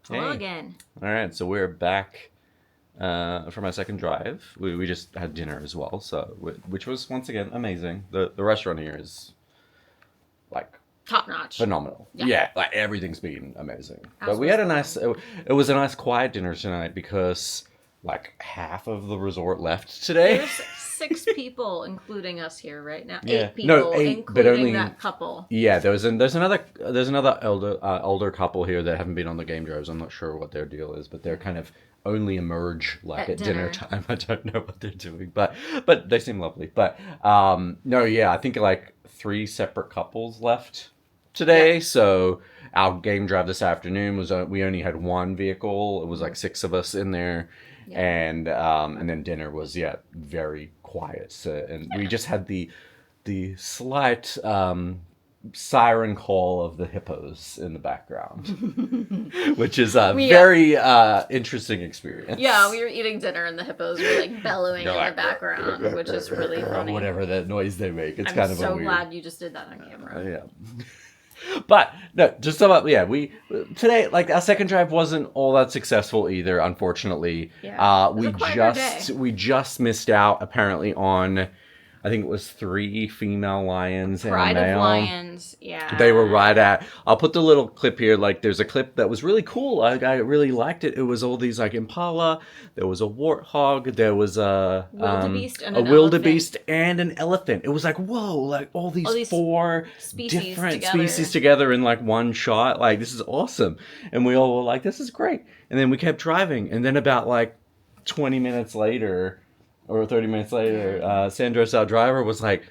Speaker 4: Hello again.
Speaker 2: All right, so we're back for my second drive. We just had dinner as well, so which was once again amazing. The restaurant here is like
Speaker 4: Top notch.
Speaker 2: phenomenal. Yeah, like everything's been amazing. But we
Speaker 4: was
Speaker 2: had a nice. It was a nice quiet dinner tonight because like half of the resort left today.
Speaker 4: There's 6 people, including us here right now.
Speaker 2: Yeah.
Speaker 4: 8 people,
Speaker 2: No, 8, but
Speaker 4: including
Speaker 2: only-
Speaker 4: that couple.
Speaker 2: Yeah, there's another older couple here that haven't been on the game drives. I'm not sure what their deal is, but they're kind of only emerge like
Speaker 4: At
Speaker 2: at dinner
Speaker 4: dinner.
Speaker 2: time. I don't know what they're doing, but they seem lovely. But no, yeah, I think like 3 separate couples left today.
Speaker 4: Yeah.
Speaker 2: So our game drive this afternoon was we only had 1 vehicle. It was like 6 of us in there.
Speaker 4: Yeah.
Speaker 2: And then dinner was very quiet, and we just had the slight siren call of the hippos in the background, which is a very interesting experience.
Speaker 4: Yeah, we were eating dinner and the hippos were like bellowing
Speaker 2: They're
Speaker 4: in
Speaker 2: like,
Speaker 4: the background, which is really funny.
Speaker 2: Whatever that noise they make, it's
Speaker 4: I'm
Speaker 2: kind of
Speaker 4: so
Speaker 2: a weird.
Speaker 4: glad you just did that on camera.
Speaker 2: Yeah. But no, just about we today, like our second drive wasn't all that successful either, unfortunately.
Speaker 4: Yeah. It was a quieter day.
Speaker 2: We just missed out apparently on, I think it was 3 female lions
Speaker 4: Pride
Speaker 2: and a
Speaker 4: of
Speaker 2: male.
Speaker 4: Lions, yeah.
Speaker 2: They were right at. I'll put the little clip here. Like, there's a clip that was really cool. I really liked it. It was all these like impala. There was a warthog. There was a
Speaker 4: wildebeest and
Speaker 2: a
Speaker 4: an
Speaker 2: wildebeest and an elephant. It was like, whoa! Like all these 4
Speaker 4: species
Speaker 2: different
Speaker 4: together.
Speaker 2: species together in like one shot. Like, this is awesome. And we all were like, this is great. And then we kept driving. And then about like 20 minutes later, or 30 minutes later, Sandros, our driver, was like,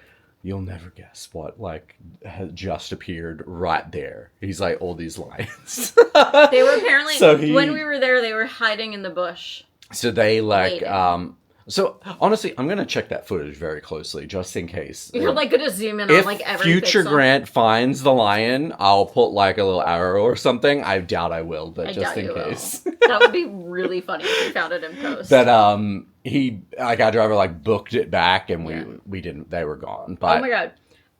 Speaker 2: you'll never guess what like has just appeared right there. He's like, all these lions.
Speaker 4: They were apparently, when we were there, they were hiding in the bush.
Speaker 2: So they like,
Speaker 4: Waiting.
Speaker 2: so honestly, I'm going to check that footage very closely, just in case.
Speaker 4: You're like going to zoom in
Speaker 2: If
Speaker 4: on like every
Speaker 2: future
Speaker 4: pixel.
Speaker 2: Grant finds the lion, I'll put like a little arrow or something. I doubt I will, but
Speaker 4: I
Speaker 2: just
Speaker 4: doubt
Speaker 2: in
Speaker 4: you will.
Speaker 2: case.
Speaker 4: That would be really funny if you found it in post.
Speaker 2: But he, like our driver, like booked it back, and we didn't. They were gone. But
Speaker 4: Oh my god.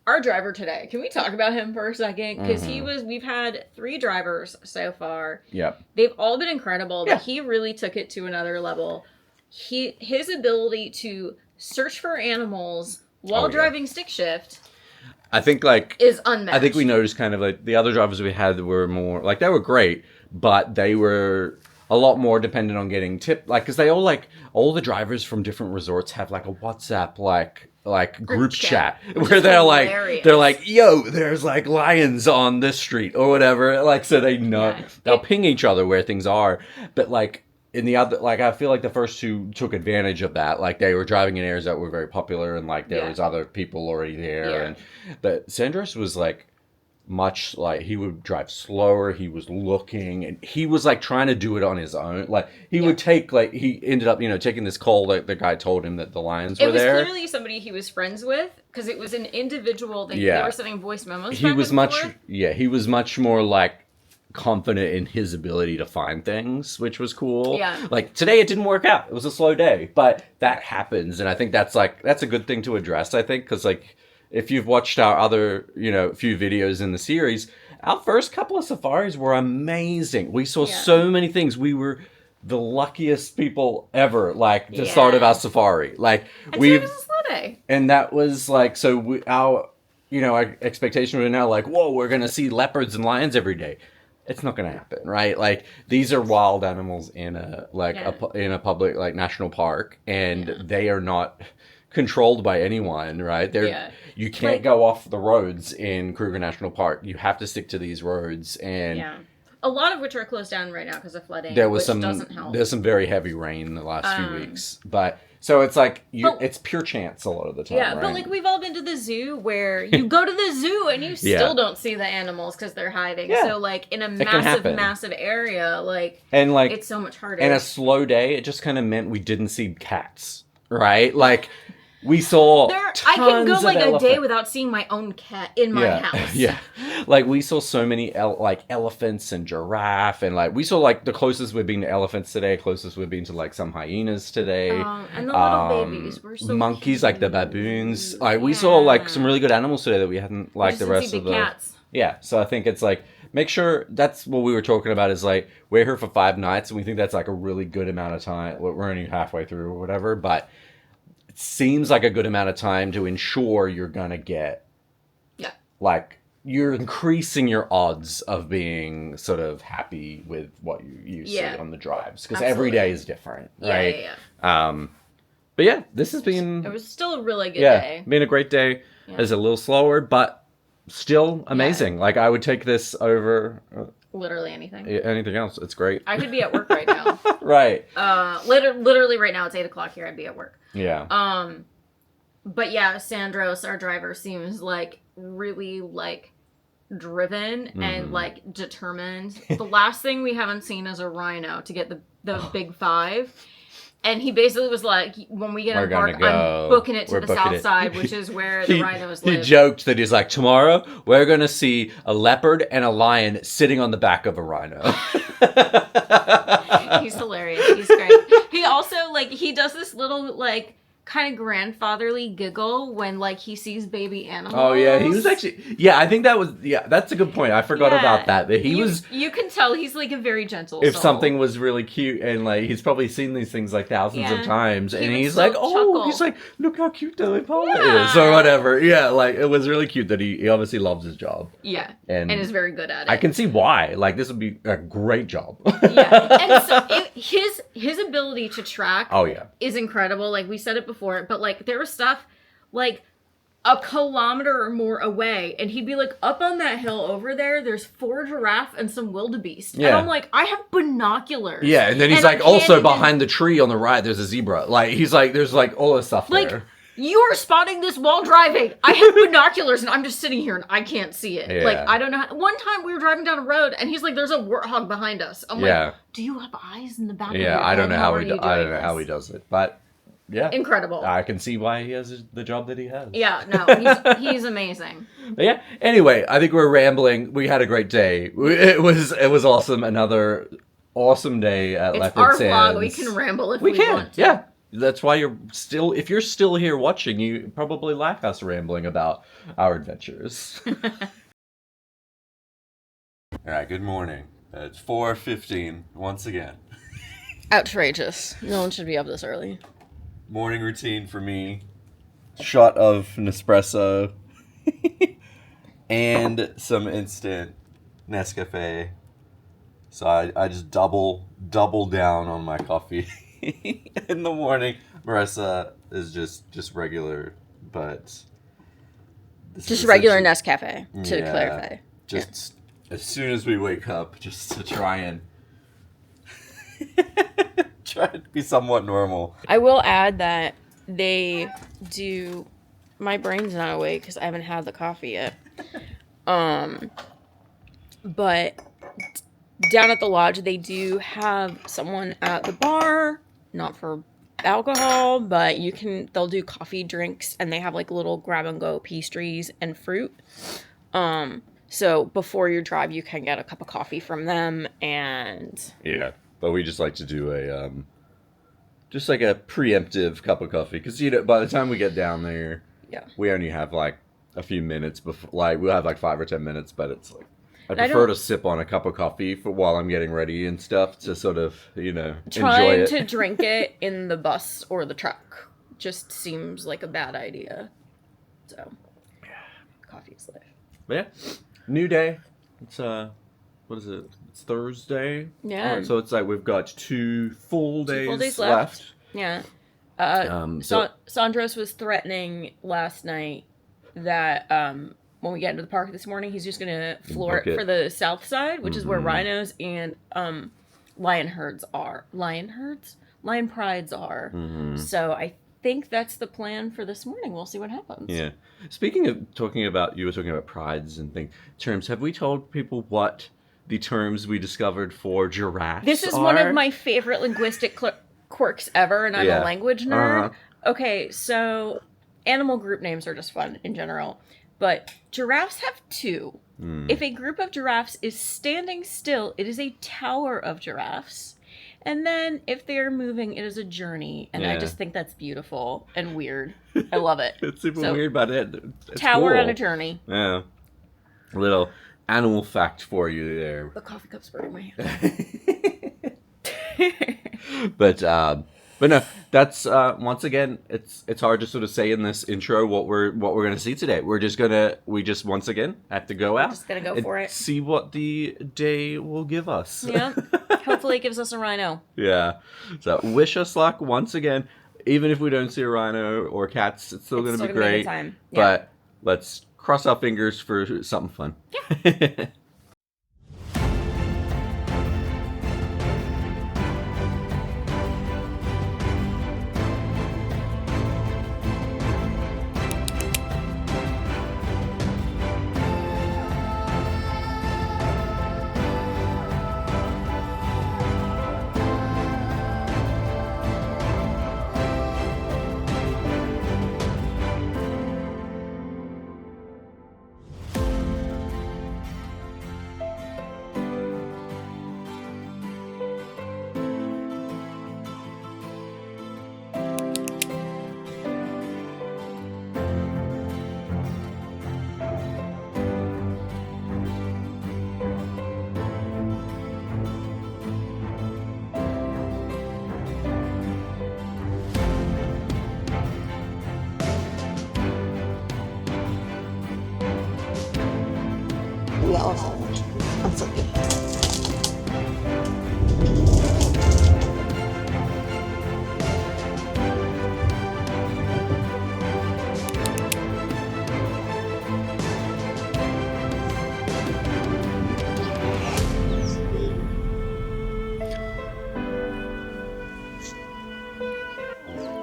Speaker 4: Our driver today. Can we talk about him for a second? Because we've had 3 drivers so far.
Speaker 2: Yep.
Speaker 4: They've all been incredible,
Speaker 2: Yeah.
Speaker 4: but he really took it to another level. His ability to search for animals while
Speaker 2: yeah.
Speaker 4: driving stick shift
Speaker 2: I think like
Speaker 4: is unmatched.
Speaker 2: I think we noticed kind of like the other drivers we had were more like they were great, but they were a lot more dependent on getting tipped, like because they all the drivers from different resorts have like a WhatsApp like group chat
Speaker 4: which
Speaker 2: where
Speaker 4: is hilarious.
Speaker 2: they're like, yo, there's like lions on this street or whatever, like so they know
Speaker 4: Yeah.
Speaker 2: they'll ping each other where things are, but like. In the other, like, I feel like the first 2 took advantage of that. Like, they were driving in areas that were very popular, and like there was other people already there.
Speaker 4: Yeah.
Speaker 2: And but Sandros was like much like he would drive slower. He was looking, and he was like trying to do it on his own. Like he would take like he ended up taking this call that the guy told him that the lions were
Speaker 4: It was
Speaker 2: there.
Speaker 4: clearly somebody he was friends with because it was an individual. They
Speaker 2: Yeah.
Speaker 4: were sending voice memos.
Speaker 2: He
Speaker 4: back
Speaker 2: was
Speaker 4: and
Speaker 2: much
Speaker 4: forth.
Speaker 2: he was much more like
Speaker 3: confident in his ability to find things, which was cool.
Speaker 4: Yeah.
Speaker 3: Like today it didn't work out. It was a slow day, but that happens. And I think that's a good thing to address, I think, because like if you've watched our other, few videos in the series, our first couple of safaris were amazing. We saw so many things. We were the luckiest people ever, like the start of our safari. Like
Speaker 4: it was a slow day.
Speaker 3: And that was like, so our expectation was now like, whoa, we're going to see leopards and lions every day. It's not going to happen, right? Like these are wild animals in a public like national park, and they are not controlled by anyone, right? You can't go off the roads in Kruger National Park. You have to stick to these roads, and
Speaker 4: a lot of which are closed down right now because of flooding. Doesn't help.
Speaker 3: There's some very heavy rain the last few weeks, but so it's like it's pure chance a lot of the time.
Speaker 4: Yeah,
Speaker 3: right?
Speaker 4: but like we've all been to the zoo where you go to the zoo and you still don't see the animals because they're hiding. Yeah. So like in a massive area, and like it's so much harder.
Speaker 3: And a slow day, it just kind of meant we didn't see cats, right? Like. We saw tons
Speaker 4: I can go like
Speaker 3: of
Speaker 4: a day without seeing my own cat in my house.
Speaker 3: Yeah, like we saw so many like elephants and giraffe, and like we saw like the closest we've been to elephants today. Closest we've been to like some hyenas today.
Speaker 4: And the little babies were so
Speaker 3: monkeys,
Speaker 4: cute.
Speaker 3: like the baboons. Like we saw like some really good animals today that we hadn't like the rest of the
Speaker 4: cats.
Speaker 3: Yeah, so I think it's like make sure that's what we were talking about is like we're here for 5 nights, and we think that's like a really good amount of time. We're only halfway through or whatever, but. Seems like a good amount of time to ensure you're gonna get like you're increasing your odds of being sort of happy with what you see on the drives because every day is different, right? But yeah, this has been
Speaker 4: it was still a really good day.
Speaker 3: Been a great day. It's a little slower but still amazing. Like I would take this over
Speaker 4: literally anything
Speaker 3: else. It's great.
Speaker 4: I could be at work right now.
Speaker 3: Right.
Speaker 4: Literally right now it's 8:00 here. I'd be at work.
Speaker 3: Yeah.
Speaker 4: But yeah, Sandros, our driver, seems like really like driven and like determined. The last thing we haven't seen is a rhino to get the big 5. And he basically was like, when we get in the park, I'm booking it to the south side, which is where the rhinos live.
Speaker 3: He joked that he's like, tomorrow we're going to see a leopard and a lion sitting on the back of a rhino.
Speaker 4: He's hilarious. He's great. He also, like, he does this little, like, kind of grandfatherly giggle when like he sees baby animals.
Speaker 3: Oh yeah, he was actually I think that was that's a good point. I forgot about that. That
Speaker 4: you can tell he's like a very gentle
Speaker 3: if
Speaker 4: soul.
Speaker 3: Something was really cute and like he's probably seen these things like thousands of times and he's like he's like look how cute the impala is or whatever. Yeah, like it was really cute that he obviously loves his job.
Speaker 4: Yeah. And is very good at it.
Speaker 3: I can see why. Like this would be a great job.
Speaker 4: And so his ability to track is incredible. Like we said it before. But like there was stuff like a kilometer or more away and he'd be like up on that hill over there's 4 giraffe and some wildebeest. And I'm like, I have binoculars.
Speaker 3: Yeah, and then he's like also behind the tree on the right there's a zebra. Like he's like there's like all this stuff
Speaker 4: like,
Speaker 3: there.
Speaker 4: You are spotting this while driving. I have binoculars and I'm just sitting here and I can't see it. Like I don't know one time we were driving down a road and he's like there's a warthog behind us. I'm like, do you have eyes in the back of your head?
Speaker 3: I don't know how he does it. But yeah.
Speaker 4: Incredible.
Speaker 3: I can see why he has the job that he has.
Speaker 4: Yeah, no, he's amazing.
Speaker 3: But yeah. Anyway, I think we're rambling. We had a great day. It was awesome. Another awesome day at Leopard Sands. It's our
Speaker 4: vlog. We can ramble if we want to.
Speaker 3: Yeah. That's why if you're still here watching, you probably like us rambling about our adventures.
Speaker 10: All right, good morning. It's 4:15 once again.
Speaker 4: Outrageous. No one should be up this early.
Speaker 10: Morning routine for me. Shot of Nespresso. And some instant Nescafe. So I just double down on my coffee in the morning. Marissa is just regular, but...
Speaker 4: Just regular Nescafe, to clarify.
Speaker 10: Just as soon as we wake up, just to try and... try to be somewhat normal.
Speaker 4: I will add that they do... My brain's not awake because I haven't had the coffee yet. But down at the lodge, they do have someone at the bar, not for alcohol, but they'll do coffee drinks, and they have like little grab and go pastries and fruit. So before your drive, you can get a cup of coffee from them, and
Speaker 2: Yeah, but we just like to do a just like a preemptive cup of coffee because by the time we get down there,
Speaker 4: yeah,
Speaker 2: we only have like a few minutes before. Like we'll have like 5 or 10 minutes, but it's like I
Speaker 4: And I
Speaker 2: prefer
Speaker 4: don't-
Speaker 2: to sip on a cup of coffee for while I'm getting ready and stuff to sort of enjoy
Speaker 4: trying
Speaker 2: it.
Speaker 4: to drink it in the bus or the truck just seems like a bad idea. So, coffee is life.
Speaker 2: But yeah, new day. It's what is it? It's Thursday.
Speaker 4: Yeah.
Speaker 2: So it's like we've got 2 full days,
Speaker 4: Full days
Speaker 2: left.
Speaker 4: Yeah.
Speaker 2: So
Speaker 4: Sandros was threatening last night that when we get into the park this morning, he's just gonna floor
Speaker 2: Book
Speaker 4: it
Speaker 2: it.
Speaker 4: for the south side, which is where
Speaker 2: Mhm.
Speaker 4: rhinos and lion herds are. Lion prides are.
Speaker 2: Mhm.
Speaker 4: So I think that's the plan for this morning. We'll see what happens.
Speaker 2: Yeah. Speaking of you were talking about prides and things. Terms. Have we told people what the terms we discovered for giraffes
Speaker 4: This is
Speaker 2: are?
Speaker 4: one of my favorite linguistic quirks ever, and I'm
Speaker 2: Yeah.
Speaker 4: a language nerd.
Speaker 2: Uh-huh.
Speaker 4: Okay, so animal group names are just fun in general, but giraffes have 2. If a group of giraffes is standing still, it is a tower of giraffes. And then if they're moving, it is a journey. And I
Speaker 2: Yeah.
Speaker 4: just think that's beautiful and weird. I love it.
Speaker 2: It's super
Speaker 4: So,
Speaker 2: weird, but it's
Speaker 4: tower
Speaker 2: cool.
Speaker 4: on a journey.
Speaker 2: Yeah. A little animal fact for you there.
Speaker 4: The coffee cup's burning my hand.
Speaker 2: But no, that's once again, it's hard to sort of say in this intro what we're gonna see today. We just once again have to go out.
Speaker 4: Just gonna go
Speaker 2: and
Speaker 4: for it.
Speaker 2: See what the day will give us.
Speaker 4: Yeah. Hopefully it gives us a rhino.
Speaker 2: Yeah. So wish us luck once again. Even if we don't see a rhino or cats, it's still
Speaker 4: It's
Speaker 2: gonna
Speaker 4: still
Speaker 2: be
Speaker 4: gonna be a
Speaker 2: great.
Speaker 4: good time. Yeah.
Speaker 2: But let's cross our fingers for something fun. Yeah.
Speaker 8: The elephant. Unforgettable.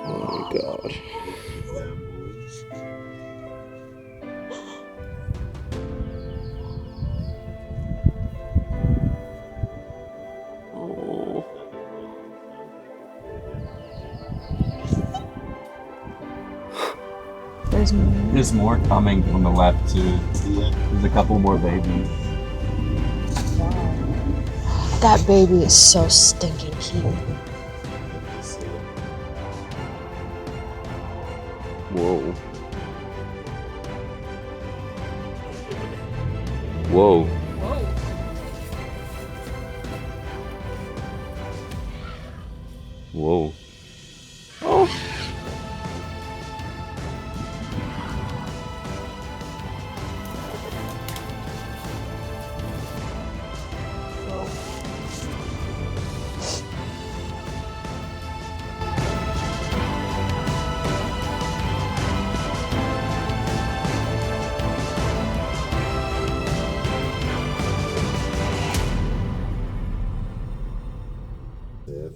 Speaker 7: Oh my god. Oh.
Speaker 8: There's more.
Speaker 7: There's more coming from the left too. There's a couple more babies.
Speaker 8: That baby is so stinking cute.
Speaker 7: Whoa. Whoa. Whoa. Oh.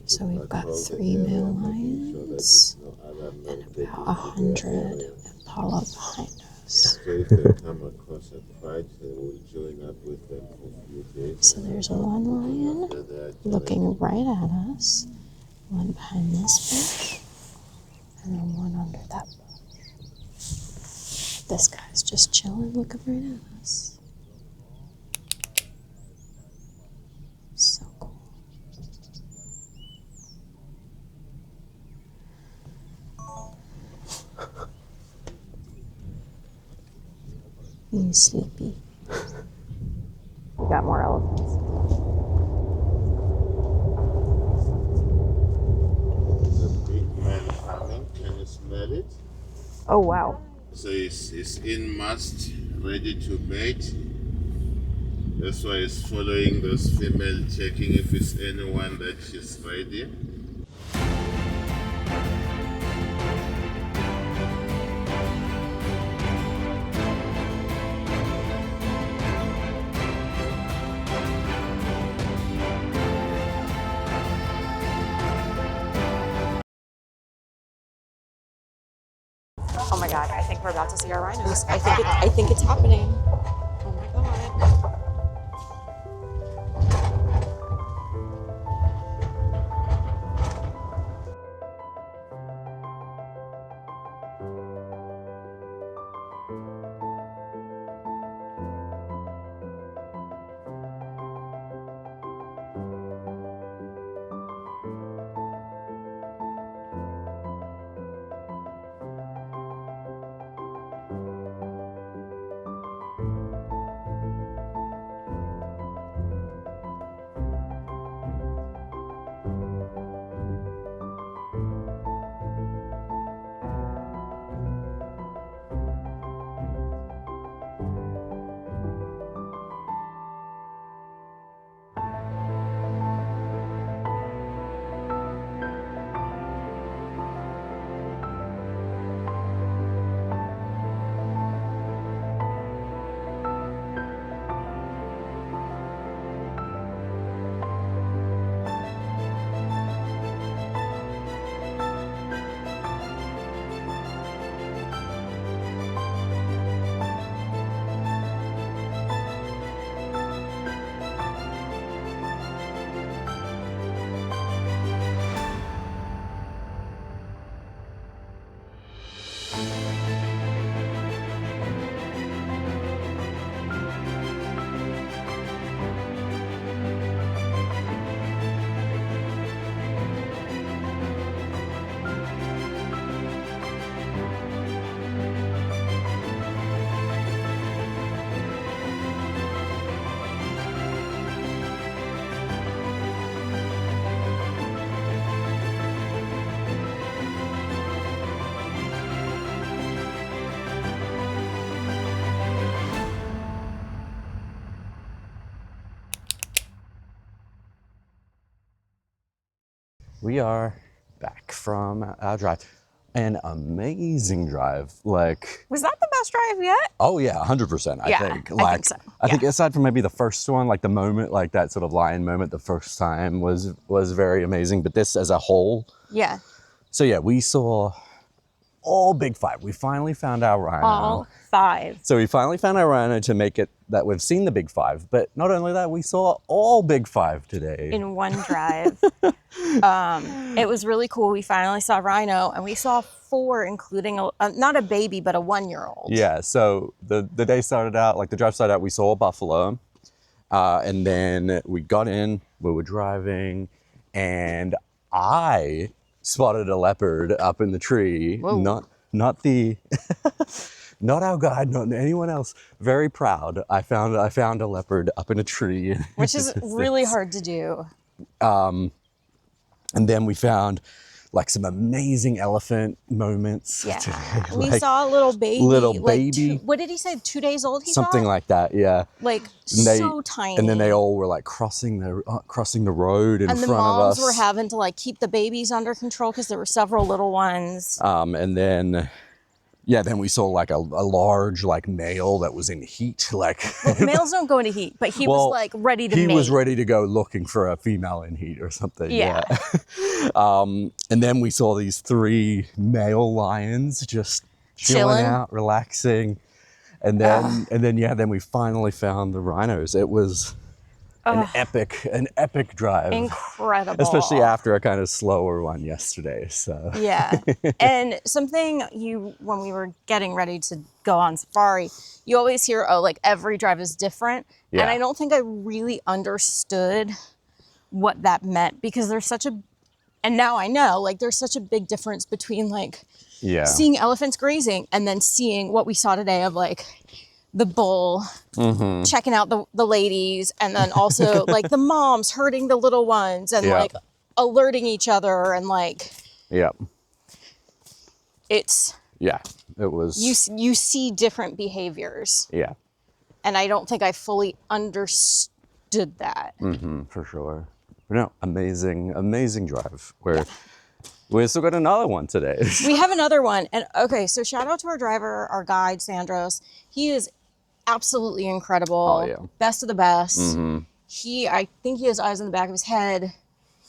Speaker 8: So we've got 3 male lions and about 100 impala behind us.
Speaker 11: So if they come across a fight, they will join up with them for a few days.
Speaker 8: So there's one lion looking right at us, one behind this bush, and then one under that bush. This guy's just chilling, looking right at us. You sleepy. We got more elephants.
Speaker 11: There's a big man coming. Can you smell it?
Speaker 8: Oh, wow.
Speaker 11: So it's in mast, ready to mate. That's why it's following those female, checking if it's anyone that she's ready.
Speaker 1: Oh my god, I think we're about to see our rhinos. I think it's happening. Oh my god.
Speaker 7: We are back from our drive. An amazing drive. Like,
Speaker 1: Was that the best drive yet?
Speaker 7: oh yeah, 100%. I
Speaker 1: Yeah,
Speaker 7: think.
Speaker 1: I
Speaker 7: Like,
Speaker 1: think so.
Speaker 7: I think aside from maybe the first one, like the moment, like that sort of lion moment, the first time was very amazing. But this as a whole.
Speaker 1: Yeah.
Speaker 7: So yeah, we saw all big five. We finally found our rhino.
Speaker 1: All 5.
Speaker 7: So we finally found our rhino to make it that we've seen the big five. But not only that, we saw all big five today.
Speaker 1: In one drive. It was really cool. We finally saw rhino, and we saw 4, including not a baby, but a 1-year-old.
Speaker 7: Yeah, so the day started out, like the drive started out, we saw a buffalo, and then we got in, we were driving, and I spotted a leopard up in the tree.
Speaker 1: Whoa.
Speaker 7: Not the, not our guide, not anyone else. Very proud. I found a leopard up in a tree.
Speaker 1: Which is really hard to do.
Speaker 7: And then we found like some amazing elephant moments.
Speaker 1: Yeah.
Speaker 7: today.
Speaker 1: We
Speaker 7: Like,
Speaker 1: saw a little baby.
Speaker 7: little
Speaker 1: like,
Speaker 7: baby.
Speaker 1: what did he say? 2 days old he
Speaker 7: Something
Speaker 1: thought?
Speaker 7: like that, yeah.
Speaker 1: Like,
Speaker 7: And they-
Speaker 1: so tiny.
Speaker 7: And then they all were like crossing the road in
Speaker 1: and the
Speaker 7: front of
Speaker 1: moms
Speaker 7: us.
Speaker 1: were having to like keep the babies under control because there were several little ones.
Speaker 7: And then, yeah, then we saw like a large like male that was in heat. Like,
Speaker 1: Well, males don't go into heat, but he
Speaker 7: Well,
Speaker 1: was like ready to
Speaker 7: he
Speaker 1: mate.
Speaker 7: was ready to go looking for a female in heat or something.
Speaker 1: Yeah.
Speaker 7: And then we saw these 3 male lions just chilling
Speaker 1: Chilling.
Speaker 7: out, relaxing. And then we finally found the rhinos. It was an epic drive.
Speaker 1: Incredible.
Speaker 7: Especially after a kind of slower one yesterday. So
Speaker 1: Yeah. And something when we were getting ready to go on safari, you always hear, oh, like every drive is different.
Speaker 7: Yeah.
Speaker 1: And I don't think I really understood what that meant because and now I know, like there's such a big difference between like
Speaker 7: yeah.
Speaker 1: seeing elephants grazing and then seeing what we saw today of like
Speaker 8: the bull checking out the ladies, and then also like the moms herding the little ones and like alerting each other, and like it's
Speaker 7: it was
Speaker 8: you see different behaviors, and I don't think I fully understood that.
Speaker 7: For sure. But no, amazing drive. We still got another one today.
Speaker 8: We have another one, and okay, so shout out to our driver, our guide Sandros. He is absolutely incredible. Best of the best. I think he has eyes in the back of his head.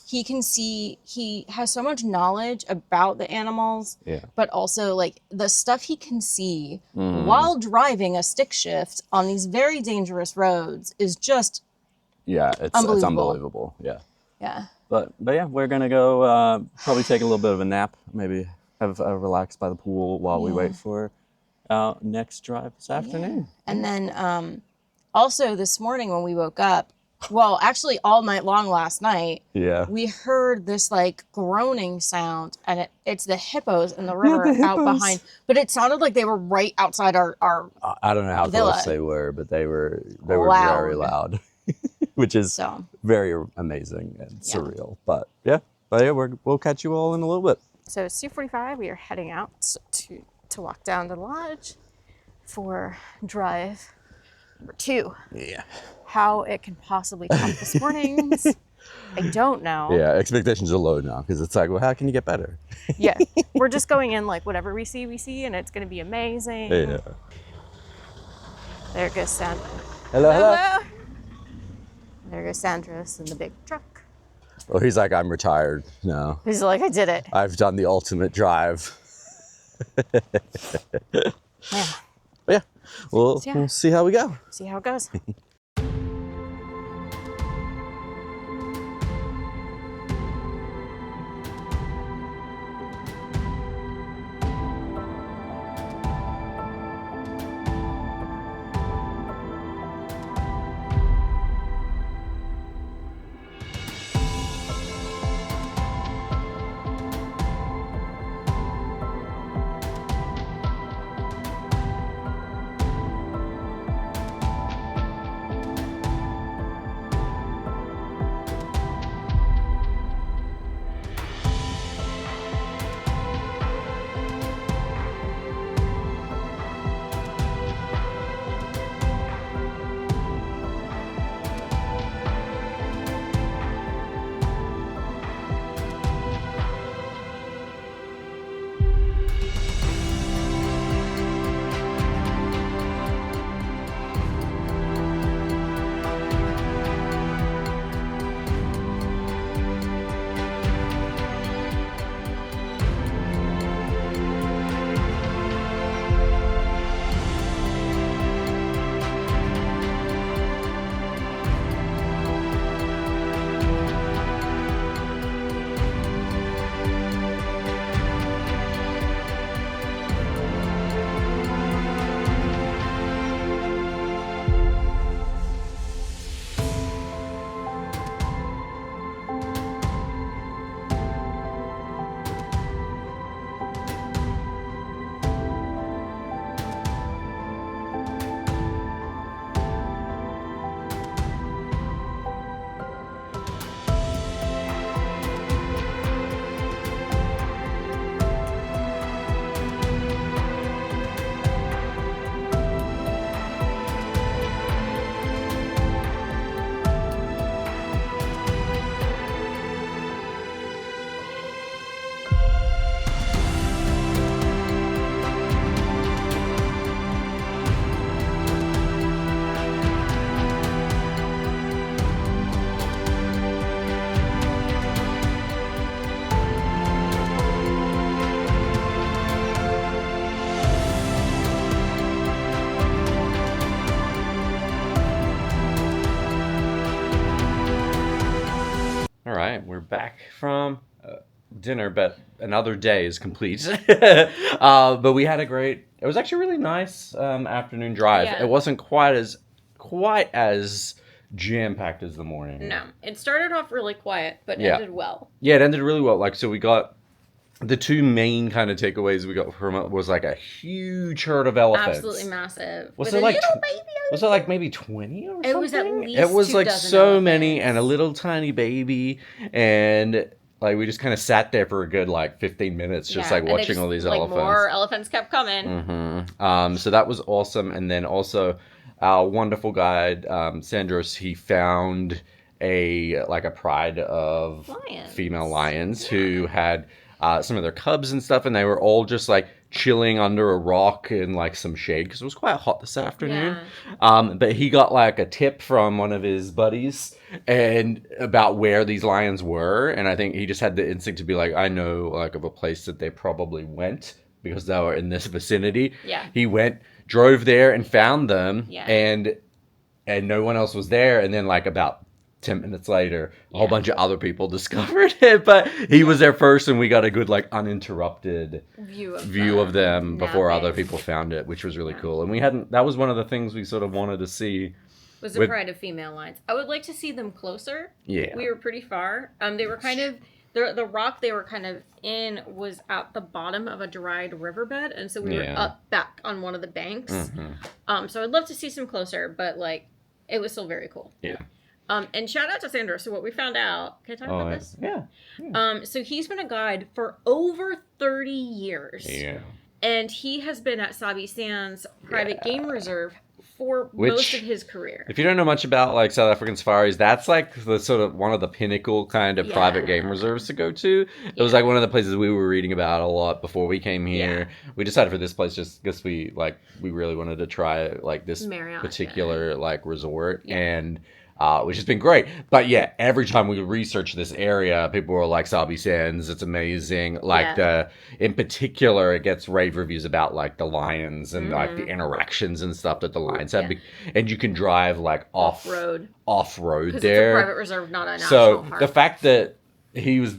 Speaker 8: He can see, he has so much knowledge about the animals, but also like the stuff he can see while driving a stick shift on these very dangerous roads is just
Speaker 7: it's unbelievable.
Speaker 8: Yeah.
Speaker 7: But yeah, we're gonna go probably take a little bit of a nap, maybe have a relax by the pool while we wait for our next drive this afternoon.
Speaker 8: And then also this morning when we woke up, well, actually all night long last night, we heard this like groaning sound, and it's the hippos in the river out behind. But it sounded like they were right outside our
Speaker 7: I don't know how
Speaker 8: villa.
Speaker 7: close they were, but they were
Speaker 8: Loud.
Speaker 7: very loud, which is very amazing and surreal. But yeah, we'll catch you all in a little bit.
Speaker 8: So it's 2:45. We are heading out to walk down to the lodge for drive number 2.
Speaker 7: Yeah.
Speaker 8: How it can possibly top this morning's, I don't know.
Speaker 7: Yeah, expectations are low now because it's like, well, how can you get better?
Speaker 8: Yeah, we're just going in like whatever we see, and it's going to be amazing.
Speaker 7: Yeah.
Speaker 8: There goes Sandra.
Speaker 7: Hello.
Speaker 8: There goes Sandros in the big truck.
Speaker 7: Well, he's like, I'm retired now.
Speaker 8: He's like, I did it.
Speaker 7: I've done the ultimate drive.
Speaker 8: Yeah.
Speaker 7: But yeah, we'll see how we go.
Speaker 8: See how it goes.
Speaker 2: All right, we're back from dinner, but another day is complete. But we had it was actually a really nice afternoon drive.
Speaker 4: Yeah.
Speaker 2: It wasn't quite as jam-packed as the morning.
Speaker 4: No, it started off really quiet, but
Speaker 2: Yeah.
Speaker 4: ended well.
Speaker 2: Yeah, it ended really well. Like, so we got the two main kind of takeaways we got from it was like a huge herd of elephants.
Speaker 4: Absolutely massive.
Speaker 2: Was
Speaker 4: With
Speaker 2: it
Speaker 4: a
Speaker 2: like
Speaker 4: little baby.
Speaker 2: was it like maybe 20 or something?
Speaker 4: It was at least
Speaker 2: It was
Speaker 4: 2
Speaker 2: like
Speaker 4: dozen
Speaker 2: so many
Speaker 4: elephants.
Speaker 2: and a little tiny baby, and like we just kind of sat there for a good like 15 minutes just like
Speaker 4: and they
Speaker 2: watching
Speaker 4: just,
Speaker 2: all these
Speaker 4: like,
Speaker 2: elephants.
Speaker 4: More elephants kept coming.
Speaker 2: So that was awesome. And then also our wonderful guide, Sandros, he found a pride of female lions who had some of their cubs and stuff, and they were all just like chilling under a rock in like some shade because it was quite hot this afternoon. But he got like a tip from one of his buddies and about where these lions were, and I think he just had the instinct to be like, I know like of a place that they probably went because they were in this vicinity. He went, drove there and found them, and no one else was there, and then like about 10 minutes later, a whole bunch of other people discovered it, but he was there first, and we got a good, like, uninterrupted view of them before other people found it, which was really cool. And that was one of the things we sort of wanted to see.
Speaker 4: Was the pride of female lions. I would like to see them closer.
Speaker 2: Yeah.
Speaker 4: We were pretty far. They were kind of, the rock they were kind of in was at the bottom of a dried riverbed, and so we were up back on one of the banks. So I'd love to see some closer, but, like, it was still very cool.
Speaker 2: Yeah.
Speaker 4: And shout out to Sandra. So what we found out, can I talk about this?
Speaker 2: Yeah.
Speaker 4: So he's been a guide for over 30 years.
Speaker 2: Yeah.
Speaker 4: And he has been at Sabi Sands Private Game Reserve for most of his career.
Speaker 2: If you don't know much about like South African safaris, that's like the sort of one of the pinnacle kind of private game reserves to go to. It was like one of the places we were reading about a lot before we came here. We decided for this place just because we really wanted to try like this
Speaker 4: Marriott,
Speaker 2: particular like resort, and which has been great. But yeah, every time we research this area, people were like, Sabi Sands, it's amazing. Like in particular, it gets rave reviews about like the lions and like the interactions and stuff that the lions have. And you can drive like off-road there.
Speaker 4: Because it's a private reserve, not a national park.
Speaker 2: The fact that he was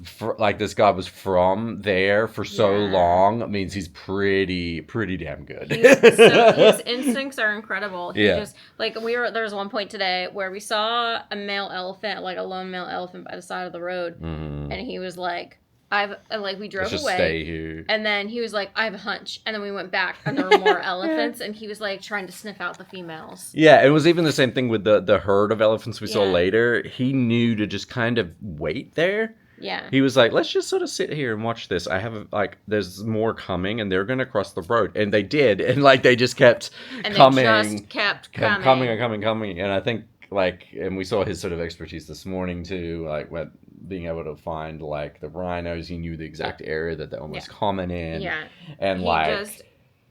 Speaker 2: this guy was from there for so long means he's pretty damn good.
Speaker 4: His instincts are incredible. He just like there was one point today where we saw a male elephant, like a lone male elephant by the side of the road, and he was like, we drove away,
Speaker 2: stay here.
Speaker 4: And then he was like, I have a hunch, and then we went back and there were more elephants, and he was like trying to sniff out the females.
Speaker 2: Yeah, it was even the same thing with the herd of elephants we saw later. He knew to just kind of wait there.
Speaker 4: Yeah.
Speaker 2: He was like, let's just sort of sit here and watch this. I have there's more coming, and they're gonna cross the road, and they did, and like they just kept coming,
Speaker 4: they just kept
Speaker 2: coming, and I think and we saw his sort of expertise this morning too, like being able to find like the rhinos. He knew the exact area that they're almost common in, and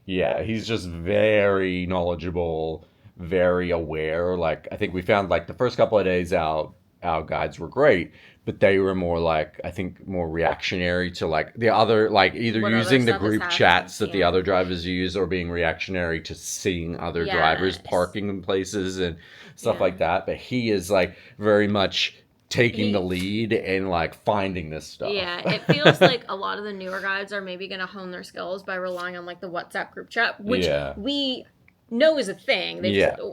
Speaker 2: he's just very knowledgeable, very aware. Like I think we found like the first couple of days our guides were great, but they were more like, I think, more reactionary to like the other, like either using the group chats that the other drivers use or being reactionary to seeing other drivers parking in places and stuff like that. But he is like very much taking the lead and like finding this stuff.
Speaker 4: Yeah, it feels like a lot of the newer guides are maybe going to hone their skills by relying on like the WhatsApp group chat, which we know is a thing.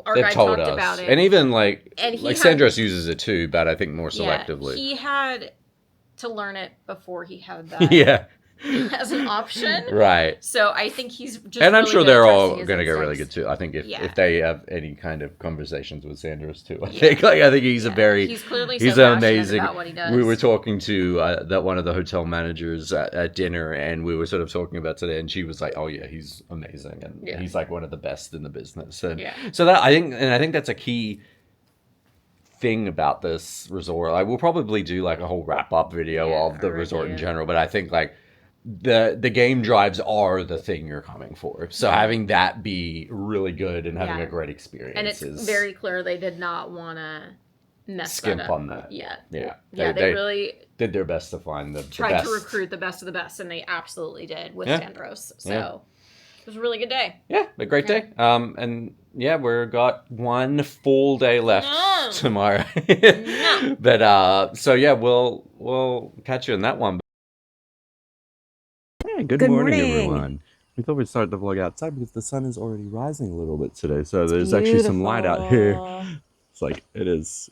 Speaker 4: Our guide talked about it.
Speaker 2: And even like Sandros uses it too, but I think more selectively.
Speaker 4: He had to learn it before he had that as an option.
Speaker 2: Right.
Speaker 4: So I think he's just
Speaker 2: And I'm
Speaker 4: really
Speaker 2: sure
Speaker 4: good
Speaker 2: they're
Speaker 4: at
Speaker 2: all
Speaker 4: trusting his
Speaker 2: going to get really
Speaker 4: instincts.
Speaker 2: good too. I think if they have any kind of conversations with Sandros too, I think he's a very
Speaker 4: he's clearly
Speaker 2: he's
Speaker 4: so
Speaker 2: amazing.
Speaker 4: about what he does.
Speaker 2: We were talking to that one of the hotel managers at dinner, and we were sort of talking about today, and she was like, "Oh yeah, he's amazing, and he's like one of the best in the business." And so that I think that's a key thing about this resort. Like we'll probably do like a whole wrap up video of the resort in general, but I think like the game drives are the thing you're coming for. So having that be really good and having a great experience.
Speaker 4: And it's very clear they did not want to
Speaker 2: skimp on that.
Speaker 4: Yeah.
Speaker 2: They
Speaker 4: really
Speaker 2: did their best to find the
Speaker 4: tried
Speaker 2: best.
Speaker 4: to recruit the best of the best, and they absolutely did with Sandros. So it was a really good day.
Speaker 2: Yeah, a great day. And we've got one full day left tomorrow. But so we'll catch you in that one. Hey, good morning, everyone. We thought we'd start the vlog outside because the sun is already rising a little bit today. So there's actually some light out here. It's like, this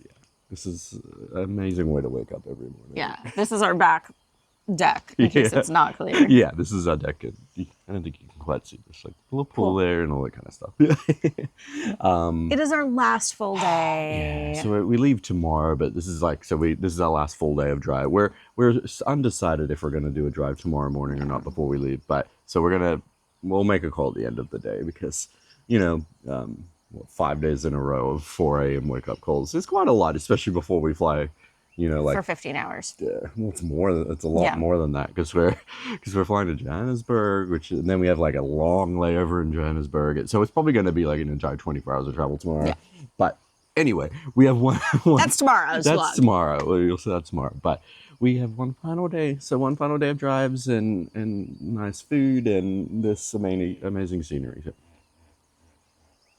Speaker 2: is an amazing way to wake up every morning.
Speaker 4: Yeah, this is our back
Speaker 8: deck in case it's not clear.
Speaker 3: Yeah, this is our deck. I don't think you can quite see. There's like a little pool there and all that kind of stuff.
Speaker 8: It is our last full day.
Speaker 3: Yeah, so we leave tomorrow, but this is like this is our last full day of drive. We're undecided if we're gonna do a drive tomorrow morning or not before we leave. But so we'll make a call at the end of the day because 5 days in a row of 4 a.m. wake up calls is quite a lot, especially before we fly.
Speaker 8: For 15 hours.
Speaker 3: Yeah, well, it's a lot more than that because we're flying to Johannesburg, and then we have like a long layover in Johannesburg. So it's probably going to be like an entire 24 hours of travel tomorrow. Yeah. But anyway, we have one.
Speaker 8: That's tomorrow's vlog.
Speaker 3: That's tomorrow. You'll see that tomorrow. But we have one final day. So one final day of drives and nice food and this amazing scenery. So,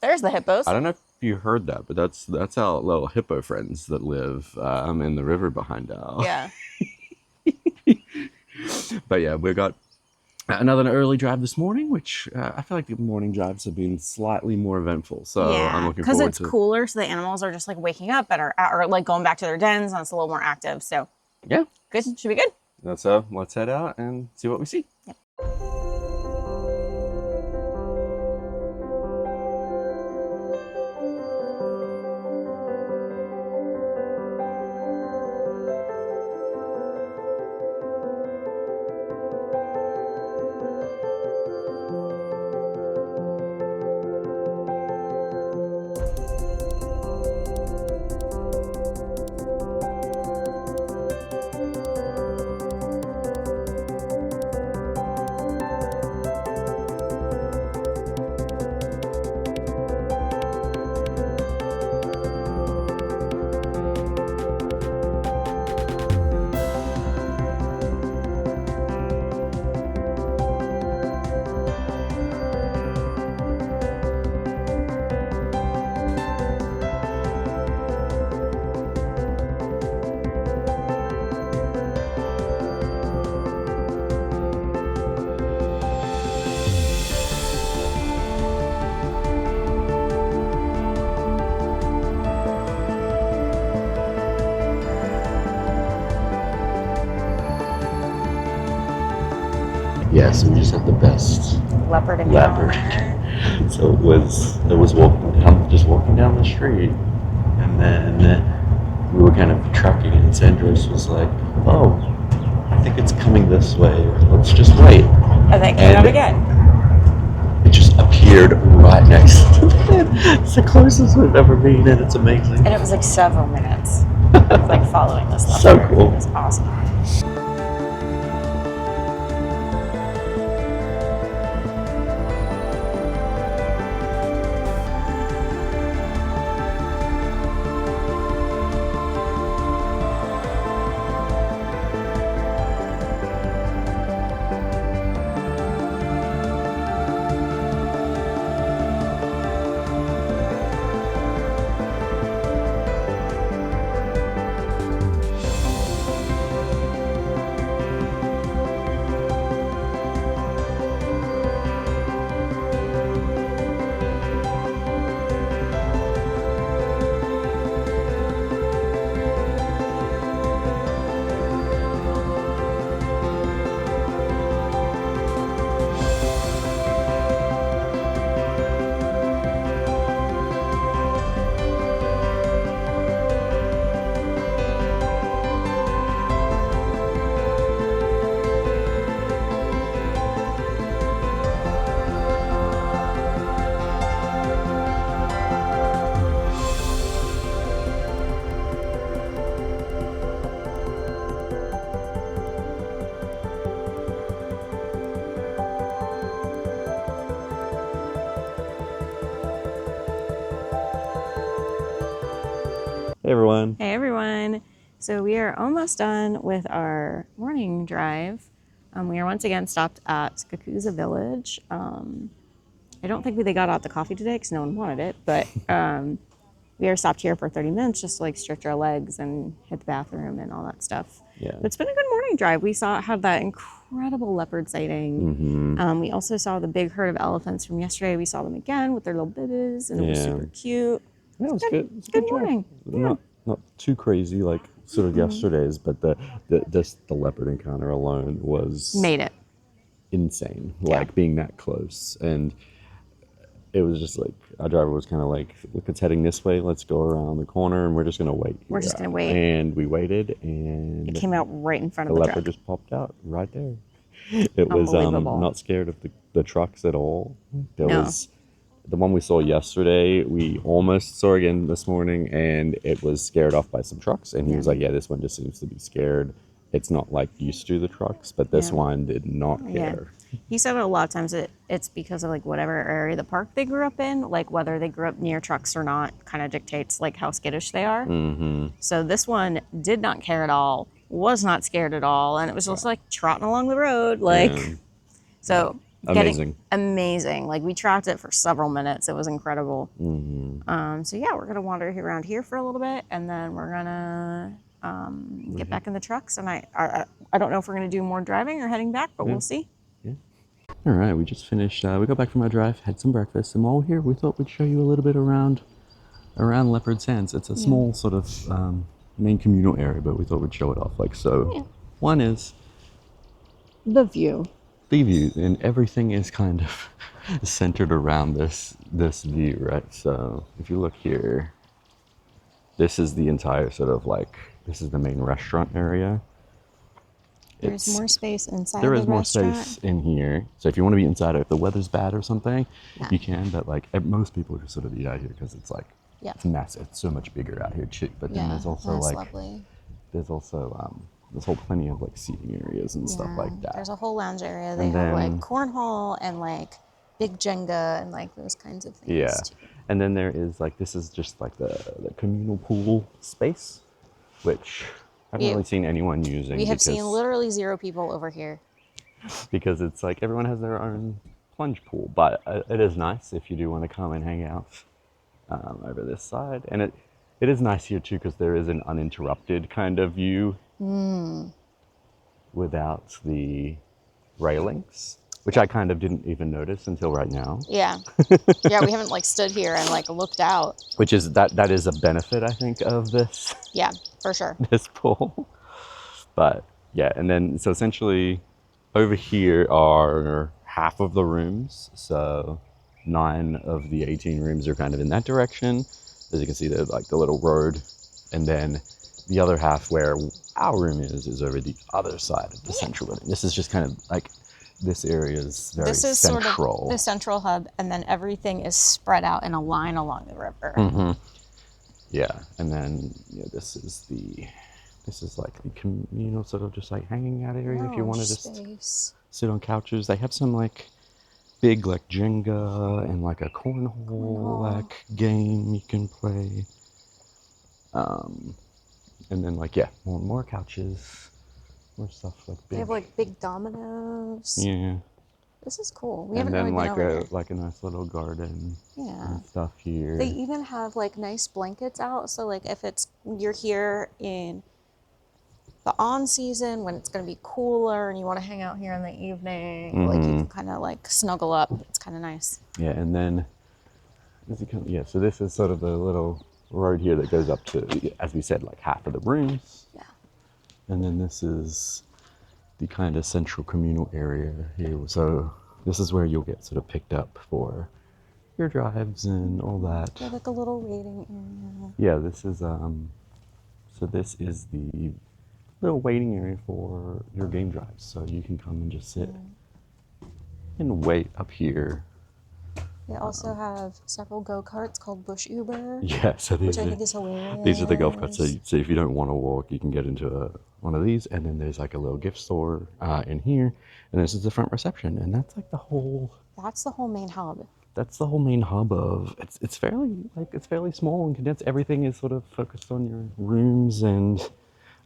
Speaker 8: there's the hippos.
Speaker 3: I don't know if you heard that, but that's our little hippo friends that live in the river behind our.
Speaker 8: Yeah.
Speaker 3: But yeah, we got another early drive this morning, which I feel like the morning drives have been slightly more eventful. So I'm looking forward to.
Speaker 8: Because it's cooler, so the animals are just like waking up and are like going back to their dens, and it's a little more active. So
Speaker 3: yeah,
Speaker 8: good. Should be good.
Speaker 3: So let's head out and see what we see.
Speaker 8: Yep.
Speaker 3: Yes, we just had the best
Speaker 8: leopard encounter.
Speaker 3: So it was walking down the street, and then we were kind of tracking it, and Sandros was like, "Oh, I think it's coming this way. Let's just wait."
Speaker 8: And then came out again.
Speaker 3: It just appeared right next to it. It's the closest we've ever been, and it's amazing.
Speaker 8: And it was like several minutes of like following this leopard.
Speaker 3: So cool.
Speaker 8: It was awesome.
Speaker 3: Hey everyone.
Speaker 8: Hey everyone. So we are almost done with our morning drive. We are once again stopped at Kakuza Village. I don't think they got out the coffee today because no one wanted it, but we are stopped here for 30 minutes just to like stretch our legs and hit the bathroom and all that stuff.
Speaker 3: Yeah.
Speaker 8: But it's been a good morning drive. We had that incredible leopard sighting.
Speaker 3: Mm-hmm.
Speaker 8: We also saw the big herd of elephants from yesterday. We saw them again with their little bibbies, and it was super cute.
Speaker 3: Yeah, it was good. It was a
Speaker 8: Good morning.
Speaker 3: Not too crazy, like
Speaker 7: sort of yesterday's, but the leopard encounter alone was
Speaker 8: Made it.
Speaker 7: insane.
Speaker 8: Yeah.
Speaker 7: Like being that close, and it was just like our driver was kind of like, look, it's heading this way. Let's go around the corner, and we're just gonna wait.
Speaker 8: We're just gonna wait.
Speaker 7: And we waited, and
Speaker 8: It came out right in front
Speaker 7: the
Speaker 8: of the
Speaker 7: leopard
Speaker 8: truck.
Speaker 7: just popped out right there. It was not scared of the trucks at all. There was the one we saw yesterday. We almost saw again this morning, and it was scared off by some trucks. And he was like, "Yeah, this one just seems to be scared. It's not like used to the trucks, but this one did not care."
Speaker 8: He said a lot of times it's because of like whatever area of the park they grew up in, like whether they grew up near trucks or not, kind of dictates like how skittish they are.
Speaker 7: Mm-hmm.
Speaker 8: So this one did not care at all, was not scared at all, and it was just like trotting along the road, like so. Amazing. Like we tracked it for several minutes. It was incredible.
Speaker 7: Mm-hmm.
Speaker 8: So yeah, we're gonna wander around here for a little bit, and then we're gonna get back in the trucks. And I don't know if we're gonna do more driving or heading back, but we'll see.
Speaker 7: All right, we just finished. We got back from our drive, had some breakfast, and while we're here, we thought we'd show you a little bit around Leopard Sands. It's a small sort of main communal area, but we thought we'd show it off like so.
Speaker 8: Yeah.
Speaker 7: One is
Speaker 8: the view.
Speaker 7: The view, and everything is kind of centered around this view, right? So if you look here, this is the entire sort of like, this is the main restaurant area.
Speaker 8: There's more space inside
Speaker 7: there
Speaker 8: the
Speaker 7: is more
Speaker 8: restaurant.
Speaker 7: space in here. So if you want to be inside, if the weather's bad or something, you can. But like most people just sort of eat out here because it's like it's massive. It's so much bigger out here too. But then there's also like
Speaker 8: lovely.
Speaker 7: there's also there's whole plenty of like seating areas and stuff like that.
Speaker 8: There's a whole lounge area. They have like cornhole and like big Jenga and like those kinds of things.
Speaker 7: Yeah,
Speaker 8: too.
Speaker 7: and then there is like, this is just like the communal pool space, which I haven't really seen anyone using.
Speaker 8: We have seen literally 0 people over here.
Speaker 7: Because it's like everyone has their own plunge pool, but it is nice if you do want to come and hang out over this side. And it is nice here too because there is an uninterrupted kind of view without the railings, which I kind of didn't even notice until right now.
Speaker 8: Yeah. Yeah, we haven't like stood here and like looked out.
Speaker 7: Which is that is a benefit, I think, of this.
Speaker 8: Yeah, for sure.
Speaker 7: This pool. But yeah, and then so essentially over here are half of the rooms. So 9 of the 18 rooms are kind of in that direction. As you can see, there's like the little road, and then the other half where our room is over the other side of the central living. This is just kind of like, this area is very
Speaker 8: This is
Speaker 7: central.
Speaker 8: sort of the central hub, and then everything is spread out in a line along the river.
Speaker 7: Mm-hmm. Yeah, and then this is like the communal sort of just like hanging out area if you want to just sit on couches. They have some like big like Jenga and like a cornhole like game you can play. And then like more couches, more stuff like big.
Speaker 8: They have like big dominoes.
Speaker 7: Yeah.
Speaker 8: This is cool. We
Speaker 7: and
Speaker 8: haven't
Speaker 7: then
Speaker 8: really
Speaker 7: like
Speaker 8: been over here.
Speaker 7: like a nice little garden and stuff here.
Speaker 8: They even have like nice blankets out. So like if you're here in the on season when it's going to be cooler and you want to hang out here in the evening, like you can kind of like snuggle up. It's kind of nice.
Speaker 7: Yeah, and then so this is sort of the little road here that goes up to, as we said, like half of the rooms.
Speaker 8: Yeah.
Speaker 7: And then this is the kind of central communal area here. So this is where you'll get sort of picked up for your drives and all that.
Speaker 8: Yeah, like a little waiting area.
Speaker 7: Yeah, this is so this is the little waiting area for your game drives. So you can come and just sit and wait up here.
Speaker 8: They also have several go-karts called Bush Uber.
Speaker 7: Yeah, so
Speaker 8: which I think is hilarious.
Speaker 7: These are the golf carts. So if you don't want to walk, you can get into one of these, and then there's like a little gift store in here, and this is the front reception, and that's like the whole.
Speaker 8: That's the whole main hub.
Speaker 7: That's the whole main hub of it's fairly small and condensed. Everything is sort of focused on your rooms and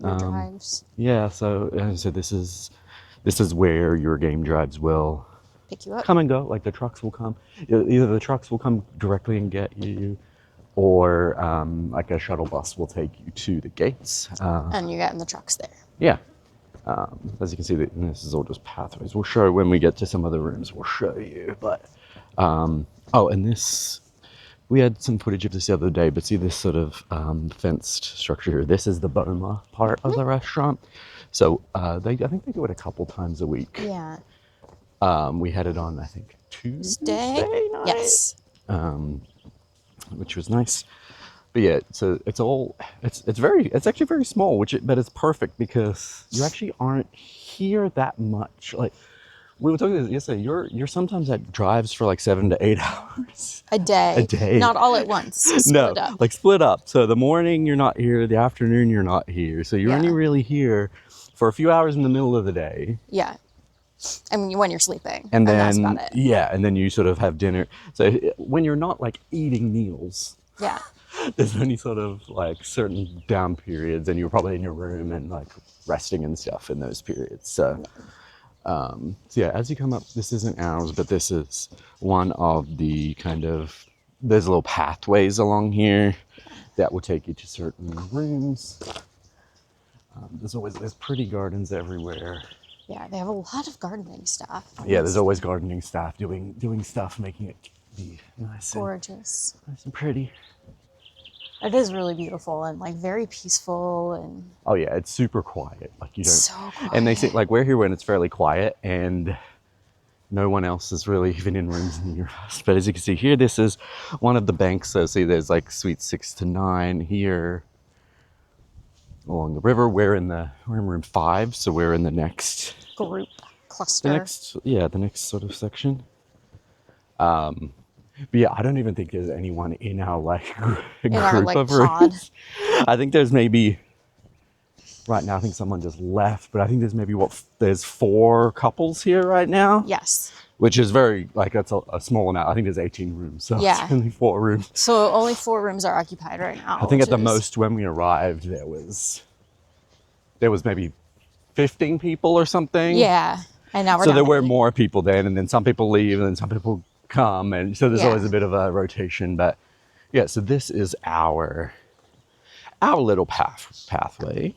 Speaker 8: your drives.
Speaker 7: Yeah, so this is where your game drives will
Speaker 8: pick you up.
Speaker 7: Come and go. Like the trucks will come. Either the trucks will come directly and get you, or like a shuttle bus will take you to the gates.
Speaker 8: And you get in the trucks there.
Speaker 7: Yeah. As you can see, this is all just pathways. We'll show when we get to some of the rooms. We'll show you. But and this We had some footage of this the other day, but see this sort of fenced structure here. This is the Boma part of the restaurant. So I think they do it a couple times a week.
Speaker 8: Yeah.
Speaker 7: We had it on, I think, Tuesday night.
Speaker 8: Yes.
Speaker 7: Which was nice. But yeah, so it's actually very small, but it's perfect because you actually aren't here that much. Like we were talking about this yesterday, you're sometimes at drives for like 7 to 8 hours.
Speaker 8: A day.
Speaker 7: A day.
Speaker 8: Not all at once. Split up.
Speaker 7: Like split up. So the morning you're not here, the afternoon you're not here. So you're only really here for a few hours in the middle of the day.
Speaker 8: Yeah. I mean, when you're sleeping.
Speaker 7: And then,
Speaker 8: that's about it.
Speaker 7: Yeah, and then you sort of have dinner. So when you're not like eating meals,
Speaker 8: yeah,
Speaker 7: there's only sort of like certain down periods, and you're probably in your room and like resting and stuff in those periods. So, so yeah, as you come up, this isn't ours, but this is one of the there's little pathways along here that will take you to certain rooms. There's pretty gardens everywhere.
Speaker 8: Yeah, they have a lot of gardening staff.
Speaker 7: Yeah, there's always gardening staff doing stuff, making it be nice,
Speaker 8: gorgeous,
Speaker 7: nice and pretty.
Speaker 8: It is really beautiful and like very peaceful and.
Speaker 7: Oh yeah, it's super quiet. Like you don't.
Speaker 8: So quiet.
Speaker 7: And they say like we're here when it's fairly quiet and no one else is really even in rooms near us. But as you can see here, this is one of the banks. So see, there's like suite 6 to 9 here. Along the river, we're in room 5, so we're in the next
Speaker 8: group cluster.
Speaker 7: The next sort of section. But yeah, I don't even think there's anyone in our group of rooms. I think there's maybe right now. I think someone just left, but I think there's maybe there's 4 couples here right now.
Speaker 8: Yes.
Speaker 7: Which is very that's a small amount. I think there's 18 rooms, so it's only 4 rooms.
Speaker 8: So only 4 rooms are occupied right now.
Speaker 7: I think at the most when we arrived there was maybe 15 people or something.
Speaker 8: Yeah, and now we're
Speaker 7: so
Speaker 8: down
Speaker 7: there
Speaker 8: to
Speaker 7: were
Speaker 8: 8.
Speaker 7: more people then, and then some people leave, and then some people come, and so there's always a bit of a rotation. But yeah, so this is our little pathway,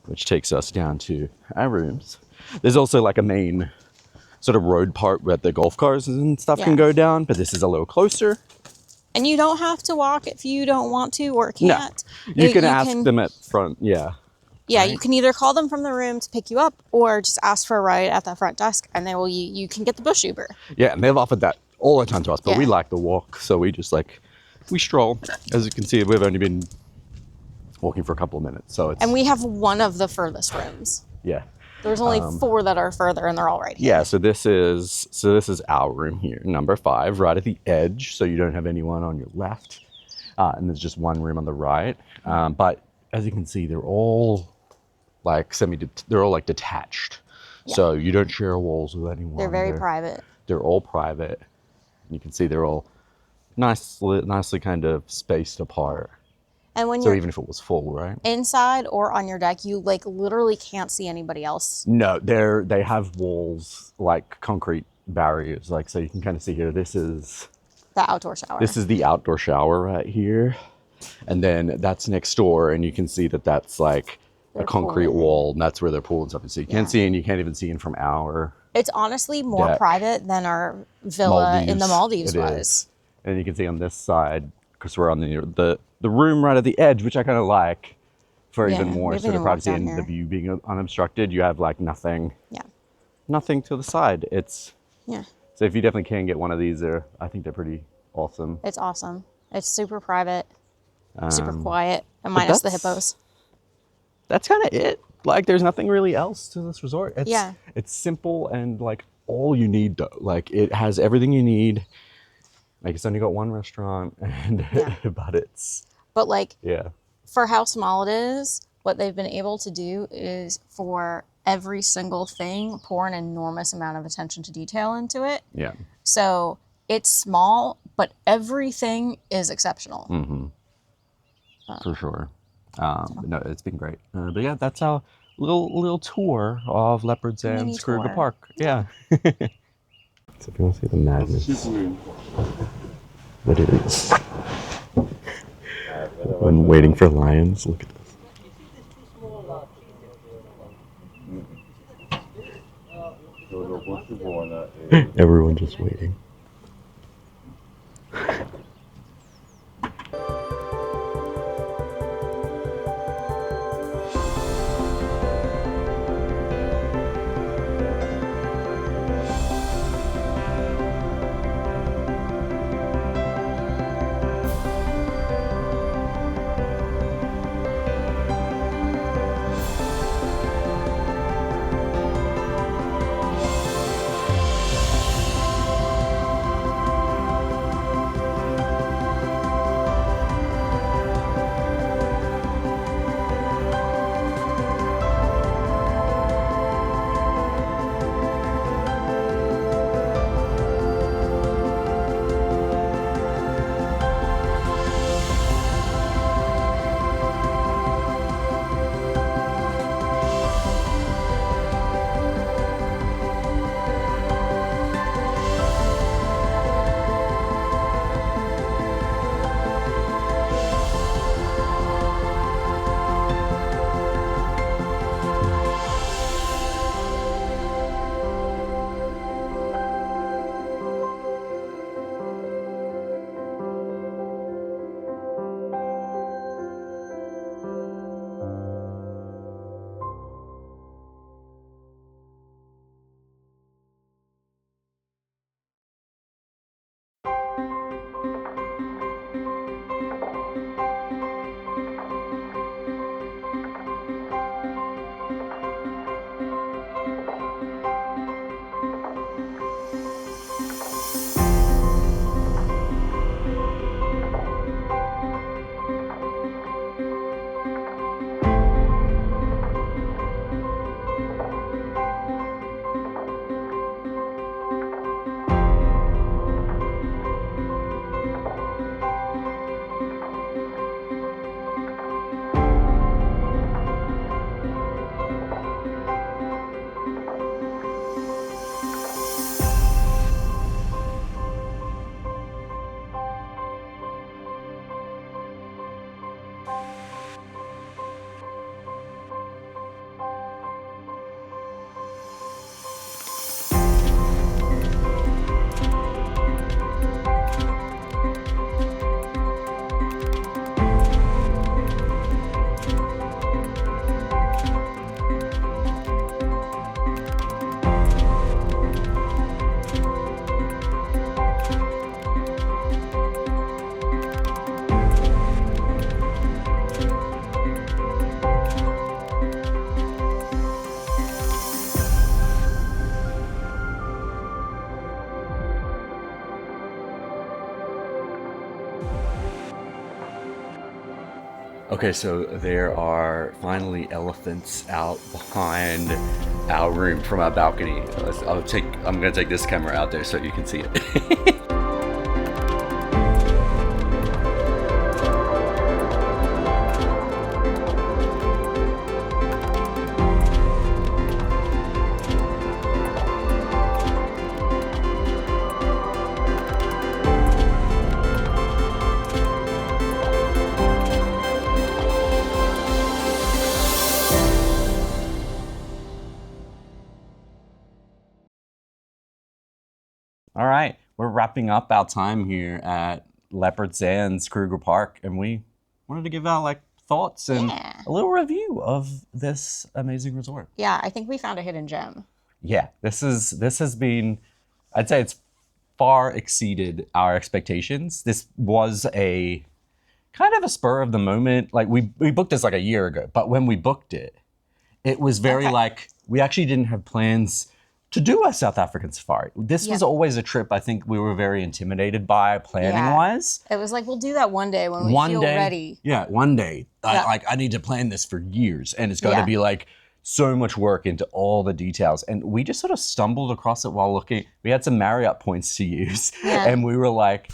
Speaker 7: which takes us down to our rooms. There's also like a main sort of road part where the golf cars and stuff can go down, but this is a little closer.
Speaker 8: And you don't have to walk if you don't want to or can't.
Speaker 7: No, you can ask them at front, Yeah,
Speaker 8: right? You can either call them from the room to pick you up or just ask for a ride at the front desk and they will you can get the bush Uber.
Speaker 7: Yeah, and they've offered that all the time to us, but we like the walk, so we just we stroll. As you can see, we've only been walking for a couple of minutes, so it's...
Speaker 8: And we have one of the furthest rooms.
Speaker 7: Yeah.
Speaker 8: There's only 4 that are further, and they're all right here.
Speaker 7: Yeah, so this is our room here, number 5, right at the edge, so you don't have anyone on your left, and there's just one room on the right. But as you can see, they're all like detached, so you don't share walls with anyone.
Speaker 8: They're very private.
Speaker 7: They're all private. You can see they're all nicely kind of spaced apart.
Speaker 8: And when
Speaker 7: even if it was full, right?
Speaker 8: Inside or on your deck, you literally can't see anybody else.
Speaker 7: No, they have walls, like concrete barriers, so you can kind of see here. This is
Speaker 8: the outdoor shower.
Speaker 7: This is the outdoor shower right here, and then that's next door, and you can see that's like a concrete wall, and that's where their pool and stuff is. So you can't see, and you can't even see in from our.
Speaker 8: It's honestly more
Speaker 7: deck.
Speaker 8: Private than our villa in the Maldives was.
Speaker 7: And you can see on this side, because we're on the room right at the edge, which I kind of like for even more sort of privacy and the view being unobstructed. You have nothing. Yeah. Nothing to the side. So if you definitely can get one of these, I think they're pretty awesome.
Speaker 8: It's awesome. It's super private, super quiet, and minus the hippos. That's
Speaker 7: kind of it. There's nothing really else to this resort. It's simple and all you need though. It has everything you need. It's only got one restaurant, and
Speaker 8: but for how small it is, what they've been able to do is for every single thing pour an enormous amount of attention to detail into it. Yeah. So it's small, but everything is exceptional.
Speaker 7: Mm-hmm. For sure. No, it's been great. But yeah, that's our little tour of Leopard Sands Kruger Park. Yeah. So if you want to see the madness that it is when waiting for lions, look at this. Everyone just waiting.
Speaker 3: Okay, so there are finally elephants out behind our room from our balcony. I'm gonna take this camera out there so you can see it. All right, we're wrapping up our time here at Leopard Sands, Kruger Park, and we wanted to give our like thoughts and a little review of this amazing resort.
Speaker 8: Yeah, I think we found a hidden gem.
Speaker 3: Yeah, this has been, I'd say it's far exceeded our expectations. This was a kind of a spur of the moment. Like we booked this like a year ago, but when we booked it, it was very like we actually didn't have plans to do a South African safari. This was always a trip I think we were very intimidated by planning wise.
Speaker 8: It was like, we'll do that one day when we feel ready.
Speaker 3: Yeah, one day. I need to plan this for years, and it's going to be like so much work into all the details. And we just sort of stumbled across it while looking. We had some Marriott points to use, and we were like,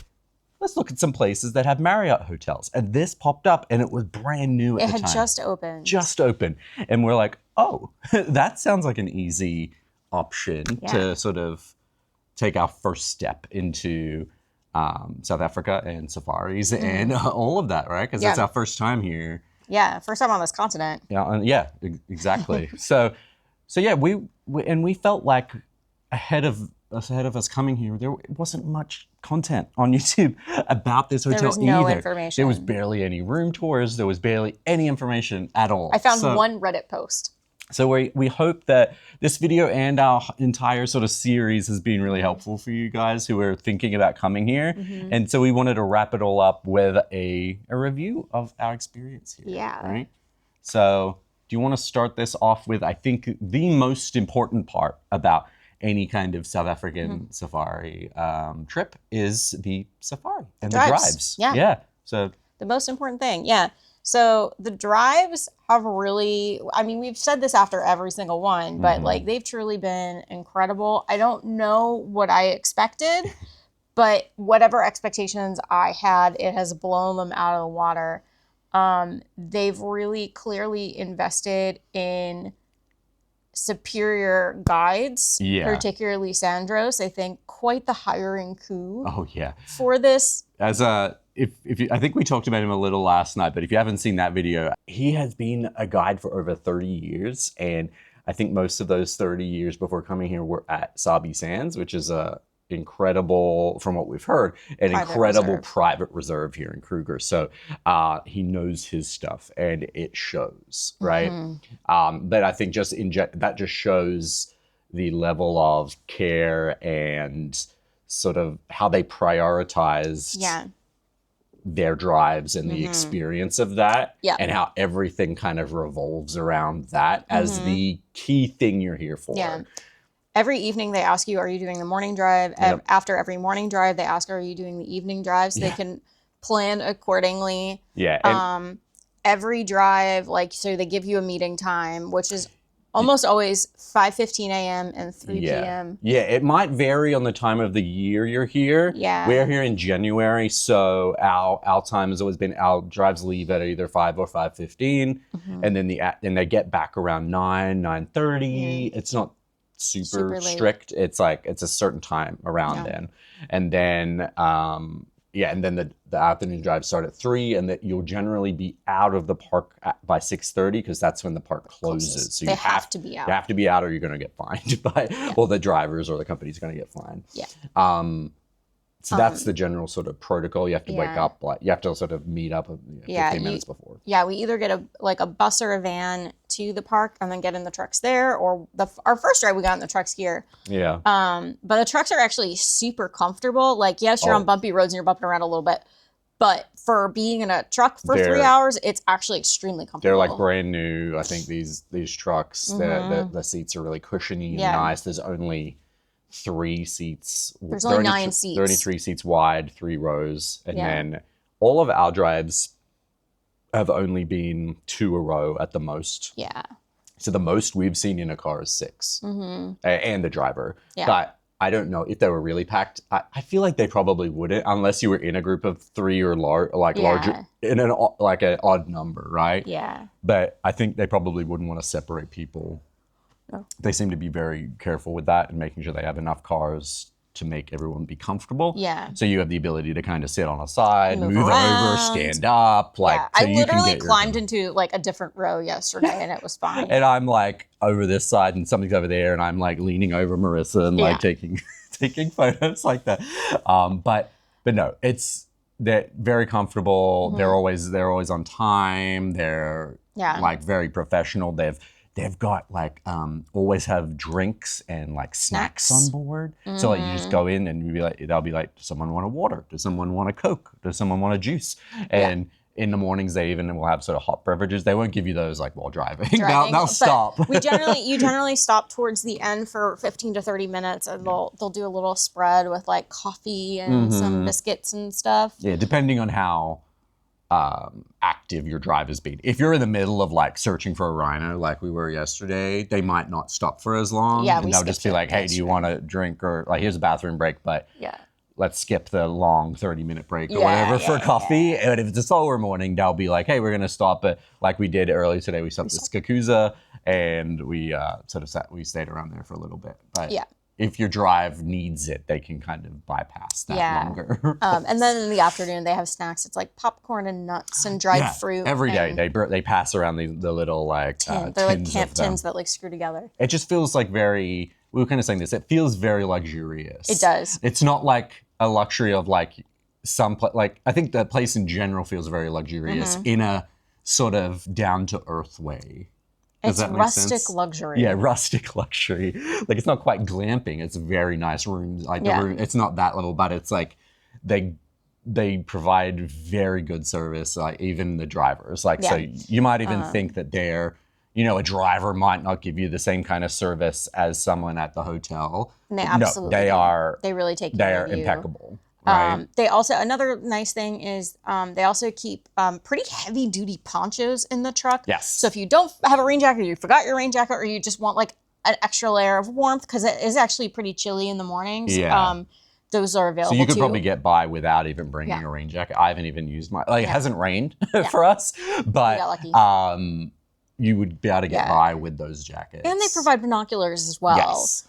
Speaker 3: let's look at some places that have Marriott hotels. And this popped up, and it was brand new at the time.
Speaker 8: It had just opened.
Speaker 3: Just opened. And we're like, oh, that sounds like an easy option to sort of take our first step into South Africa and safaris and all of that, right? Because it's our first time here.
Speaker 8: Yeah, first time on this continent.
Speaker 3: Yeah, exactly. so yeah, we felt like ahead of us coming here, there wasn't much content on YouTube about this hotel. There was no
Speaker 8: information.
Speaker 3: There was barely any room tours. There was barely any information at all.
Speaker 8: I found one Reddit post.
Speaker 3: So we hope that this video and our entire sort of series has been really helpful for you guys who are thinking about coming here. And so we wanted to wrap it all up with a review of our experience here.
Speaker 8: Yeah.
Speaker 3: Right? So do you want to start this off with, I think, the most important part about any kind of South African safari trip is the safari and the drives.
Speaker 8: Yeah.
Speaker 3: So
Speaker 8: the most important thing. Yeah. So the drives have really, I mean, we've said this after every single one, but like they've truly been incredible. I don't know what I expected, but whatever expectations I had, it has blown them out of the water. They've really clearly invested in superior guides, particularly Sandros. I think quite the hiring coup.
Speaker 3: Oh yeah.
Speaker 8: For this.
Speaker 3: As if you, I think we talked about him a little last night, but if you haven't seen that video, he has been a guide for over 30 years. And I think most of those 30 years before coming here were at Sabi Sands, which is a incredible, from what we've heard, private reserve here in Kruger. So he knows his stuff and it shows, right? But I think that just shows the level of care and sort of how they prioritized their drives and the experience of that and how everything kind of revolves around that as the key thing you're here for.
Speaker 8: Yeah. Every evening they ask you, are you doing the morning drive? After every morning drive, they ask, are you doing the evening drive? So they can plan accordingly.
Speaker 3: Yeah.
Speaker 8: Every drive, so they give you a meeting time, which is almost always 5:15 a.m. and 3 p.m.
Speaker 3: Yeah, it might vary on the time of the year you're here.
Speaker 8: Yeah.
Speaker 3: We're here in January, so our time has always been, our drives leave at either 5 or 5:15, and then they get back around 9:30. It's not super strict. It's like it's a certain time around then. And then and then the afternoon drives start at 3, and that you'll generally be out of the park by 6:30 because that's when the park closes. So
Speaker 8: you have to be out.
Speaker 3: You have to be out, or you're going to get fined well, the drivers or the company's going to get fined.
Speaker 8: Yeah.
Speaker 3: So that's the general sort of protocol. You have to wake up, you have to sort of meet up 15 minutes before.
Speaker 8: Yeah, we either get a bus or a van to the park and then get in the trucks there, or our first drive we got in the trucks here.
Speaker 3: Yeah.
Speaker 8: But the trucks are actually super comfortable. Like, yes, you're on bumpy roads and you're bumping around a little bit, but for being in a truck for 3 hours, it's actually extremely comfortable.
Speaker 3: They're like brand new. I think these trucks, the seats are really cushiony and nice. There's only 3 seats.
Speaker 8: There's only 9 seats.
Speaker 3: 33 seats wide, 3 rows. And then all of our drives, have only been 2 a row at the most.
Speaker 8: Yeah.
Speaker 3: So the most we've seen in a car is 6, and the driver.
Speaker 8: Yeah.
Speaker 3: But I don't know if they were really packed. I feel like they probably wouldn't unless you were in a group of 3 or larger, in an odd number, right?
Speaker 8: Yeah.
Speaker 3: But I think they probably wouldn't want to separate people.
Speaker 8: No.
Speaker 3: They seem to be very careful with that and making sure they have enough cars to make everyone be comfortable.
Speaker 8: Yeah.
Speaker 3: So you have the ability to kind of sit on a side, move
Speaker 8: around.
Speaker 3: over, stand up. So
Speaker 8: I
Speaker 3: you can
Speaker 8: literally
Speaker 3: get your-
Speaker 8: climbed into like a different row yesterday and it was fine.
Speaker 3: And I'm like over this side and something's over there and I'm like leaning over Marissa and like taking photos like that. But no, they're very comfortable. They're always on time. They're like very professional. They've got like always have drinks and like snacks on board. So like you just go in and they'll be like, does someone want a water? Does someone want a Coke? Does someone want a juice? And in the mornings they even will have sort of hot beverages. They won't give you those like while driving. They'll stop.
Speaker 8: You generally stop towards the end for 15 to 30 minutes and they'll do a little spread with like coffee and some biscuits and stuff.
Speaker 3: Yeah, depending on how active your drive has been. If you're in the middle of like searching for a rhino like we were yesterday, they might not stop for as long.
Speaker 8: Yeah,
Speaker 3: and they'll just be like, hey, do you want a drink or like here's a bathroom break, but let's skip the long 30-minute break or whatever for coffee. And if it's a slower morning, they'll be like, hey, we're gonna stop it like we did earlier today. We stopped at Skakusa and we we stayed around there for a little bit. But if your drive needs it, they can kind of bypass that longer.
Speaker 8: And then in the afternoon, they have snacks. It's like popcorn and nuts and dried fruit.
Speaker 3: Every day they pass around the little like
Speaker 8: they're like
Speaker 3: tins
Speaker 8: camp
Speaker 3: of them.
Speaker 8: tins that like screw together.
Speaker 3: It just feels like we were kind of saying this. It feels very luxurious.
Speaker 8: It does.
Speaker 3: It's not like a luxury of like like I think the place in general feels very luxurious in a sort of down to earth way. Does
Speaker 8: It's
Speaker 3: that make
Speaker 8: rustic
Speaker 3: sense?
Speaker 8: luxury.
Speaker 3: Yeah, rustic luxury. Like it's not quite glamping. It's very nice rooms. Like the room, it's not that level, but it's like they provide very good service. Like even the drivers. Like so you might even think that they're, a driver might not give you the same kind of service as someone at the hotel.
Speaker 8: They absolutely.
Speaker 3: No, they are.
Speaker 8: They really take care of you.
Speaker 3: They are impeccable. Right.
Speaker 8: They also, another nice thing is they also keep pretty heavy duty ponchos in the truck.
Speaker 3: Yes.
Speaker 8: So if you don't have a rain jacket or you forgot your rain jacket or you just want like an extra layer of warmth because it is actually pretty chilly in the mornings.
Speaker 3: Yeah.
Speaker 8: Those are available
Speaker 3: So you could
Speaker 8: too.
Speaker 3: probably get by without even bringing a rain jacket. I haven't even used it hasn't rained for us, but you would be able to get by with those jackets.
Speaker 8: And they provide binoculars as well.
Speaker 3: Yes.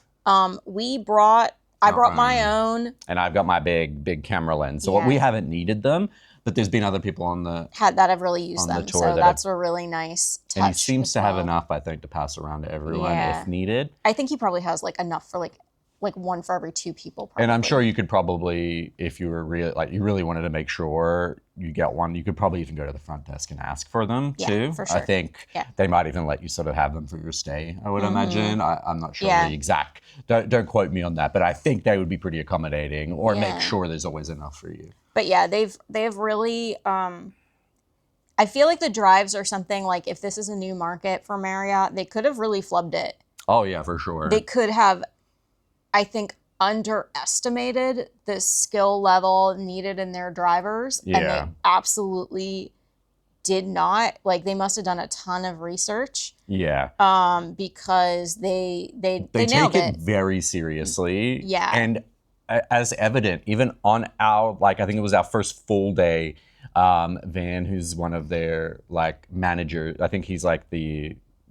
Speaker 8: I brought my own.
Speaker 3: And I've got my big camera lens. So we haven't needed them, but there's been other people on that
Speaker 8: have really used them.
Speaker 3: tour
Speaker 8: So that's a really nice touch.
Speaker 3: And he seems to have enough, I think, to pass around to everyone if needed.
Speaker 8: I think he probably has like enough for like one for every 2 people. Probably.
Speaker 3: And I'm sure you could probably, if you were you really wanted to make sure you get one, you could probably even go to the front desk and ask for them too.
Speaker 8: For sure.
Speaker 3: I think they might even let you sort of have them for your stay, I would imagine. I'm not sure the exact, don't quote me on that, but I think they would be pretty accommodating or make sure there's always enough for you.
Speaker 8: But yeah, they've really, I feel like the drives are something like if this is a new market for Marriott, they could have really flubbed it.
Speaker 3: Oh yeah, for sure.
Speaker 8: They could have, I think, underestimated the skill level needed in their drivers.
Speaker 3: Yeah.
Speaker 8: And they absolutely did not. Like they must have done a ton of research.
Speaker 3: Yeah.
Speaker 8: Because they
Speaker 3: take
Speaker 8: nailed
Speaker 3: it very seriously.
Speaker 8: Yeah.
Speaker 3: And as evident, even on our, I think it was our first full day, Van, who's one of their managers, I think he's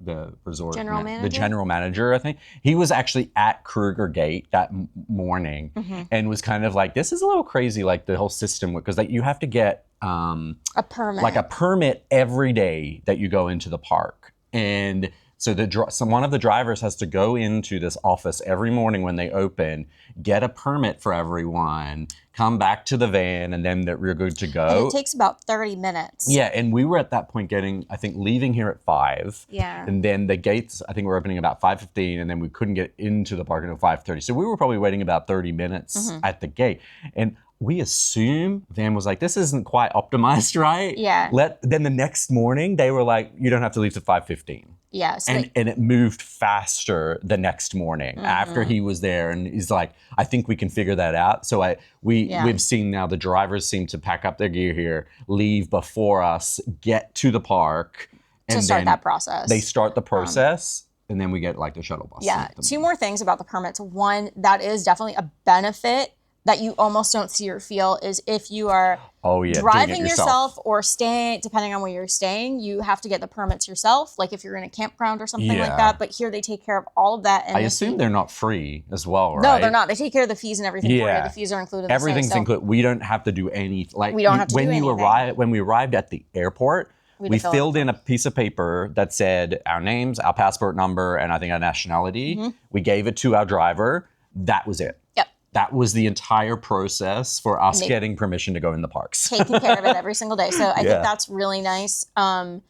Speaker 3: the resort the general manager, I think he was actually at Kruger Gate that morning and was kind of like, this is a little crazy, the whole system, because you have to get
Speaker 8: a permit,
Speaker 3: a permit every day that you go into the park. And so one of the drivers has to go into this office every morning when they open, get a permit for everyone, come back to the van, and then we're good to go.
Speaker 8: And it takes about 30 minutes.
Speaker 3: Yeah, and we were at that point leaving here at 5.
Speaker 8: Yeah.
Speaker 3: And then the gates, I think were opening about 5:15, and then we couldn't get into the park until 5:30. So we were probably waiting about 30 minutes at the gate. And we assume Van was like, this isn't quite optimized right.
Speaker 8: Yeah.
Speaker 3: Then the next morning, they were like, you don't have to leave till 5:15.
Speaker 8: Yeah. So
Speaker 7: and it moved faster the next morning after he was there, and he's like, I think we can figure that out. So we've seen now the drivers seem to pack up their gear here, leave before us, get to the park, and
Speaker 8: to start
Speaker 7: then
Speaker 8: that process.
Speaker 7: They start the process, and then we get like the shuttle bus.
Speaker 8: Yeah. Two more things about the permits. One, that is definitely a benefit that you almost don't see or feel is if you are driving yourself or staying, depending on where you're staying, you have to get the permits yourself. Like if you're in a campground or something like that. But here they take care of all of that. And
Speaker 7: I assume they're not free as well, right?
Speaker 8: No, they're not. They take care of the fees and everything for you. The fees are included.
Speaker 7: Everything's included. We don't have to do any. Like
Speaker 8: we don't have to do anything.
Speaker 7: When we arrived at the airport, we filled in a piece of paper that said our names, our passport number, and I think our nationality. We gave it to our driver. That was it.
Speaker 8: Yep.
Speaker 7: That was the entire process for us getting permission to go in the parks.
Speaker 8: Taking care of it every single day. So I think that's really nice. And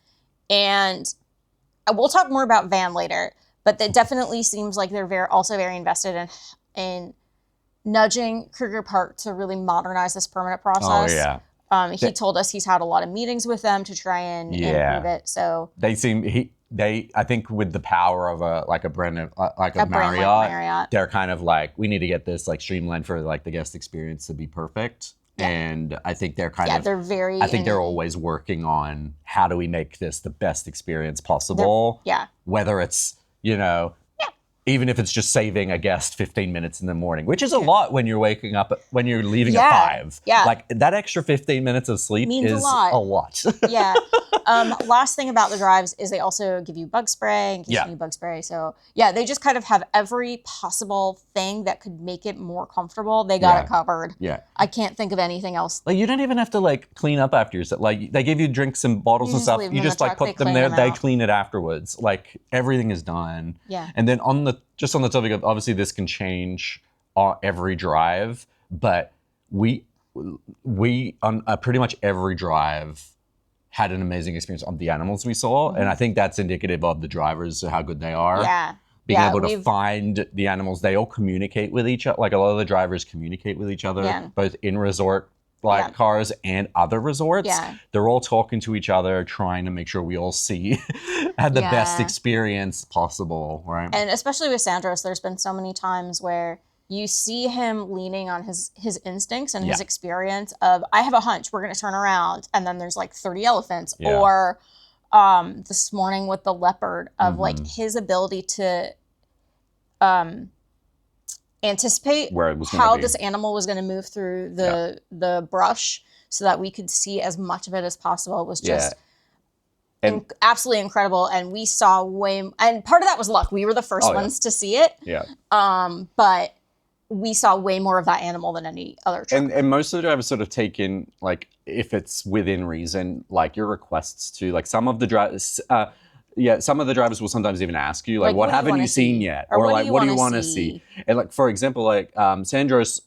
Speaker 8: we'll talk more about Van later, but it definitely seems like they're also very invested in nudging Kruger Park to really modernize this permit process.
Speaker 7: Oh, yeah.
Speaker 8: He told us he's had a lot of meetings with them to try and improve it. So
Speaker 7: I think with the power of a brand like Marriott, they're kind of like, we need to get this like streamlined for like the guest experience to be perfect. Yeah. And I think they're they're always working on how do we make this the best experience possible. Whether it's, even if it's just saving a guest 15 minutes in the morning, which is a lot when you're waking up, when you're leaving at 5.
Speaker 8: Yeah.
Speaker 7: Like that extra 15 minutes of sleep
Speaker 8: means
Speaker 7: is a lot.
Speaker 8: Yeah. Last thing about the drives is they also give you bug spray in case you need bug spray. So they just kind of have every possible thing that could make it more comfortable. They got it covered.
Speaker 7: Yeah.
Speaker 8: I can't think of anything else.
Speaker 7: Like you don't even have to like clean up after yourself. Like they give you drinks and bottles and stuff. You just like put them there. They clean it afterwards. Like everything is done.
Speaker 8: Yeah.
Speaker 7: And then on the topic of, obviously this can change every drive, but we on pretty much every drive had an amazing experience on the animals we saw. And I think that's indicative of the drivers, how good they are.
Speaker 8: Yeah.
Speaker 7: Being able to find the animals. They all communicate with each other. Like a lot of the drivers communicate with each other, both in resort cars and other resorts.
Speaker 8: Yeah.
Speaker 7: They're all talking to each other, trying to make sure we all had the best experience possible, right?
Speaker 8: And especially with Sandros, there's been so many times where you see him leaning on his instincts and his experience of, I have a hunch, we're going to turn around, and then there's like 30 elephants. Yeah. Or this morning with the leopard of like his ability to anticipate how this animal was going to move through the brush so that we could see as much of it as possible was just absolutely incredible. And we saw and part of that was luck. We were the first ones to see it.
Speaker 7: Yeah.
Speaker 8: But we saw way more of that animal than any other truck.
Speaker 7: And most of the drivers sort of take in, like, if it's within reason, like your requests to, like some of the drivers, some of the drivers will sometimes even ask you, like what haven't you seen yet?
Speaker 8: Or
Speaker 7: like, what do you want to see? And like, for example, like Sandros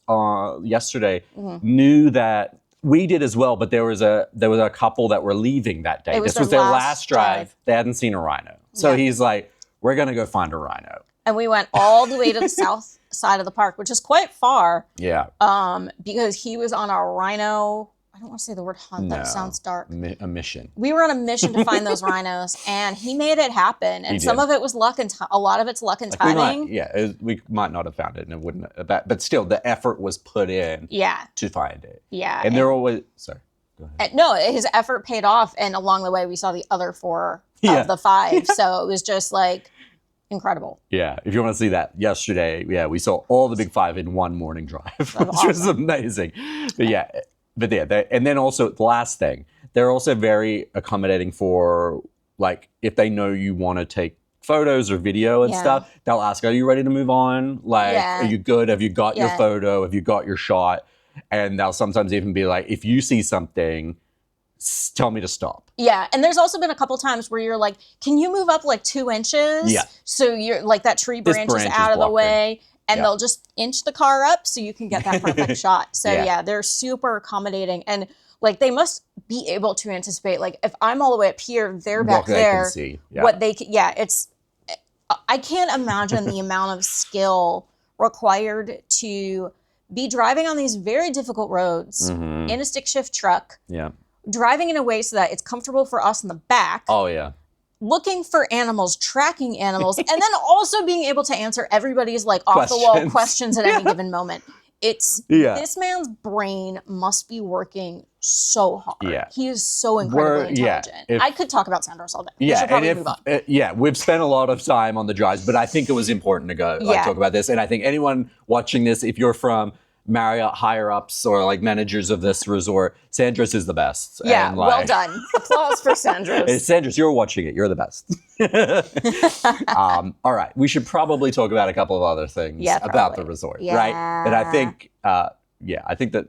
Speaker 7: yesterday knew that we did as well, but there was a couple that were leaving that day. This was their last drive. They hadn't seen a rhino. So he's like, we're going to go find a rhino.
Speaker 8: And we went all the way to the south side of the park, which is quite far.
Speaker 7: Yeah.
Speaker 8: Because he was on a rhino, I don't want to say the word hunt, that sounds dark.
Speaker 7: A mission.
Speaker 8: We were on a mission to find those rhinos, and he made it happen. And some of it was luck, and a lot of it's luck and timing.
Speaker 7: We might not have found it, and it wouldn't. But still, the effort was put in. To find it.
Speaker 8: Yeah.
Speaker 7: And they're always sorry. Go ahead.
Speaker 8: No, his effort paid off, and along the way, we saw the other 4 of the 5. So it was just like incredible.
Speaker 7: Yeah, if you want to see that, yesterday, we saw all the big 5 in one morning drive, which was amazing. But and then also the last thing, they're also very accommodating for, like, if they know you want to take photos or video and stuff, they'll ask, are you ready to move on? Like, are you good? Have you got your photo? Have you got your shot? And they'll sometimes even be like, if you see something, tell me to stop.
Speaker 8: Yeah, and there's also been a couple times where you're like, can you move up like 2 inches?
Speaker 7: Yeah.
Speaker 8: So you're like that tree branch is out of the way. And they'll just inch the car up so you can get that perfect shot. So they're super accommodating. And like they must be able to anticipate, like if I'm all the way up here, they're back there. What they can, it's, I can't imagine the amount of skill required to be driving on these very difficult roads in a stick shift truck.
Speaker 7: Yeah.
Speaker 8: Driving in a way so that it's comfortable for us in the back.
Speaker 7: Oh, yeah.
Speaker 4: looking for animals, tracking animals, and then also being able to answer everybody's like off the wall questions at any given moment. This man's brain must be working so hard.
Speaker 3: Yeah.
Speaker 4: He is so incredibly intelligent. I could talk about Sandros all day. We should probably move on.
Speaker 3: We've spent a lot of time on the drives, but I think it was important to go talk about this. And I think anyone watching this, if you're from Marriott higher ups or like managers of this resort, Sandros is the best.
Speaker 4: Yeah,
Speaker 3: and,
Speaker 4: well done. Applause for Sandros.
Speaker 3: Sandros, you're watching it. You're the best. All right, we should probably talk about a couple of other things about the resort, right? And I think, I think that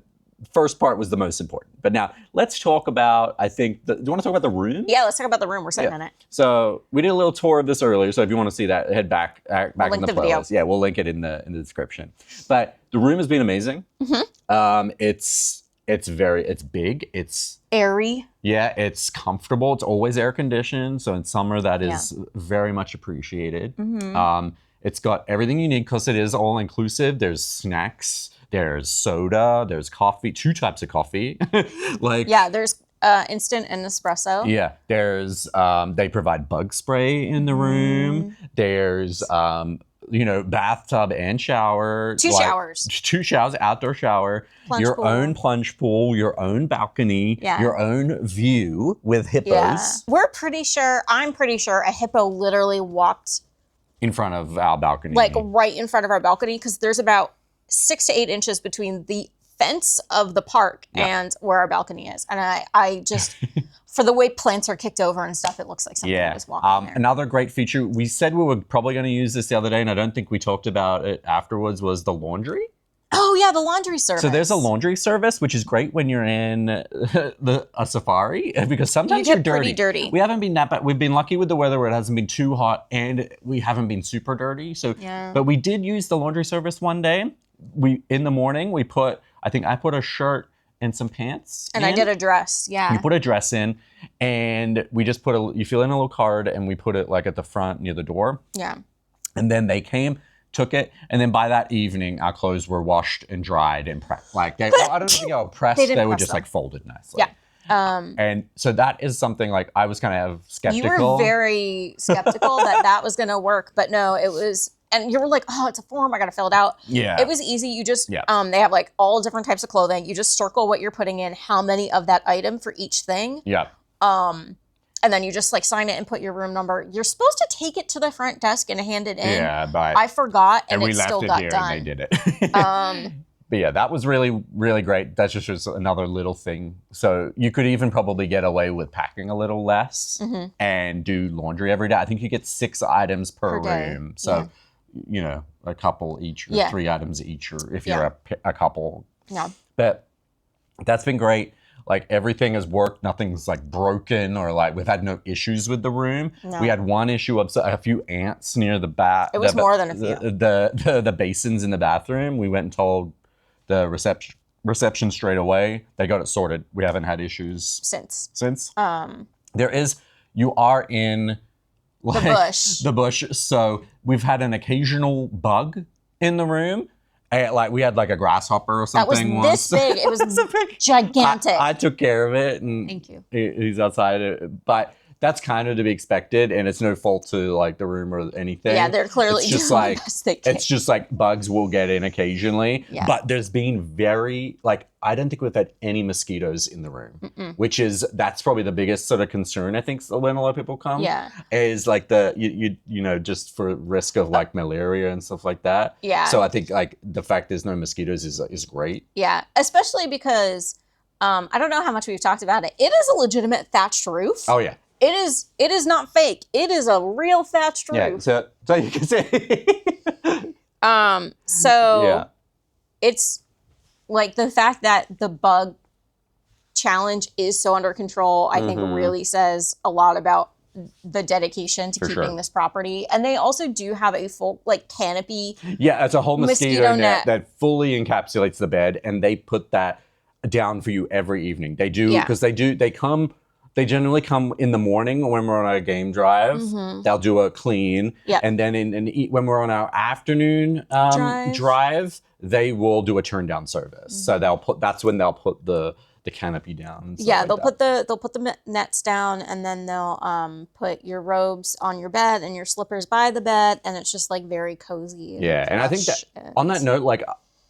Speaker 3: first part was the most important. But now let's talk about, do you want to talk about the room?
Speaker 4: Yeah, let's talk about the room. We're sitting in it.
Speaker 3: So we did a little tour of this earlier. So if you want to see that, head back in the
Speaker 4: video.
Speaker 3: playlist. Yeah, we'll link it in the description. But the room has been amazing. It's big. It's
Speaker 4: airy.
Speaker 3: Yeah, it's comfortable. It's always air conditioned. So in summer, that is very much appreciated. It's got everything you need because it is all inclusive. There's snacks. There's soda, there's coffee, 2 types of coffee.
Speaker 4: There's instant and espresso.
Speaker 3: Yeah, there's, they provide bug spray in the room. There's, bathtub and shower.
Speaker 4: 2 showers.
Speaker 3: 2 showers, outdoor shower. Your own plunge pool, your own balcony, your own view with hippos.
Speaker 4: Yeah. I'm pretty sure a hippo literally walked
Speaker 3: in front of our balcony.
Speaker 4: Like right in front of our balcony because there's about 6 to 8 inches between the fence of the park and where our balcony is. And I just, for the way plants are kicked over and stuff, it looks like something was walking there.
Speaker 3: Another great feature, we said we were probably going to use this the other day, and I don't think we talked about it afterwards, was the laundry.
Speaker 4: Oh yeah, the laundry service.
Speaker 3: So there's a laundry service, which is great when you're in a safari, because sometimes you're dirty.
Speaker 4: Pretty dirty.
Speaker 3: We haven't been that bad. We've been lucky with the weather where it hasn't been too hot, and we haven't been super dirty. So, but we did use the laundry service one day. In the morning, I think I put a shirt and some pants
Speaker 4: and I did a dress,
Speaker 3: You put a dress in, and we just you fill in a little card, and we put it like at the front near the door.
Speaker 4: Yeah.
Speaker 3: And then they came, took it, and then by that evening, our clothes were washed and dried and pressed. I don't think they were pressed. They were just like folded nicely.
Speaker 4: Yeah.
Speaker 3: And so that is something like I was kind of skeptical.
Speaker 4: You were very skeptical that was going to work, but no, it was. And you were like, oh, it's a form. I got to fill it out.
Speaker 3: Yeah.
Speaker 4: It was easy. You just, they have like all different types of clothing. You just circle what you're putting in, how many of that item for each thing.
Speaker 3: Yeah.
Speaker 4: And then you just like sign it and put your room number. You're supposed to take it to the front desk and hand it in.
Speaker 3: Yeah, but
Speaker 4: I forgot and
Speaker 3: we
Speaker 4: it
Speaker 3: left
Speaker 4: still
Speaker 3: it
Speaker 4: got
Speaker 3: here
Speaker 4: done.
Speaker 3: And they did it. But yeah, that was really, really great. That's just another little thing. So you could even probably get away with packing a little less and do laundry every day. I think you get 6 items per room. So, a couple each, or 3 items each, or if you're a couple.
Speaker 4: Yeah.
Speaker 3: But that's been great. Like everything has worked. Nothing's like broken or like we've had no issues with the room. No. We had one issue of a few ants near the bath.
Speaker 4: It was more than a few.
Speaker 3: The basins in the bathroom. We went and told the reception straight away. They got it sorted. We haven't had issues since. You are in the bush. So we've had an occasional bug in the room. We had like a grasshopper or something.
Speaker 4: That was this big. It was gigantic.
Speaker 3: I took care of it. And
Speaker 4: thank you.
Speaker 3: He's outside. But that's kind of to be expected, and it's no fault to like the room or anything.
Speaker 4: Yeah, they're clearly
Speaker 3: just
Speaker 4: doing
Speaker 3: like
Speaker 4: the best they can.
Speaker 3: It's just like bugs will get in occasionally.
Speaker 4: Yeah.
Speaker 3: But there's been I don't think we've had any mosquitoes in the room, that's probably the biggest sort of concern I think when a lot of people come.
Speaker 4: Yeah.
Speaker 3: Is like just for risk of like malaria and stuff like that.
Speaker 4: Yeah.
Speaker 3: So I think like the fact there's no mosquitoes is great.
Speaker 4: Yeah, especially because I don't know how much we've talked about it. It is a legitimate thatched roof.
Speaker 3: Oh yeah.
Speaker 4: It is not fake. It is a real thatched roof.
Speaker 3: Yeah, so you can say.
Speaker 4: It's like the fact that the bug challenge is so under control, I think really says a lot about the dedication to keeping this property. And they also do have a full like canopy.
Speaker 3: Yeah, it's a whole mosquito net that fully encapsulates the bed, and they put that down for you every evening. They do because they generally come in the morning when we're on our game drive. They'll do a clean. And then when we're on our afternoon drive, they will do a turn down service. So that's when they'll put the the canopy down. And stuff
Speaker 8: Yeah,
Speaker 3: like
Speaker 8: they'll put the nets down, and then they'll put your robes on your bed and your slippers by the bed, and it's just like very cozy.
Speaker 3: Yeah, and I think that on that note, like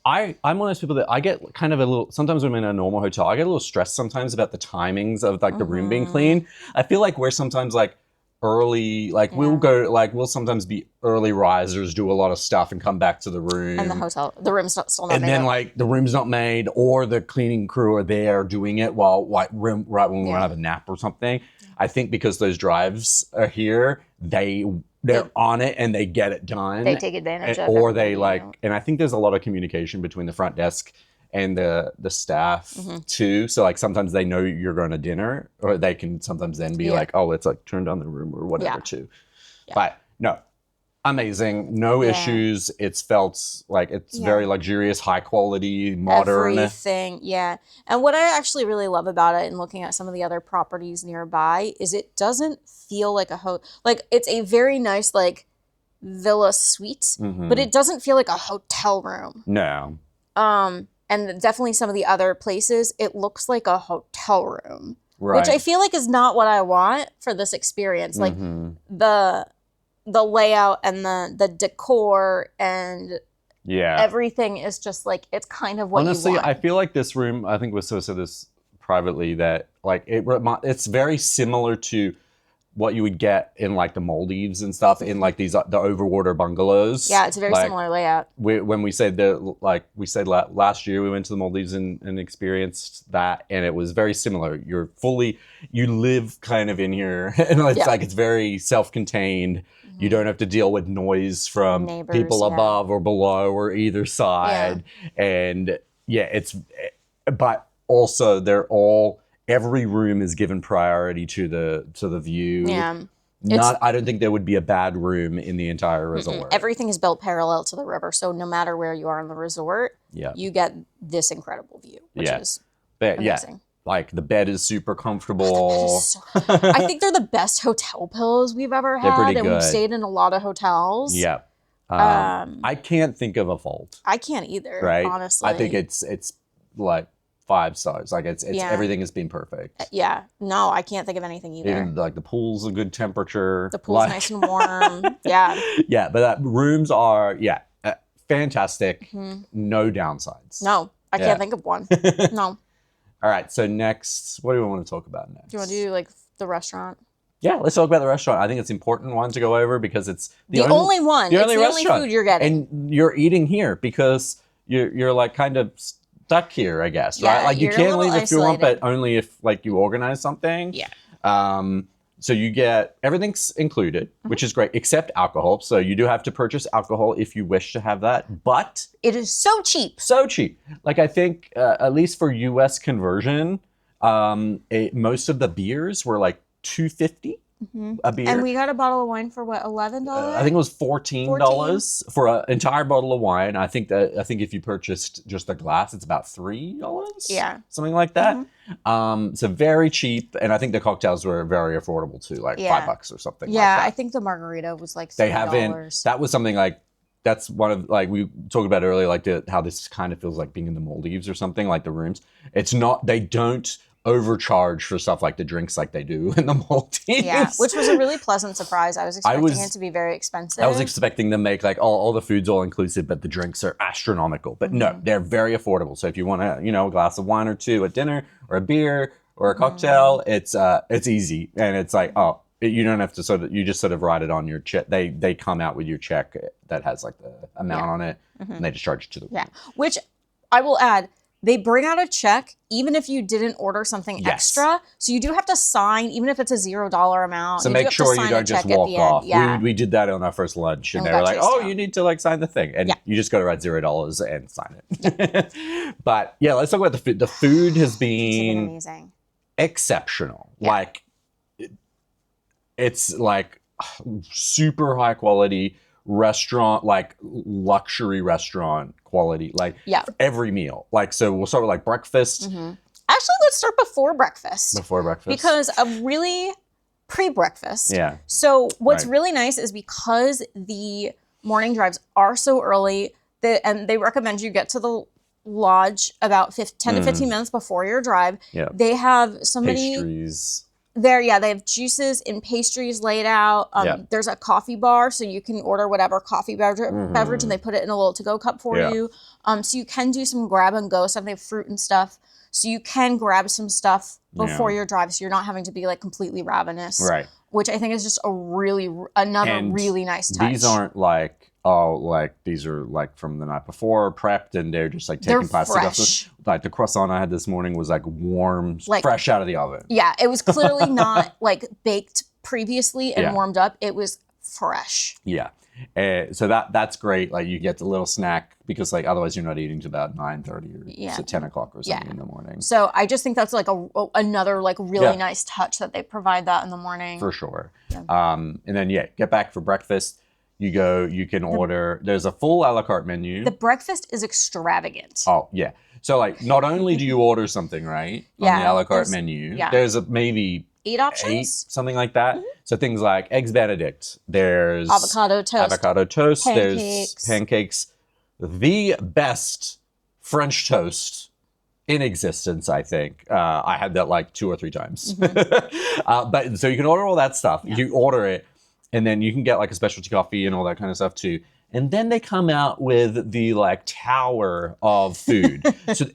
Speaker 3: I'm one of those people that I get kind of a little, sometimes when I'm in a normal hotel, I get a little stressed sometimes about the timings of like the room being clean. I feel like we're sometimes like early, like we'll sometimes be early risers, do a lot of stuff and come back to the room.
Speaker 8: And the room's still not
Speaker 3: and
Speaker 8: made
Speaker 3: then
Speaker 8: up.
Speaker 3: like the room's not made, or the cleaning crew are there doing it while right when we want to have a nap or something. I think because those drives are here, they're on it and they get it done.
Speaker 8: They take advantage of it.
Speaker 3: Or they like, and I think there's a lot of communication between the front desk and the staff too. So like sometimes they know you're going to dinner, or they can sometimes then be like, oh, let's like turn down the room or whatever too. Yeah. But no, amazing, no issues. It's felt like it's very luxurious, high quality, modern.
Speaker 8: Everything, yeah. And what I actually really love about it, and looking at some of the other properties nearby, is it doesn't feel like like it's a very nice like villa suite, but it doesn't feel like a hotel room.
Speaker 3: No.
Speaker 8: And definitely some of the other places, it looks like a hotel room,
Speaker 3: right.
Speaker 8: which I feel like is not what I want for this experience. Like the layout and the decor and everything is just like, it's kind of what
Speaker 3: honestly,
Speaker 8: you want.
Speaker 3: I feel like this room, I think we said this privately, that like it's very similar to what you would get in like the Maldives and stuff, in like the overwater bungalows.
Speaker 8: Yeah, it's a very
Speaker 3: like,
Speaker 8: similar layout.
Speaker 3: When we said last year we went to the Maldives and experienced that, and it was very similar. You live kind of in here, and it's like it's very self-contained. You don't have to deal with noise from
Speaker 8: neighbors,
Speaker 3: people above or below or either side, and but also they're all. Every room is given priority to the view.
Speaker 8: Yeah.
Speaker 3: I don't think there would be a bad room in the entire resort.
Speaker 8: Everything is built parallel to the river, so no matter where you are in the resort, you get this incredible view, which is amazing.
Speaker 3: Like the bed is super comfortable.
Speaker 8: I think they're the best hotel pillows we've ever had, and we've stayed in a lot of hotels.
Speaker 3: Yeah. I can't think of a fault.
Speaker 8: I can't either,
Speaker 3: right?
Speaker 8: honestly.
Speaker 3: I think it's like 5 stars. Like it's everything has been perfect.
Speaker 8: Yeah. No, I can't think of anything either.
Speaker 3: Even like the pool's a good temperature.
Speaker 8: The pool's nice and warm. Yeah.
Speaker 3: Yeah, but rooms are fantastic. No downsides.
Speaker 8: No, I can't think of one. No.
Speaker 3: All right. So next, what do we want to talk about next?
Speaker 8: Do you want to do like the restaurant?
Speaker 3: Yeah, let's talk about the restaurant. I think it's an important one to go over because it's
Speaker 8: the only one.
Speaker 3: The only
Speaker 8: only food you're getting.
Speaker 3: And you're eating here because you're like kind of stuck here, I guess, right? Like you can't leave if you want, but only if like you organize something.
Speaker 8: Yeah.
Speaker 3: So you get everything's included, which is great, except alcohol. So you do have to purchase alcohol if you wish to have that, but
Speaker 8: it is so cheap.
Speaker 3: So cheap. Like I think at least for US conversion, most of the beers were like $2.50 a beer.
Speaker 8: And we got a bottle of wine for what, $11?
Speaker 3: I think it was $14 for an entire bottle of wine. I think if you purchased just a glass, it's about $3.
Speaker 8: Yeah,
Speaker 3: something like that. So very cheap, and I think the cocktails were very affordable too, like $5 or something.
Speaker 8: Yeah,
Speaker 3: like that.
Speaker 8: I think the margarita was like $3.
Speaker 3: They haven't. That was something like. That's one of like we talked about earlier, like how this kind of feels like being in the Maldives or something, like the rooms. It's not. They don't overcharge for stuff like the drinks like they do in the Maldives.
Speaker 8: Yeah, which was a really pleasant surprise. I was expecting it to be very expensive.
Speaker 3: I was expecting them to make like all the food's all inclusive, but the drinks are astronomical. But no, they're very affordable. So if you want a a glass of wine or two at dinner, or a beer or a cocktail, it's easy, and it's like you don't have to you just sort of write it on your check. They come out with your check that has like the amount on it, and they just charge it to the room.
Speaker 8: Yeah, which I will add. They bring out a check even if you didn't order something extra. So you do have to sign, even if it's a $0 amount.
Speaker 3: So make sure you don't just walk off. Yeah. We did that on our first lunch, and they were like, you need to like sign the thing. And you just got to write $0 and sign it. But yeah, let's talk about the food. The food has been
Speaker 8: amazing.
Speaker 3: Exceptional. Yeah. Like, it's like super high quality restaurant, like luxury restaurant quality, like every meal. Like, so we'll start with like breakfast.
Speaker 8: Actually, let's start before breakfast.
Speaker 3: Before breakfast.
Speaker 8: Because pre-breakfast.
Speaker 3: Yeah.
Speaker 8: So what's really nice is because the morning drives are so early, and they recommend you get to lodge about 10 to 15 minutes before your drive.
Speaker 7: Yeah.
Speaker 8: They have so many
Speaker 7: Pastries.
Speaker 8: there. Yeah, they have juices and pastries laid out. There's a coffee bar, so you can order whatever coffee beverage, and they put it in a little to-go cup for you. So you can do some grab and go stuff. They have fruit and stuff, so you can grab some stuff before your drive, so you're not having to be like completely ravenous.
Speaker 7: Right.
Speaker 8: Which I think is just another really nice touch.
Speaker 7: These aren't like, these are like from the night before prepped and they're just like
Speaker 8: They're
Speaker 7: taking plastic off.
Speaker 8: fresh.
Speaker 7: Like the croissant I had this morning was like warm,
Speaker 8: Like-
Speaker 7: fresh out of the oven.
Speaker 8: Yeah, it was clearly not like baked previously and
Speaker 7: Yeah.
Speaker 8: warmed up. It was fresh.
Speaker 7: Yeah. So that's great. Like you get the little snack because like otherwise you're not eating to about 9:30 or 10 o'clock or something in the morning.
Speaker 8: So I just think that's like another like really
Speaker 7: Yeah.
Speaker 8: nice touch that they provide that in the morning.
Speaker 7: For sure.
Speaker 8: Yeah.
Speaker 7: And then get back for breakfast. You can order, there's a full a la carte menu.
Speaker 8: The breakfast is extravagant.
Speaker 7: Oh, yeah. So like not only do you order something, right? On the a la carte menu, there's maybe
Speaker 8: 8 options?
Speaker 7: something like that. So things like eggs Benedict, there's
Speaker 8: Avocado toast.
Speaker 7: there's
Speaker 8: Pancakes.
Speaker 7: pancakes. The best French toast in existence, I think. I had that like 2 or 3 times. But so you can order all that stuff. You order it, and then you can get like a specialty coffee and all that kind of stuff too. And then they come out with the like tower of food.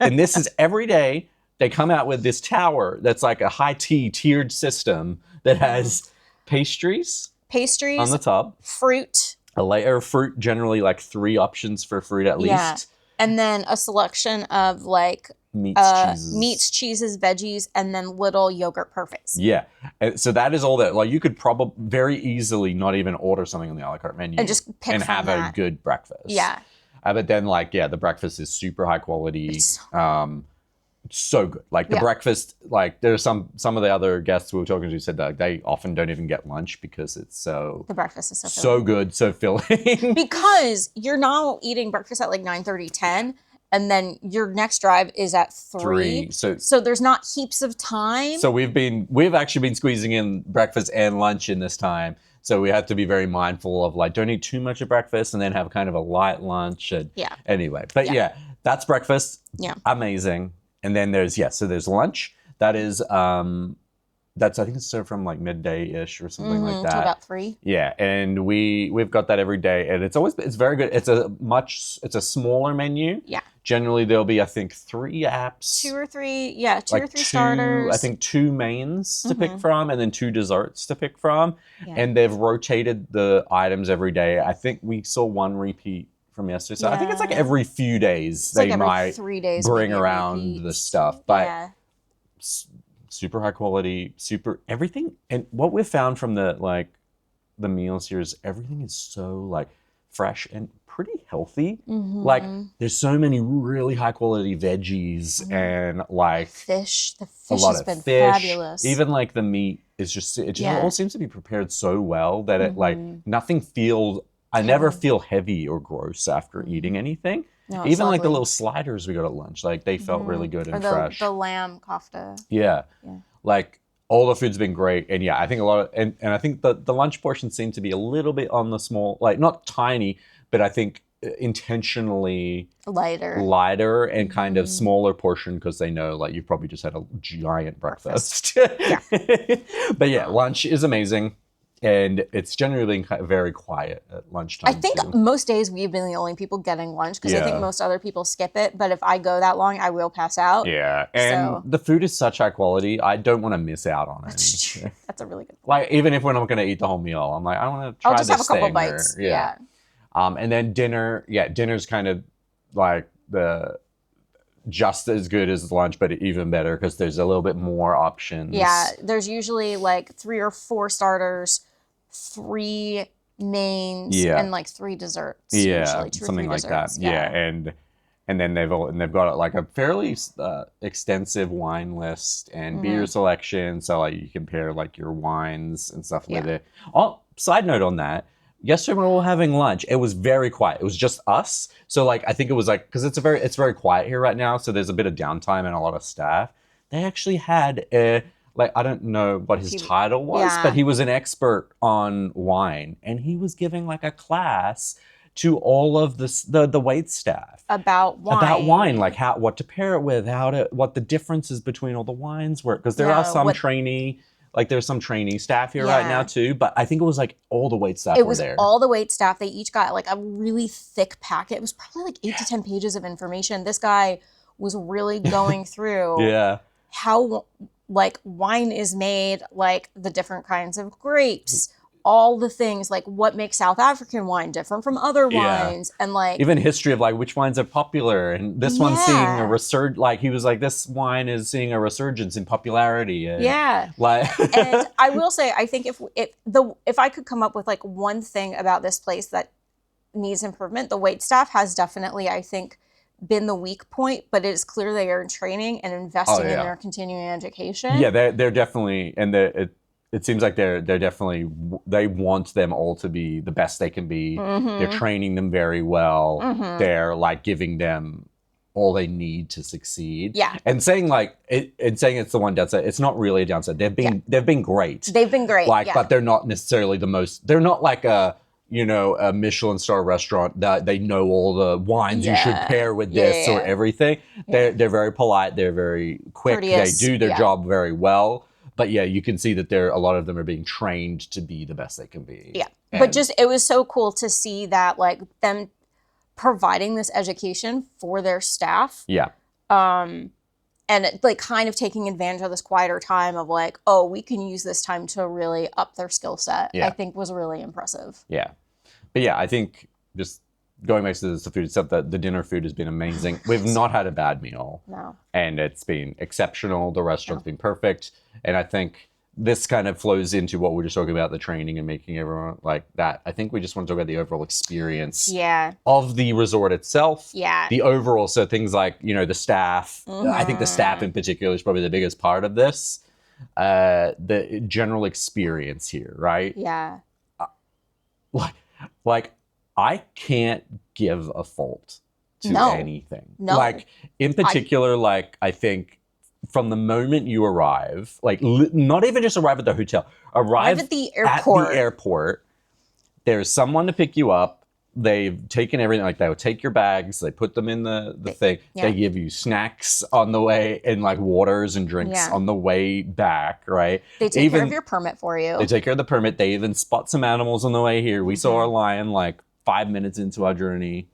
Speaker 7: And this is every day. They come out with this tower that's like a high tea tiered system that has pastries on the top,
Speaker 8: fruit,
Speaker 7: a layer of fruit, generally like 3 options for fruit at least.
Speaker 8: Yeah. And then a selection of like meats, cheeses, veggies, and then little yogurt perfects.
Speaker 7: Yeah. And so that is all that. Like you could probably very easily not even order something on the a la carte menu
Speaker 8: And just pick
Speaker 7: and
Speaker 8: from
Speaker 7: have
Speaker 8: that.
Speaker 7: a good breakfast.
Speaker 8: Yeah.
Speaker 7: But then the breakfast is super high quality. So good. Like the breakfast, like there's some of the other guests we were talking to said that they often don't even get lunch because it's
Speaker 8: The breakfast is so
Speaker 7: so good, so filling.
Speaker 8: Because you're now eating breakfast at like 9:30, 10, and then your next drive is at 3.
Speaker 7: 3.
Speaker 8: So there's not heaps of time.
Speaker 7: So we've actually been squeezing in breakfast and lunch in this time. So we have to be very mindful of like don't eat too much at breakfast and then have kind of a light lunch. And anyway, but that's breakfast.
Speaker 8: Yeah.
Speaker 7: Amazing. And then there's there's lunch. That is that's I think it's served from like midday-ish or something like that.
Speaker 8: To about 3.
Speaker 7: Yeah, and we've got that every day, and it's very good. It's a smaller menu.
Speaker 8: Yeah.
Speaker 7: Generally, there'll be I think 3 apps.
Speaker 8: 2 or 3, two or 3 starters.
Speaker 7: I think 2 mains to pick from, and then 2 desserts to pick from.
Speaker 8: Yeah.
Speaker 7: And they've rotated the items every day. I think we saw 1 repeat from yesterday, so I think it's like every few days
Speaker 8: like
Speaker 7: they
Speaker 8: every
Speaker 7: might
Speaker 8: 3 days
Speaker 7: bring
Speaker 8: maybe
Speaker 7: around
Speaker 8: repeat.
Speaker 7: the stuff, but.
Speaker 8: Yeah.
Speaker 7: Super high quality, super everything. And what we've found from the meals here is everything is so like fresh and pretty healthy. Like there's so many really high quality veggies and like
Speaker 8: fish. The
Speaker 7: a
Speaker 8: fish
Speaker 7: lot
Speaker 8: has
Speaker 7: of
Speaker 8: been
Speaker 7: fish.
Speaker 8: fabulous.
Speaker 7: Even like the meat is just all seems to be prepared so well that it like nothing feels. I never feel heavy or gross after eating anything.
Speaker 8: No, it's
Speaker 7: Even like the
Speaker 8: lovely.
Speaker 7: little sliders we got at lunch, like they felt really good and
Speaker 8: or
Speaker 7: fresh.
Speaker 8: the lamb kofta.
Speaker 7: Yeah. Like all the food's been great. And I think a lot of, and I think the lunch portions seem to be a little bit on the small, like not tiny, but I think intentionally lighter and kind of smaller portion because they know like you've probably just had a giant breakfast. But lunch is amazing. And it's generally been very quiet at lunchtime.
Speaker 8: I think most days we've been the only people getting lunch because I think most other people skip it. But if I go that long, I will pass out.
Speaker 7: Yeah, and the food is such high quality. I don't want to miss out on it.
Speaker 8: That's a really good point.
Speaker 7: Like even if we're not going to eat the whole meal, I'm like I want to try
Speaker 8: I'll just
Speaker 7: this
Speaker 8: have a couple
Speaker 7: thing.
Speaker 8: bites. Yeah.
Speaker 7: And then dinner. Yeah, dinner's kind of like just as good as lunch, but even better because there's a little bit more options.
Speaker 8: Yeah, there's usually like 3 or 4 starters, 3 mains, and like 3 desserts.
Speaker 7: Yeah,
Speaker 8: usually, 2 or 3
Speaker 7: something like that.
Speaker 8: desserts.
Speaker 7: Yeah, and then they've got like a fairly extensive wine list and beer selection, so like you can pair like your wines and stuff with it. Oh, side note on that. Yesterday when we were having lunch, it was very quiet. It was just us. So like I think it was like because it's very quiet here right now, so there's a bit of downtime and a lot of staff. They actually had like I don't know what his title was, but he was an expert on wine, and he was giving like a class to all of the wait staff
Speaker 4: about
Speaker 7: wine, like what to pair it with, what the differences between all the wines were, because there are some trainee. Like there's some training staff here right now too, but I think it was like all the wait staff were there.
Speaker 4: It was all the wait staff. They each got like a really thick packet. It was probably like 8 to 10 pages of information. This guy was really going through how like wine is made, like the different kinds of grapes, all the things, like what makes South African wine different from other wines, and like
Speaker 7: even history of like which wines are popular, and this one's seeing a resurgence. Like he was like, this wine is seeing a resurgence in popularity. And, like,
Speaker 4: and I will say, I think if I could come up with like one thing about this place that needs improvement, the wait staff has definitely, I think, been the weak point, but it is clear they are in training and investing in their continuing education.
Speaker 7: Yeah, they're definitely, and it seems like they're definitely, they want them all to be the best they can be. They're training them very well. They're like giving them all they need to succeed.
Speaker 4: Yeah.
Speaker 7: And saying like saying it's the one downside, it's not really a downside. They've been great.
Speaker 4: They've been great.
Speaker 7: Like, but they're not necessarily the most. They're not like a Michelin star restaurant that they know all the wines you should pair with this or everything. They're very polite. They're very quick. Courteous. They do their job very well. But yeah, you can see that a lot of them are being trained to be the best they can be.
Speaker 4: Yeah. But just, it was so cool to see that, like, them providing this education for their staff.
Speaker 7: Yeah.
Speaker 4: And like kind of taking advantage of this quieter time of like, oh, we can use this time to really up their skill set, I think was really impressive.
Speaker 7: Yeah. But yeah, I think just going back to the food itself, the dinner food has been amazing. We've not had a bad meal.
Speaker 4: No.
Speaker 7: And it's been exceptional. The restaurant's been perfect. And I think this kind of flows into what we're just talking about, the training and making everyone like that. I think we just want to talk about the overall experience of the resort itself.
Speaker 4: Yeah.
Speaker 7: The overall, so things like, the staff. I think the staff in particular is probably the biggest part of this. The general experience here, right?
Speaker 4: Yeah.
Speaker 7: Like I can't give a fault to anything.
Speaker 4: No.
Speaker 7: Like in particular, I think from the moment you arrive, like not even just arrive at the hotel, arrive
Speaker 4: at the airport.
Speaker 7: At the airport, there's someone to pick you up. They've taken everything, like they would take your bags, they put them in the thing. Yeah. They give you snacks on the way and like waters and drinks on the way back, right?
Speaker 4: They take care of your permit for you.
Speaker 7: They take care of the permit. They even spot some animals on the way here. We saw a lion like 5 minutes into our journey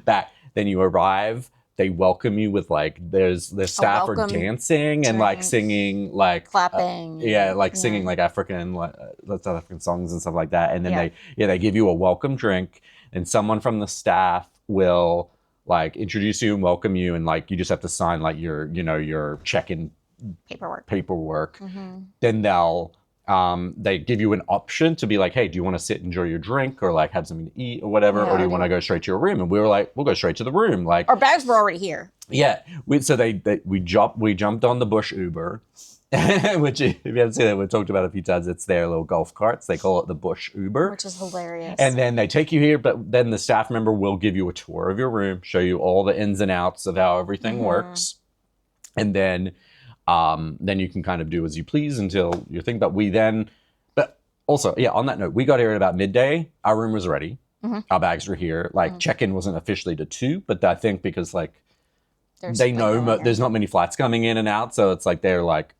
Speaker 7: back. Then you arrive. They welcome you with like there's staff are dancing and like singing like
Speaker 4: clapping,
Speaker 7: singing like African South African songs and stuff like that. And then they give you a welcome drink, and someone from the staff will like introduce you and welcome you, and like you just have to sign like your check-in paperwork. Then they give you an option to be like, hey, do you want to sit, enjoy your drink, or like have something to eat or whatever, or do you want to go straight to your room? And we were like, we'll go straight to the room. Like
Speaker 4: our bags were already here.
Speaker 7: Yeah. We jumped on the Bush Uber, which if you haven't seen it, we've talked about it a few times. It's their little golf carts. They call it the Bush Uber,
Speaker 4: which is hilarious.
Speaker 7: And then they take you here, but then the staff member will give you a tour of your room, show you all the ins and outs of how everything works, and then you can kind of do as you please until you think. But also, on that note, we got here at about midday. Our room was ready. Our bags were here. Like check-in wasn't officially to 2, but I think because like they know there's not many flights coming in and out, so it's like they're like,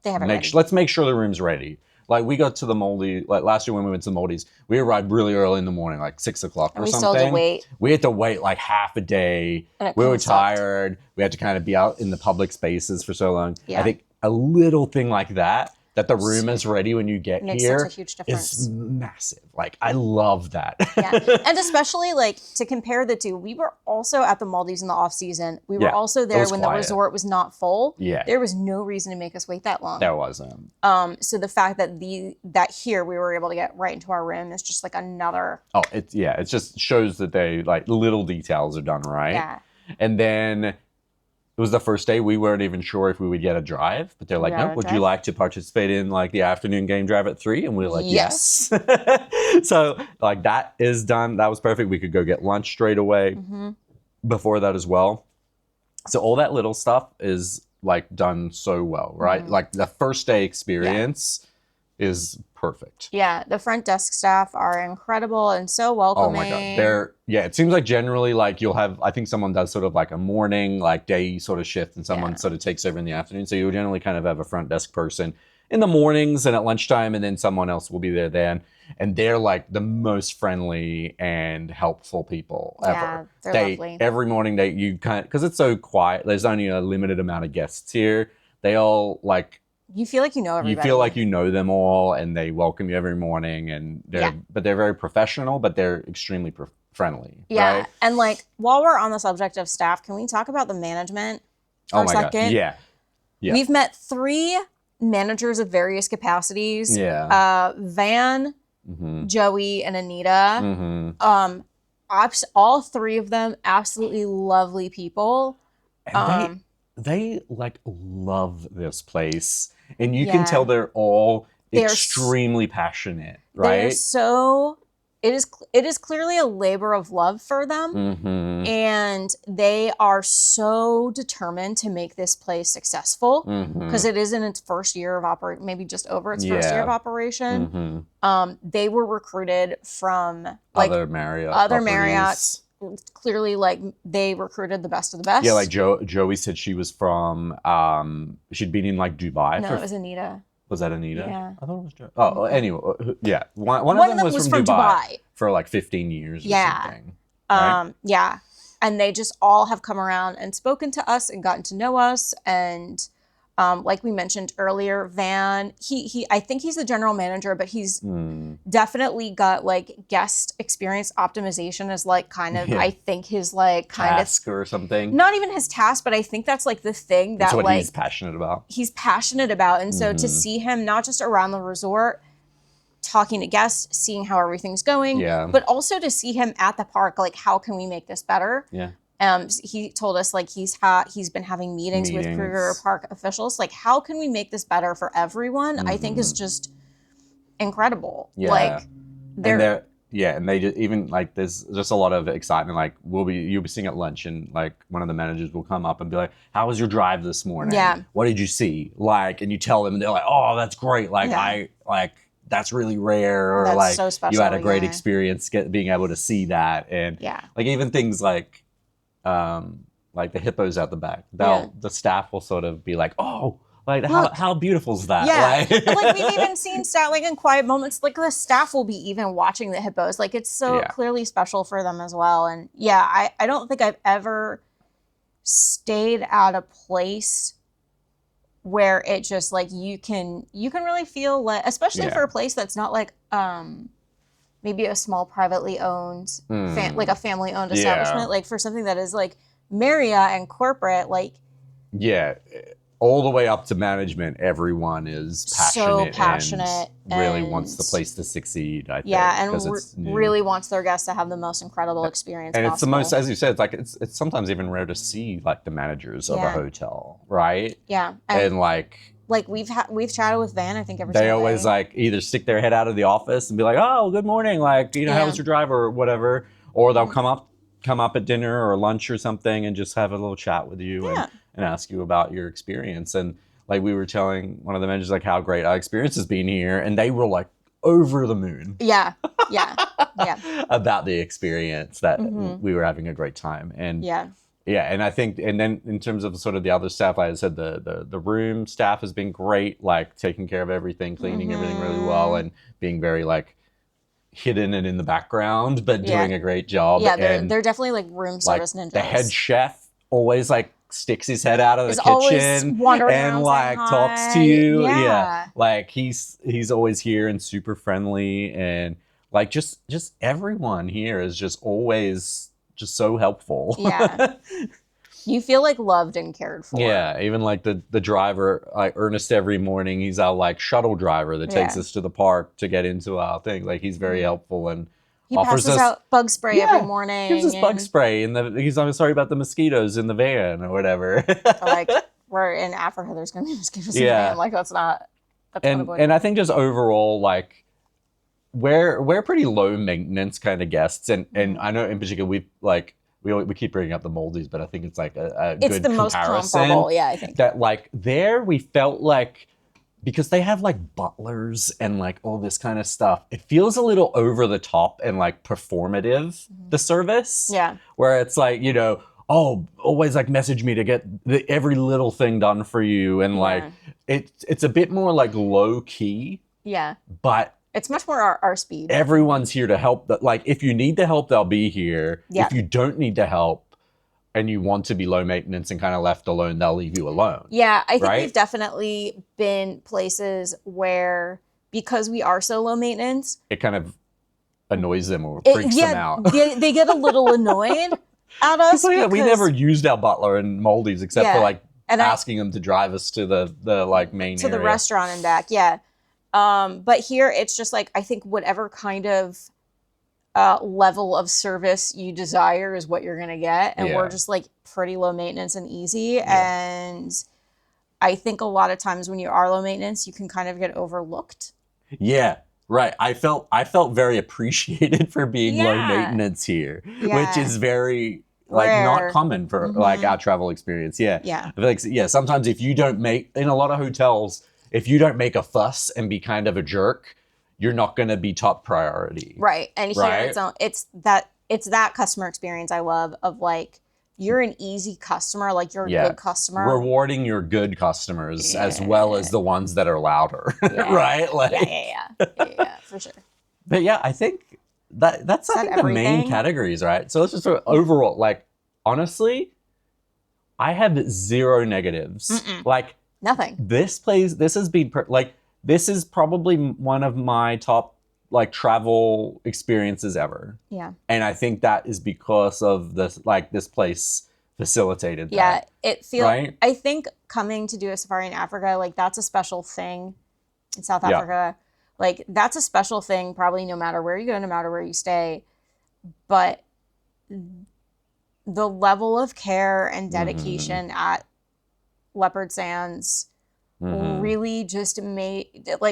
Speaker 7: let's make sure the room's ready. Like we got to the Maldives, like last year when we went to the Maldives, we arrived really early in the morning, like 6 o'clock or something.
Speaker 4: We still had to wait.
Speaker 7: We had to wait like half a day. We were tired. We had to kind of be out in the public spaces for so long. Yeah. I think a little thing like that the room is ready when you get here,
Speaker 4: such a huge difference.
Speaker 7: Is massive. Like I love that.
Speaker 4: And especially like to compare the two, we were also at the Maldives in the off season. We were also there when the resort was not full. Yeah. There was no reason to make us wait that long.
Speaker 7: There wasn't.
Speaker 4: So the fact that here we were able to get right into our room is just like another.
Speaker 7: Oh, it just shows that they like little details are done right. Yeah. And then it was the first day. We weren't even sure if we would get a drive, but they're like, no, would you like to participate in like the afternoon game drive at 3? And we were like, yes. So like that is done. That was perfect. We could go get lunch straight away before that as well. So all that little stuff is like done so well, right? Like the first day experience is perfect.
Speaker 4: Yeah, the front desk staff are incredible and so welcoming.
Speaker 7: Oh my God. It seems like generally like you'll have, I think someone does sort of like a morning, like day sort of shift and someone sort of takes over in the afternoon. So you'll generally kind of have a front desk person in the mornings and at lunchtime, and then someone else will be there then. And they're like the most friendly and helpful people ever.
Speaker 4: They're lovely.
Speaker 7: Every morning because it's so quiet, there's only a limited amount of guests here. They all like,
Speaker 4: you feel like you know everybody.
Speaker 7: You feel like you know them all, and they welcome you every morning, and they're very professional, but they're extremely friendly.
Speaker 4: Yeah,
Speaker 7: right?
Speaker 4: And like while we're on the subject of staff, can we talk about the management for a second?
Speaker 7: God. Yeah.
Speaker 4: We've met 3 managers of various capacities.
Speaker 7: Yeah.
Speaker 4: Van, Joey, and Anita. All 3 of them absolutely lovely people.
Speaker 7: And they like love this place, and you can tell they're all extremely passionate, right?
Speaker 4: It is clearly a labor of love for them, and they are so determined to make this place successful because it is in its first year of operation, maybe just over its first year of operation. They were recruited from like
Speaker 7: other Marriotts.
Speaker 4: Clearly, like they recruited the best of the best.
Speaker 7: Yeah, like Joey said she was from she'd been in like Dubai.
Speaker 4: No, it was Anita.
Speaker 7: Was that Anita?
Speaker 4: Yeah.
Speaker 7: I thought it was Joey. Oh, anyway, yeah. One of them was from Dubai for like 15 years or something. Right?
Speaker 4: Yeah. And they just all have come around and spoken to us and gotten to know us. And like we mentioned earlier, Van, I think he's the general manager, but he's definitely got like guest experience optimization as like kind of, I think his like kind
Speaker 7: task or something.
Speaker 4: Not even his task, but I think that's like the thing that
Speaker 7: what
Speaker 4: like
Speaker 7: he's passionate about.
Speaker 4: And so to see him not just around the resort talking to guests, seeing how everything's going, but also to see him at the park, like how can we make this better?
Speaker 7: Yeah.
Speaker 4: He told us like he's been having meetings with Kruger Park officials. Like, how can we make this better for everyone? I think is just incredible.
Speaker 7: Yeah.
Speaker 4: Like,
Speaker 7: and they just even like there's just a lot of excitement. Like you'll be sitting at lunch, and like one of the managers will come up and be like, "How was your drive this morning?
Speaker 4: Yeah.
Speaker 7: What did you see?" Like, and you tell them, and they're like, "Oh, that's great. Like that's really rare," or
Speaker 4: that's
Speaker 7: like
Speaker 4: so special,
Speaker 7: you had a great experience being able to see that, and like even things like the hippos out the back. The staff will sort of be like, "Oh, like how beautiful is that?"
Speaker 4: Yeah, like we've even seen staff like in quiet moments, like the staff will be even watching the hippos. Like it's so clearly special for them as well. And I don't think I've ever stayed at a place where it just like you can really feel like, especially for a place that's not like maybe a small privately owned like a family owned establishment, like for something that is like Marriott and corporate, like
Speaker 7: all the way up to management, everyone is
Speaker 4: passionate
Speaker 7: and really wants the place to succeed. I think,
Speaker 4: and really wants their guests to have the most incredible experience.
Speaker 7: And
Speaker 4: possible.
Speaker 7: It's the most, as you said, it's like it's sometimes even rare to see like the managers of a hotel, right?
Speaker 4: Yeah,
Speaker 7: and like
Speaker 4: we've chatted with Van. I think
Speaker 7: they always like either stick their head out of the office and be like, "Oh, good morning," like how was your drive or whatever, or they'll come up at dinner or lunch or something and just have a little chat with you and ask you about your experience. And like we were telling one of the managers like how great our experience has been here, and they were like over the moon.
Speaker 4: Yeah.
Speaker 7: About the experience that we were having a great time. And and I think, and then in terms of sort of the other staff, like I said, the room staff has been great, like taking care of everything, cleaning everything really well, and being very like hidden and in the background, but doing a great job.
Speaker 4: Yeah, they're definitely like room service ninjas.
Speaker 7: The head chef always like sticks his head out of the kitchen and like talks to you. Yeah. Like he's always here and super friendly, and like just everyone here is just always just so helpful.
Speaker 4: Yeah. You feel like loved and cared for.
Speaker 7: Yeah, even like the driver, like Ernest, every morning he's our like shuttle driver that takes us to the park to get into our thing. Like he's very helpful, and
Speaker 4: he passes out bug spray every morning.
Speaker 7: Gives us bug spray, and he's sorry about the mosquitoes in the van or whatever.
Speaker 4: Like we're in Africa, there's gonna be mosquitoes in the van. Like that's not
Speaker 7: and I think just overall like we're pretty low maintenance kind of guests, and I know in particular we keep bringing up the Maldives, but I think it's like a good comparison.
Speaker 4: Most comparable, I think.
Speaker 7: That like there we felt like
Speaker 3: because they have like butlers and like all this kind of stuff, it feels a little over the top and like performative, the service.
Speaker 4: Yeah.
Speaker 3: Where it's like, you know, oh, always like message me to get every little thing done for you. And like, it's a bit more like low key.
Speaker 4: Yeah.
Speaker 3: But
Speaker 4: it's much more our speed.
Speaker 3: Everyone's here to help. Like, if you need the help, they'll be here.
Speaker 4: Yeah.
Speaker 3: If you don't need the help and you want to be low maintenance and kind of left alone, they'll leave you alone.
Speaker 4: Yeah, I think
Speaker 3: right?
Speaker 4: we've definitely been places where, because we are so low maintenance,
Speaker 3: it kind of annoys them or freaks them out.
Speaker 4: they get a little annoyed at us.
Speaker 3: Like, we never used our butler in Maldives except for like asking them to drive us to the like main
Speaker 4: to
Speaker 3: area.
Speaker 4: the restaurant and back. Yeah. But here it's just like, I think whatever kind of level of service you desire is what you're going to get. And we're just like pretty low maintenance and easy. And I think a lot of times when you are low maintenance, you can kind of get overlooked.
Speaker 3: Yeah. Right. I felt very appreciated for being low maintenance here, which is very like
Speaker 4: rare.
Speaker 3: Not common for like our travel experience. Yeah.
Speaker 4: Yeah.
Speaker 3: I feel like, sometimes if you don't make, in a lot of hotels, if you don't make a fuss and be kind of a jerk, you're not going to be top priority.
Speaker 4: Right. And here it's that customer experience I love of like, you're an easy customer, like you're a good customer.
Speaker 3: Rewarding your good customers as well as the ones that are louder, right? Like,
Speaker 4: yeah, for sure.
Speaker 3: But yeah, I think that's I think the main categories, right? So let's just overall, like, honestly, I have zero negatives. Like,
Speaker 4: nothing.
Speaker 3: This has been this is probably one of my top like travel experiences ever.
Speaker 4: Yeah.
Speaker 3: And I think that is because of this place facilitated that.
Speaker 4: Yeah, it feels
Speaker 3: right?
Speaker 4: I think coming to do a safari in Africa, like that's a special thing in South Africa. Like that's a special thing probably no matter where you go, no matter where you stay. But the level of care and dedication at Leopard Sands really just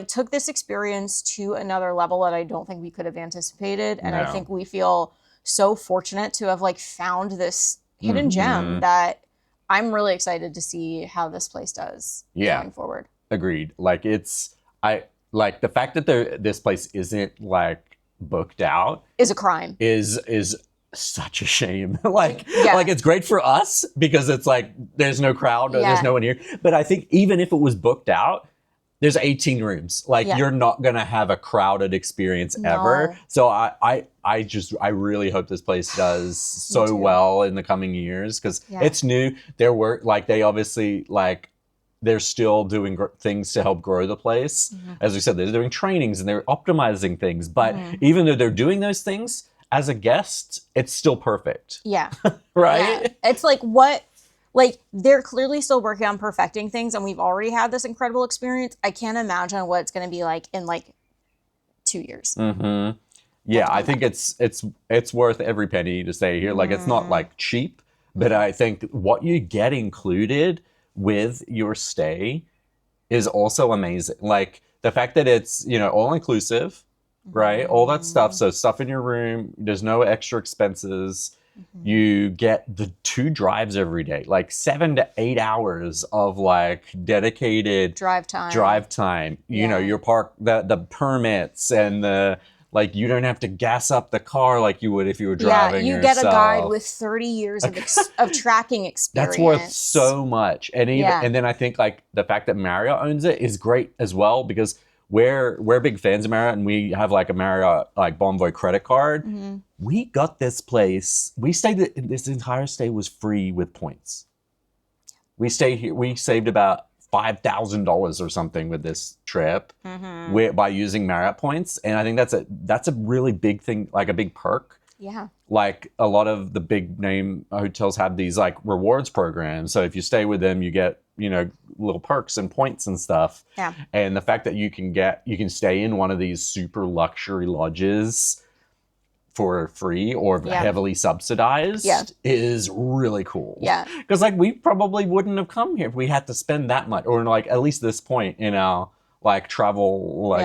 Speaker 4: took this experience to another level that I don't think we could have anticipated. And I think we feel so fortunate to have like found this hidden gem that I'm really excited to see how this place does going forward.
Speaker 3: Agreed. Like I like the fact that this place isn't like booked out
Speaker 4: is a crime.
Speaker 3: Is such a shame. like it's great for us because it's like there's no crowd, there's no one here. But I think even if it was booked out, there's 18 rooms. Like you're not gonna have a crowded experience ever. So I really hope this place does so well in the coming years because it's new. They obviously they're still doing things to help grow the place. As we said, they're doing trainings and they're optimizing things. But even though they're doing those things, as a guest, it's still perfect.
Speaker 4: Yeah.
Speaker 3: Right?
Speaker 4: Yeah. It's they're clearly still working on perfecting things and we've already had this incredible experience. I can't imagine what it's going to be like in 2 years.
Speaker 3: Yeah, I think it's worth every penny to stay here. Like it's not like cheap, but I think what you get included with your stay is also amazing. Like the fact that it's, all inclusive, right? All that stuff. So stuff in your room, there's no extra expenses. You get the 2 drives every day, like 7 to 8 hours of like dedicated
Speaker 4: drive time.
Speaker 3: You know, your park, the permits and the, like, you don't have to gas up the car like you would if you were driving
Speaker 4: you
Speaker 3: yourself.
Speaker 4: Get a guide with 30 years of tracking experience.
Speaker 3: That's worth so much. And and then I think like the fact that Marriott owns it is great as well because we're big fans of Marriott and we have like a Marriott like Bonvoy credit card. We got this place. We stayed, this entire stay was free with points. We stayed here. We saved about $5,000 or something with this trip by using Marriott points. And I think that's a really big thing, like a big perk.
Speaker 4: Yeah.
Speaker 3: Like a lot of the big name hotels have these like rewards programs. So if you stay with them, you get, little perks and points and stuff.
Speaker 4: Yeah.
Speaker 3: And the fact that you can stay in one of these super luxury lodges for free or heavily subsidized is really cool.
Speaker 4: Yeah.
Speaker 3: Because like we probably wouldn't have come here if we had to spend that much or like at least this point in our like travel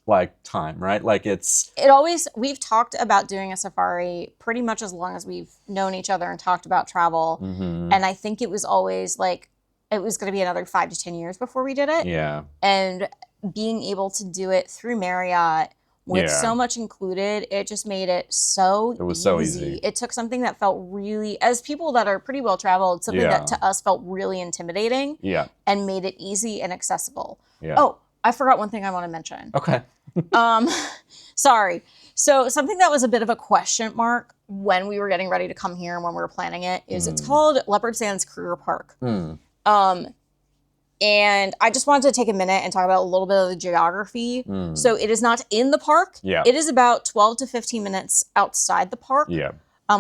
Speaker 3: like time, right? Like we've talked about doing a safari pretty much as long as we've known each other and talked about travel. And I think it was always like
Speaker 8: it was going to be another 5 to 10 years before we did it.
Speaker 7: Yeah.
Speaker 8: And being able to do it through Marriott with so much included, it just made it so
Speaker 7: It was so easy.
Speaker 8: It took something that felt really, as people that are pretty well traveled, something that to us felt really intimidating and made it easy and accessible.
Speaker 7: Yeah.
Speaker 8: Oh, I forgot one thing I want to mention.
Speaker 7: Okay.
Speaker 8: Sorry. So something that was a bit of a question mark when we were getting ready to come here and when we were planning it is it's called Leopard Sands Kruger Park. And I just wanted to take a minute and talk about a little bit of the geography. So it is not in the park.
Speaker 7: Yeah.
Speaker 8: It is about 12 to 15 minutes outside the park.
Speaker 7: Yeah.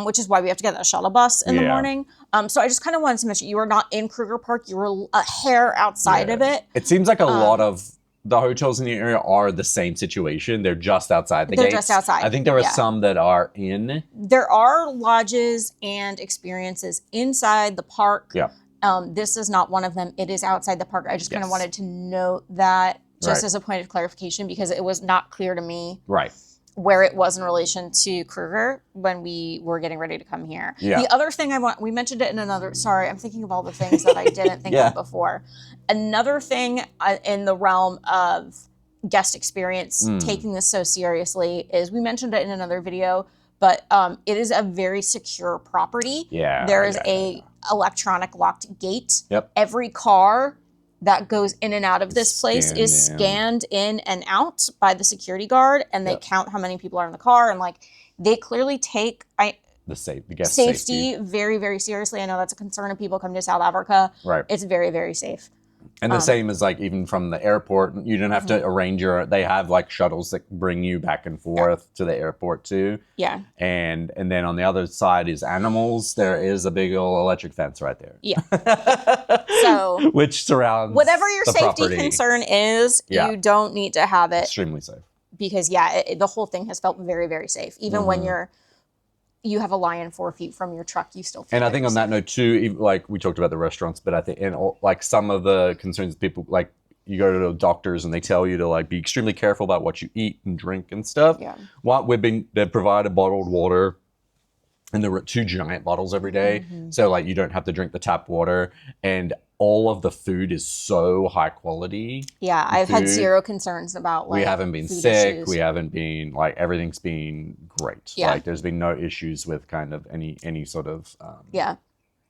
Speaker 8: Which is why we have to get a shuttle bus in the morning. So I just kind of wanted to mention, you are not in Kruger Park. You were a hair outside of it.
Speaker 7: It seems like a lot of the hotels in the area are the same situation. They're just outside the gates.
Speaker 8: They're just outside.
Speaker 7: I think there are some that are in.
Speaker 8: There are lodges and experiences inside the park.
Speaker 7: Yeah.
Speaker 8: This is not one of them. It is outside the park. I just kind of wanted to note that just as a point of clarification, because it was not clear to me where it was in relation to Kruger when we were getting ready to come here.
Speaker 7: Yeah.
Speaker 8: The other thing we mentioned it in another, sorry, I'm thinking of all the things that I didn't think of before. Another thing in the realm of guest experience, taking this so seriously, is we mentioned it in another video, but it is a very secure property.
Speaker 7: Yeah.
Speaker 8: There is a electronic locked gate.
Speaker 7: Yep.
Speaker 8: Every car that goes in and out of this place is
Speaker 7: Scanned
Speaker 8: scanned in and out by the security guard, and they count how many people are in the car, and like they clearly take
Speaker 7: the guest
Speaker 8: safety very, very seriously. I know that's a concern of people coming to South Africa.
Speaker 7: Right.
Speaker 8: It's very, very safe.
Speaker 7: And the same as like even from the airport, you don't have to arrange they have like shuttles that bring you back and forth to the airport too.
Speaker 8: Yeah.
Speaker 7: And then on the other side is animals. There is a big old electric fence right there.
Speaker 8: Yeah. So
Speaker 7: which surrounds
Speaker 8: whatever your
Speaker 7: the
Speaker 8: safety
Speaker 7: property.
Speaker 8: concern is, you don't need to have it.
Speaker 7: Extremely safe.
Speaker 8: Because the whole thing has felt very, very safe. Even when you have a lion 4 feet from your truck, you still feel
Speaker 7: And I think on that note too, like we talked about the restaurants, but I think like some of the concerns people like you go to the doctors and they tell you to like be extremely careful about what you eat and drink and stuff.
Speaker 8: Yeah.
Speaker 7: They provide bottled water, and there were 2 giant bottles every day, so like you don't have to drink the tap water, and all of the food is so high quality.
Speaker 8: Yeah, I've had zero concerns about like
Speaker 7: we haven't been
Speaker 8: food
Speaker 7: sick.
Speaker 8: issues.
Speaker 7: We haven't been like everything's been great.
Speaker 8: Yeah.
Speaker 7: Like there's been no issues with kind of any sort of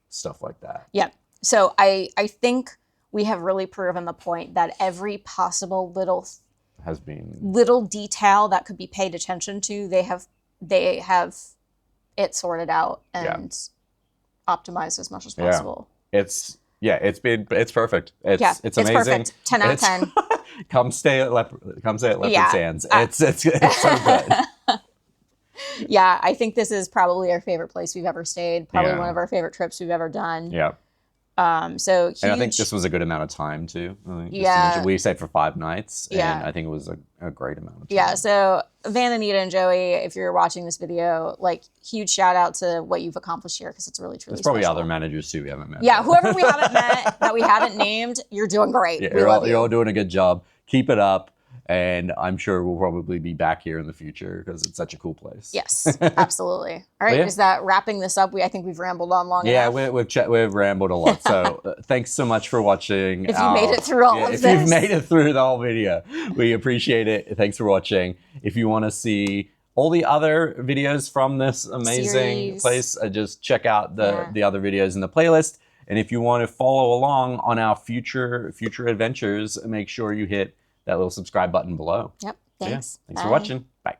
Speaker 7: stuff like that.
Speaker 8: Yeah. So I think we have really proven the point that every possible little detail that could be paid attention to, they have it sorted out and optimized as much as possible.
Speaker 7: It's perfect. It's amazing.
Speaker 8: Perfect. 10 out of 10.
Speaker 7: Come stay at Leopard Sands. It's so good.
Speaker 8: Yeah, I think this is probably our favorite place we've ever stayed. Probably one of our favorite trips we've ever done.
Speaker 7: Yeah.
Speaker 8: So huge.
Speaker 7: And I think this was a good amount of time too. We stayed for 5 nights, and I think it was a great amount of time.
Speaker 8: Yeah. So Van, Anita, and Joey, if you're watching this video, like huge shout out to what you've accomplished here because it's really truly.
Speaker 7: There's probably
Speaker 8: special.
Speaker 7: other managers too we haven't met.
Speaker 8: Yeah, whoever we haven't met that we haven't named, you're doing great.
Speaker 7: Yeah, you're all doing a good job. Keep it up. And I'm sure we'll probably be back here in the future because it's such a cool place.
Speaker 8: Yes, absolutely. All right, is that wrapping this up? I think we've rambled on long enough.
Speaker 7: Yeah, we've rambled a lot. So thanks so much for watching.
Speaker 8: If you made it through all of this.
Speaker 7: If you've made it through the whole video, we appreciate it. Thanks for watching. If you want to see all the other videos from this amazing place, just check out the other videos in the playlist. And if you want to follow along on our future adventures, make sure you hit that little subscribe button below.
Speaker 8: Yep. Thanks.
Speaker 7: Thanks for watching. Bye.